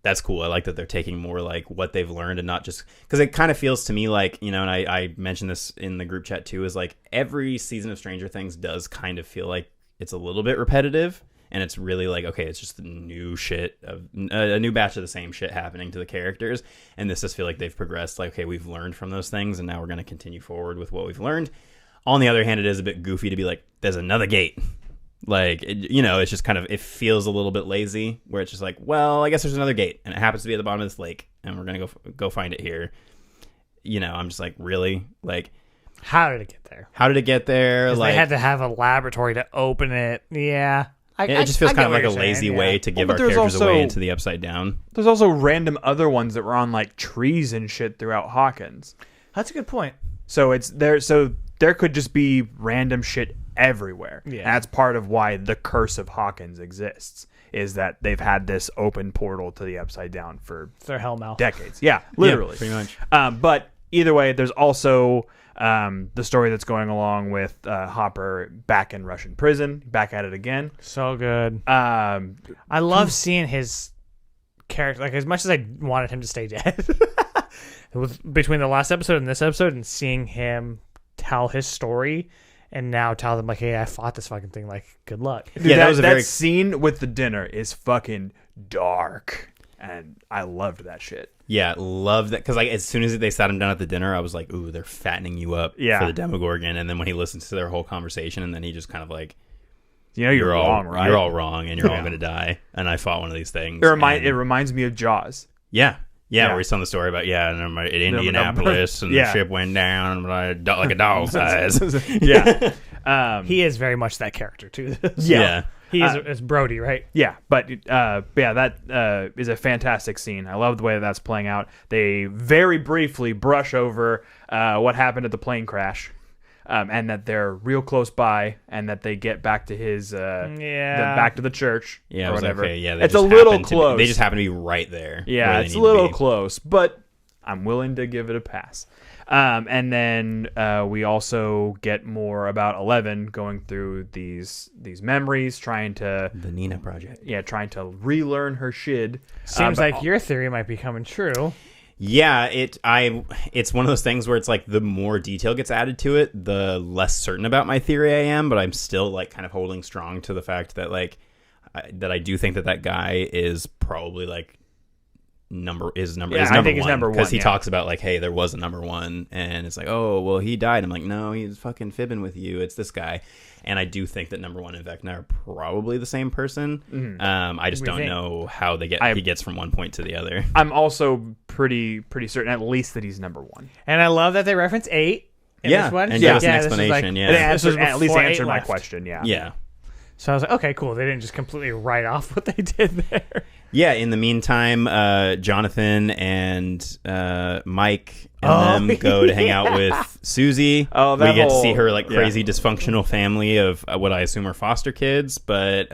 That's cool. I like that they're taking more like what they've learned and not just, because it kind of feels to me like, you know, and I mentioned this in the group chat too, is like every season of Stranger Things does kind of feel like it's a little bit repetitive, and it's really like, okay, it's just new shit, a new batch of the same shit happening to the characters, and this does feel like they've progressed, like, okay, we've learned from those things and now we're going to continue forward with what we've learned. On the other hand, it is a bit goofy to be like, there's another gate. Like, you know, it's just kind of, it feels a little bit lazy, where it's just like, well, I guess there's another gate, and it happens to be at the bottom of this lake, and we're going to go find it here. You know, I'm just like, really? Like, How did it get there? how did it get there? 'Cause Like, they had to have a laboratory to open it. Yeah. it just feels I kind get of what like a you're lazy saying, way yeah. to give Well, our but there's characters a way also- into the Upside Down. there's also random other ones that were on like trees and shit throughout Hawkins. That's a good point. So it's there. So there could just be random shit everywhere. Yeah. And that's part of why the curse of Hawkins exists, is that they've had this open portal to the Upside Down for It's their hellmouth. decades. Yeah, literally. pretty much. But either way, there's also the story that's going along with Hopper back in Russian prison, back at it again. So good. Hmm. I love seeing his character. Like, as much as I wanted him to stay dead, it was between the last episode and this episode, and seeing him tell his story and now tell them, like, hey, I fought this fucking thing. Like, good luck. Dude, Yeah, that was a that very- scene with the dinner is fucking dark, and I loved that shit. Yeah, love that, because like as soon as they sat him down at the dinner, I was like, ooh, they're fattening you up Yeah. for the Demogorgon. And then when he listens to their whole conversation, and then he just kind of like, You know you're all wrong, right? You're all wrong, and you're all going to die. And I fought one of these things. It and- reminds me of Jaws. Yeah. Yeah. Where he's telling the story about, and I'm at Indianapolis, and Yeah. the ship went down like a dog size. Yeah. He is very much that character too. Yeah. He is Brody, right? Yeah, but that is a fantastic scene. I love the way that's playing out. They very briefly brush over what happened at the plane crash, and that they're real close by, and that they get back to his back to the church Yeah, or whatever. Okay. Yeah, it's a little close. They just happen to be right there. Yeah, it's a little close, but I'm willing to give it a pass. And then we also get more about 11 going through these memories, trying to The Nina Project. Yeah, trying to relearn her shid. Seems like your theory might be coming true. Yeah, it's one of those things where it's like the more detail gets added to it, the less certain about my theory I am, but I'm still like kind of holding strong to the fact that like that I do think that guy is probably like number I one, think he's number one because he talks about like, hey, there was a number one, and it's like, oh well, he died. I'm like, no, he's fucking fibbing with you. It's this guy. And I do think that number one and Vecna are probably the same person. Mm-hmm. I just don't know how he gets from one point to the other. I'm also pretty certain at least that he's number one. And I love that they reference 8 in this one. And give us an explanation. It at least answered my question. Yeah. So I was like, okay, cool. They didn't just completely write off what they did there. Yeah, in the meantime, Jonathan and Mike and them go to hang out with Susie. Oh, we get to see her like crazy dysfunctional family of what I assume are foster kids, but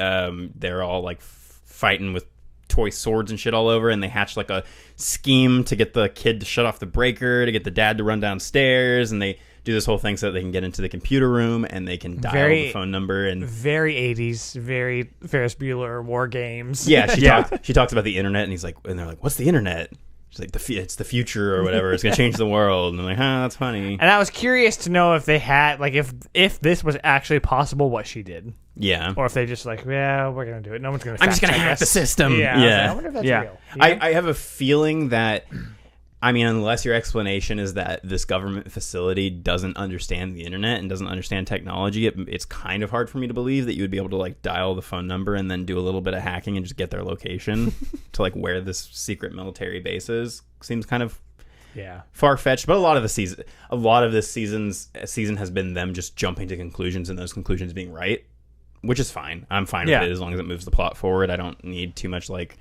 they're all like fighting with toy swords and shit all over, and they hatch like a scheme to get the kid to shut off the breaker, to get the dad to run downstairs, and they do this whole thing so that they can get into the computer room and they can dial the phone number. And very 80s, very Ferris Bueller War Games. Yeah, she talks about the internet, and they're like, "What's the internet?" She's like, "It's the future or whatever. It's gonna change the world." And I'm like, that's funny. And I was curious to know if they had like if this was actually possible, what she did. Yeah. Or if they just like, yeah, we're gonna do it. No one's gonna. I'm just gonna hack the system. Yeah. I wonder if that's real. I have a feeling that. I mean, unless your explanation is that this government facility doesn't understand the internet and doesn't understand technology, it's kind of hard for me to believe that you would be able to like dial the phone number and then do a little bit of hacking and just get their location to like where this secret military base is. Seems kind of far-fetched. But a lot of this season has been them just jumping to conclusions and those conclusions being right, which is fine. I'm fine with it as long as it moves the plot forward. I don't need too much like,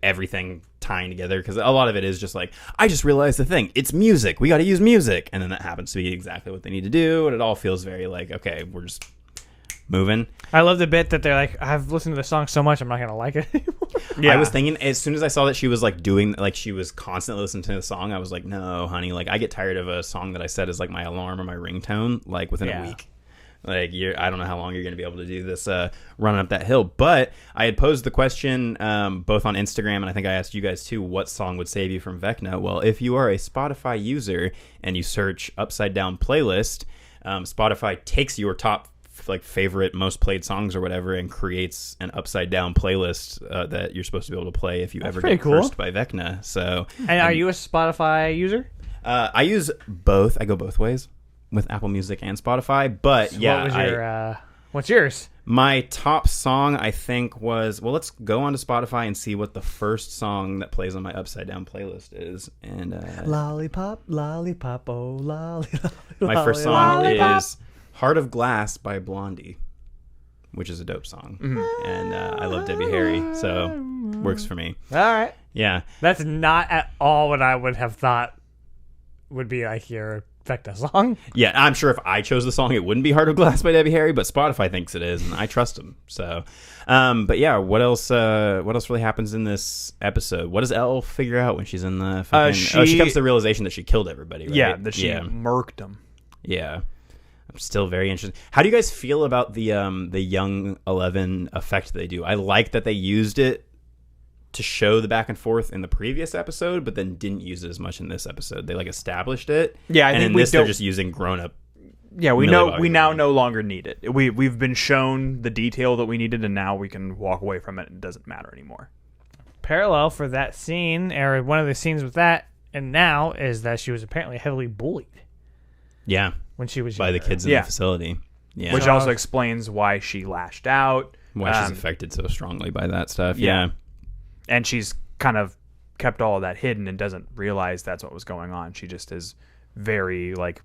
everything tying together, because a lot of it is just like, I just realized the thing, it's music, we got to use music, and then that happens to be exactly what they need to do, and it all feels very like, okay, we're just moving. I love the bit that they're like, I've listened to the song so much I'm not gonna like it anymore. I was thinking as soon as I saw that she was like doing, like she was constantly listening to the song, I was like, no honey, like I get tired of a song that I set as like my alarm or my ringtone like within a week. Like, I don't know how long you're going to be able to do this running up that hill. But I had posed the question both on Instagram, and I think I asked you guys too, what song would save you from Vecna? Well, if you are a Spotify user and you search Upside Down Playlist, Spotify takes your top like favorite most played songs or whatever and creates an Upside Down playlist that you're supposed to be able to play if you ever get cursed by Vecna. So, and are you a Spotify user? I use both. I go both ways with Apple Music and Spotify, but so what was your, what's yours? My top song, I think, was, well, let's go on to Spotify and see what the first song that plays on my Upside Down playlist is. And Lollipop, lollipop, oh, lollipop. My first song is Heart of Glass by Blondie, which is a dope song. Mm-hmm. And I love Debbie Harry, so works for me. All right. Yeah. That's not at all what I would have thought would be like your Vecna song. Yeah, I'm sure if I chose the song, it wouldn't be Heart of Glass by Debbie Harry, but Spotify thinks it is, and I trust them. So, but yeah, what else really happens in this episode? What does Elle figure out when she's in the fucking... she comes to the realization that she killed everybody, right? Yeah, that she murked them. Yeah. I'm still very interested. How do you guys feel about the young 11 effect they do? I like that they used it to show the back and forth in the previous episode, but then didn't use it as much in this episode. They like established it. Yeah, I and think in this they're just using grown up. Yeah, we now no longer need it. We've been shown the detail that we needed, and now we can walk away from it. It doesn't matter anymore. Parallel for that scene, or one of the scenes with that, and now is that she was apparently heavily bullied. Yeah, when she was by the kids in the facility. Yeah, which also explains why she lashed out. Why she's affected so strongly by that stuff. Yeah. And she's kind of kept all of that hidden and doesn't realize that's what was going on. She just is very like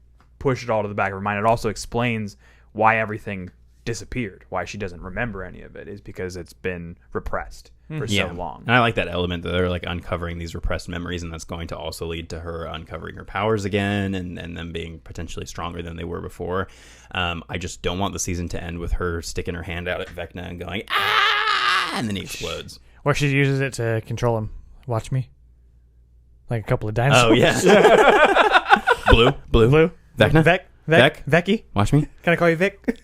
push it all to the back of her mind. It also explains why everything disappeared, why she doesn't remember any of it, is because it's been repressed for so long. And I like that element that they're like uncovering these repressed memories, and that's going to also lead to her uncovering her powers again and them being potentially stronger than they were before. I just don't want the season to end with her sticking her hand out at Vecna and going, ah, and then he explodes. Or she uses it to control him. Watch me. Like a couple of dinosaurs. Oh, yeah. Blue. Vecna. Vecky. Watch me. Can I call you Vic?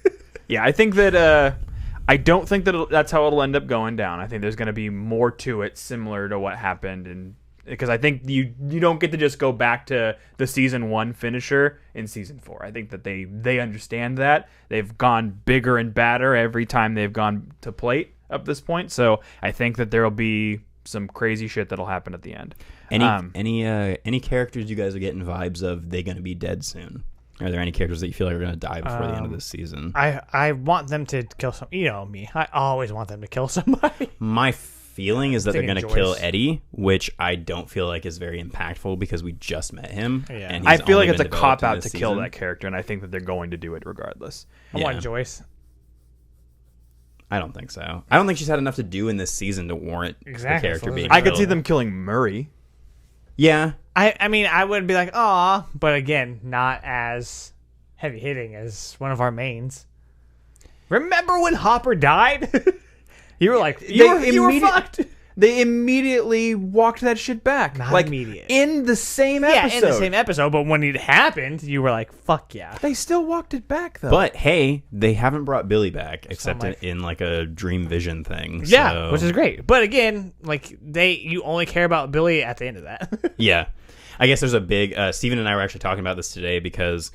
Yeah, I think that I don't think that that's how it'll end up going down. I think there's going to be more to it, similar to what happened, and because I think you don't get to just go back to the season 1 finisher in season 4. I think that they understand that they've gone bigger and badder every time they've gone to plate up this point. So I think that there'll be some crazy shit that'll happen at the end. Any characters you guys are getting vibes of they going to be dead soon? Are there any characters that you feel like are going to die before the end of this season? I want them to kill some. You know me. I always want them to kill somebody. My feeling is that they're going to Joyce. kill Eddie, which I don't feel like is very impactful because we just met him. Yeah. And I he's feel like only it's a been developed in cop-out to this kill season. that character, and I think that they're going to do it regardless. I want Joyce. I don't think so. I don't think she's had enough to do in this season to warrant Exactly. the character being I could killed. see them killing Murray. Yeah. I mean, I would be like, aw, but again, not as heavy hitting as one of our mains. Remember when Hopper died? You were like, you were fucked. They immediately walked that shit back. Not like immediate. in the same episode. Yeah, in the same episode, but when it happened, you were like, fuck yeah. They still walked it back though. But hey, they haven't brought Billy back except like- in like a dream vision thing. Yeah, so- which is great. But again, like you only care about Billy at the end of that. Yeah. I guess there's a big Steven and I were actually talking about this today because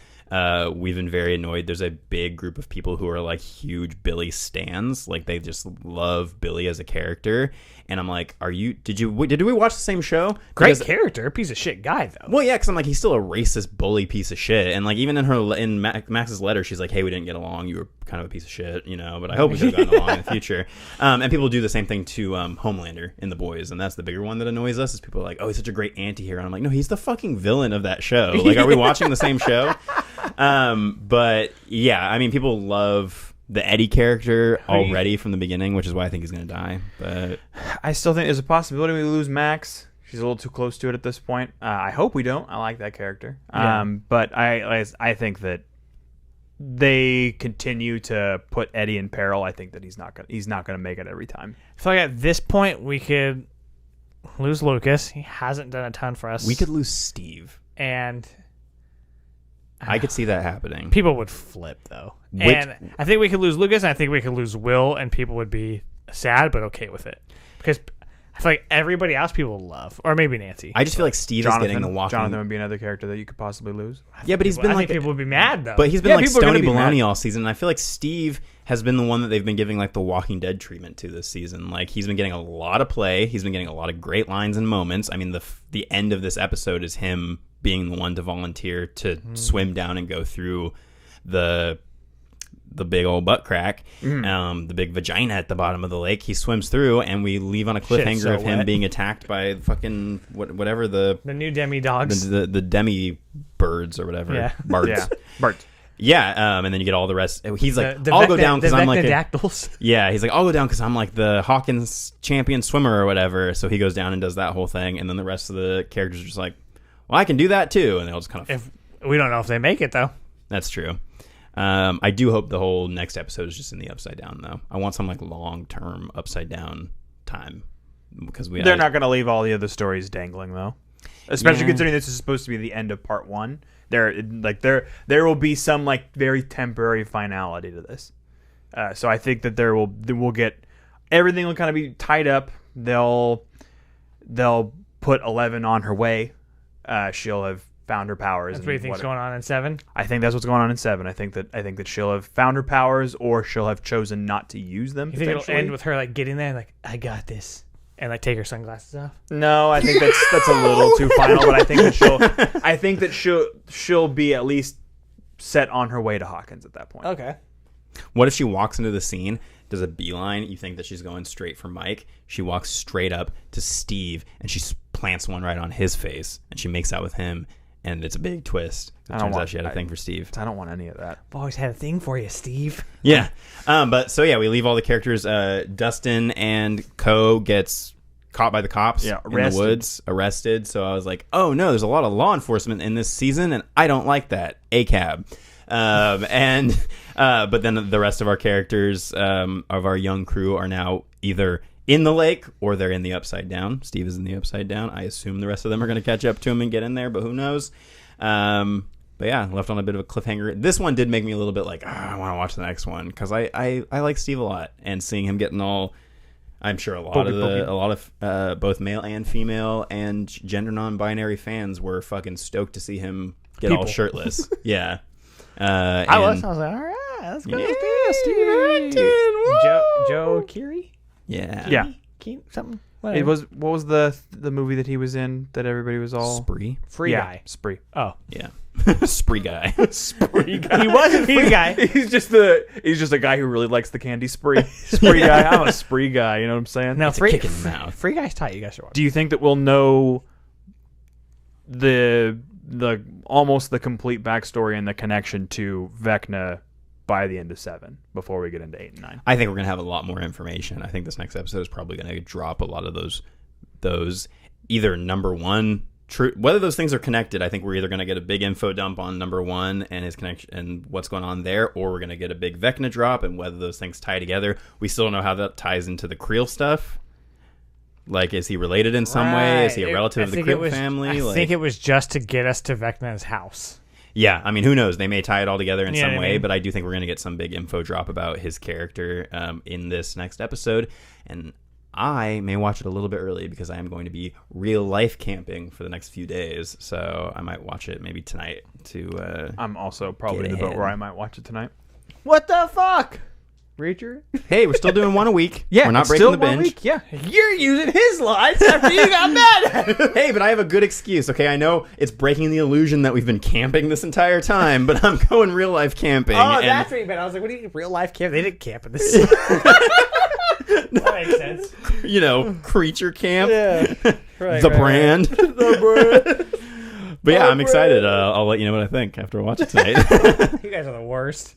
we've been very annoyed. There's a big group of people who are like huge Billy stans. Like they just love Billy as a character. And I'm like, did we watch the same show? Great character, piece of shit guy though. Well, yeah, because I'm like, he's still a racist bully piece of shit. And like, even in Max's letter, she's like, hey, we didn't get along. You were kind of a piece of shit, you know, but I hope we could have gotten along in the future. And people do the same thing to Homelander in The Boys. And that's the bigger one that annoys us is people are like, oh, he's such a great anti-hero. And I'm like, no, he's the fucking villain of that show. Like, are we watching the same show? But yeah, I mean, people love the Eddie character already from the beginning, which is why I think he's going to die. But I still think there's a possibility we lose Max. She's a little too close to it at this point. I hope we don't. I like that character. Yeah. But I think that they continue to put Eddie in peril. I think that he's not gonna make it every time. I feel like at this point we could lose Lucas. He hasn't done a ton for us. we could lose Steve. and I could see that happening. people would flip though. And I think we could lose Lucas, and I think we could lose Will, and people would be sad but okay with it because I feel like everybody else people love, or maybe Nancy. I just feel like Steve is getting the walking. Jonathan would be another character that you could possibly lose. Yeah, but he's been I like think people would be mad though. But he's been Yeah, like people are gonna Stony be Baloney mad. all season. And I feel like Steve has been the one that they've been giving like the Walking Dead treatment to this season. Like he's been getting a lot of play. He's been getting a lot of great lines and moments. I mean, the end of this episode is him being the one to volunteer to swim down and go through the big old butt crack, the big vagina at the bottom of the lake. He swims through, and we leave on a cliffhanger so of him wet. being attacked by fucking whatever the new demi dogs. the demi birds or whatever. Yeah. Bards. Yeah, Bart. Yeah, and then you get all the rest. He's like, The I'll go down because I'm like, dactyls. yeah. He's like, I'll go down because I'm like the Hawkins champion swimmer or whatever. So he goes down and does that whole thing, and then the rest of the characters are just like, well, I can do that too, and they'll just kind of. If we don't know if they make it though. That's true. I do hope the whole next episode is just in the upside down though. I want some like long term upside down time because They're not going to leave all the other stories dangling though, especially Yeah. considering this is supposed to be the end of part 1. There will be some like very temporary finality to this. So I think that we'll get everything will kind of be tied up. They'll put 11 on her way. She'll have found her powers. That's what you think's going on in 7. I think that's what's going on in 7. I think that she'll have found her powers, or she'll have chosen not to use them. You think it'll potentially. end with her like getting there, like I got this, and like take her sunglasses off? No, I think that's a little too final. But I think that she'll be at least set on her way to Hawkins at that point. Okay. What if she walks into the scene, does a beeline? You think that she's going straight for Mike. She walks straight up to Steve, and she plants one right on his face, and she makes out with him. and it's a big twist. It turns out she had a thing for Steve. I don't want any of that. I've always had a thing for you, Steve. Yeah. But so yeah, we leave all the characters. Dustin and Co gets caught by the cops in the woods, arrested. So I was like, oh no, there's a lot of law enforcement in this season, and I don't like that. ACAB. But then the rest of our characters of our young crew are now either in the lake or they're in the Upside Down. Steve is in the Upside Down. I assume the rest of them are going to catch up to him and get in there, but who knows? But yeah, left on a bit of a cliffhanger. This one did make me a little bit like, I want to watch the next one because I like Steve a lot, and seeing him getting all, I'm sure a lot of both male and female and gender non-binary fans were fucking stoked to see him get all shirtless. Yeah. I was like, all right, let's go. Yeah, Steve Harrington. Joe Keery? Yeah. Something? It was, what was the movie that he was in that everybody was all... Spree? Free Guy. Spree. Oh. Yeah. Spree Guy. Spree Guy. He was a Free Guy. He's just a guy who really likes the candy Spree. Spree Guy. I'm a Spree Guy, you know what I'm saying? No, Kick in the mouth. Free Guy's tight. You guys should watch. Do you think that we'll know the almost the complete backstory and the connection to Vecna by the end of 7 before we get into 8 and 9? I think we're gonna have a lot more information. I think this next episode is probably gonna drop a lot of those either number one whether those things are connected. I think we're either gonna get a big info dump on number 1 and his connection and what's going on there, or we're gonna get a big Vecna drop, and whether those things tie together. We still don't know how that ties into the Creel stuff. Like, is he related in some way? Is he a relative of the Creel family? I think it was just to get us to Vecna's house. Yeah, I mean, who knows? They may tie it all together in some way, I mean? but I do think we're going to get some big info drop about his character in this next episode. And I may watch it a little bit early because I am going to be real life camping for the next few days. So I might watch it maybe tonight to I'm also probably in the boat where I might watch it tonight. What the fuck? Reacher? Hey, we're still doing one a week. Yeah, we're not it's breaking still the 1 binge. week. Yeah, you're using his lines after you got mad at him. Hey, but I have a good excuse, okay? I know it's breaking the illusion that we've been camping this entire time, but I'm going real life camping. Oh, that's what you meant. I was like, what do you mean, real life camp? They didn't camp in this. That makes sense. You know, creature camp. Yeah. Right, the right, brand. Right. The brand. But yeah, I'm excited. I'll let you know what I think after I watch it tonight. You guys are the worst.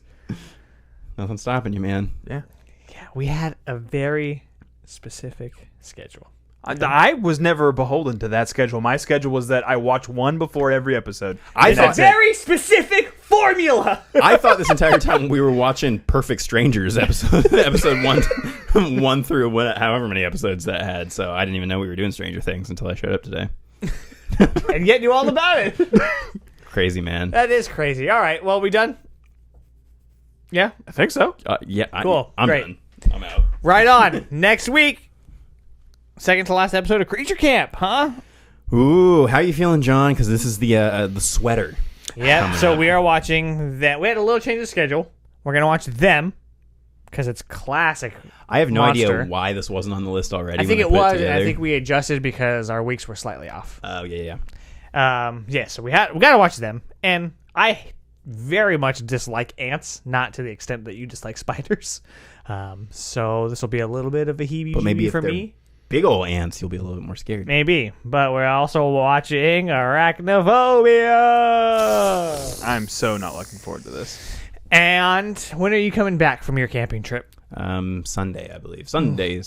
Nothing's stopping you, man. Yeah. Yeah, we had a very specific schedule. I was never beholden to that schedule. My schedule was that I watch one before every episode. I thought It's a very specific formula. I thought this entire time we were watching Perfect Strangers episode 1 through however many episodes that had. So I didn't even know we were doing Stranger Things until I showed up today. And yet knew all about it. Crazy, man. That is crazy. All right, well, we done? Yeah? I think so. Yeah. Cool. I'm Great. done. I'm out. Right on. Next week, second to last episode of Creature Camp, huh? Ooh, how you feeling, John? Because this is the sweater. Yeah. So we are watching that. We had a little change of schedule. We're gonna watch them because it's classic. I have no Monster. idea why this wasn't on the list already. I think when it put was. together. And I think we adjusted because our weeks were slightly off. Oh yeah. Yeah. So we got to watch them, and I very much dislike ants, not to the extent that you dislike spiders. So this will be a little bit of a But maybe heebie-jeebie if for they're me. big old ants, you'll be a little bit more scared. Maybe, but we're also watching Arachnophobia. I'm so not looking forward to this. And when are you coming back from your camping trip? Sunday, I believe. Sunday.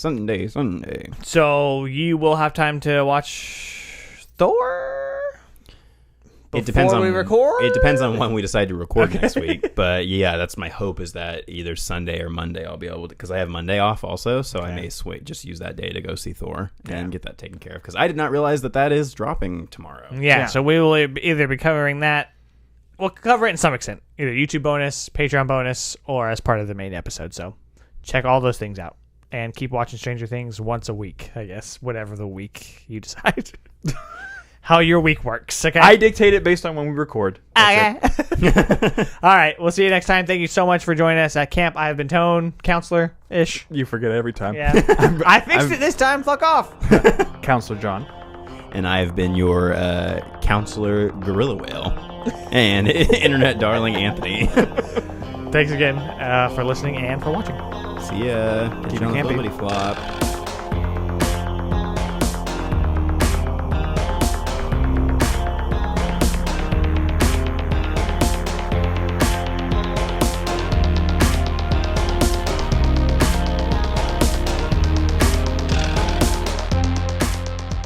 So you will have time to watch Thor? It depends on we record? It depends on when we decide to record next week. But yeah, that's my hope, is that either Sunday or Monday I'll be able to, because I have Monday off also, so I may just use that day to go see Thor and get that taken care of, because I did not realize that is dropping tomorrow. Yeah, so we will either be covering that. We'll cover it in some extent, either YouTube bonus, Patreon bonus, or as part of the main episode. So check all those things out and keep watching Stranger Things once a week, I guess, whatever the week you decide. How your week works, okay? I dictate it based on when we record. Okay. All right, we'll see you next time. Thank you so much for joining us at camp. I have been Tone, counselor-ish. You forget every time. Yeah. I fixed it this time. Fuck off. Counselor John. And I've been your counselor, Gorilla Whale, and internet darling, Anthony. Thanks again for listening and for watching. See ya. Keep on the camping. flippity flop.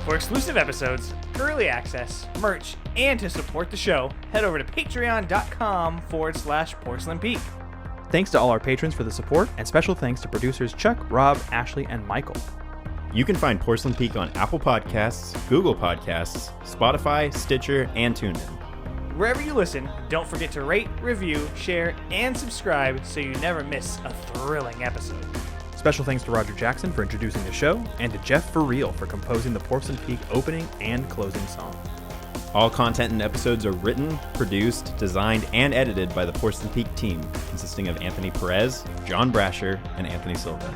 For exclusive episodes, early access, merch, and to support the show, head over to patreon.com/Porcelain Peak. Thanks to all our patrons for the support, and special thanks to producers Chuck, Rob, Ashley, and Michael. You can find Porcelain Peak on Apple Podcasts, Google Podcasts, Spotify, Stitcher, and TuneIn. Wherever you listen, don't forget to rate, review, share, and subscribe so you never miss a thrilling episode. Special thanks to Roger Jackson for introducing the show, and to Jeff For Real for composing the Porcelain Peak opening and closing song. All content and episodes are written, produced, designed, and edited by the Porcelain Peak team, consisting of Anthony Perez, John Brasher, and Anthony Silva.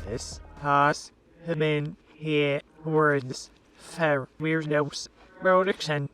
This has been here words for Weirdos Production.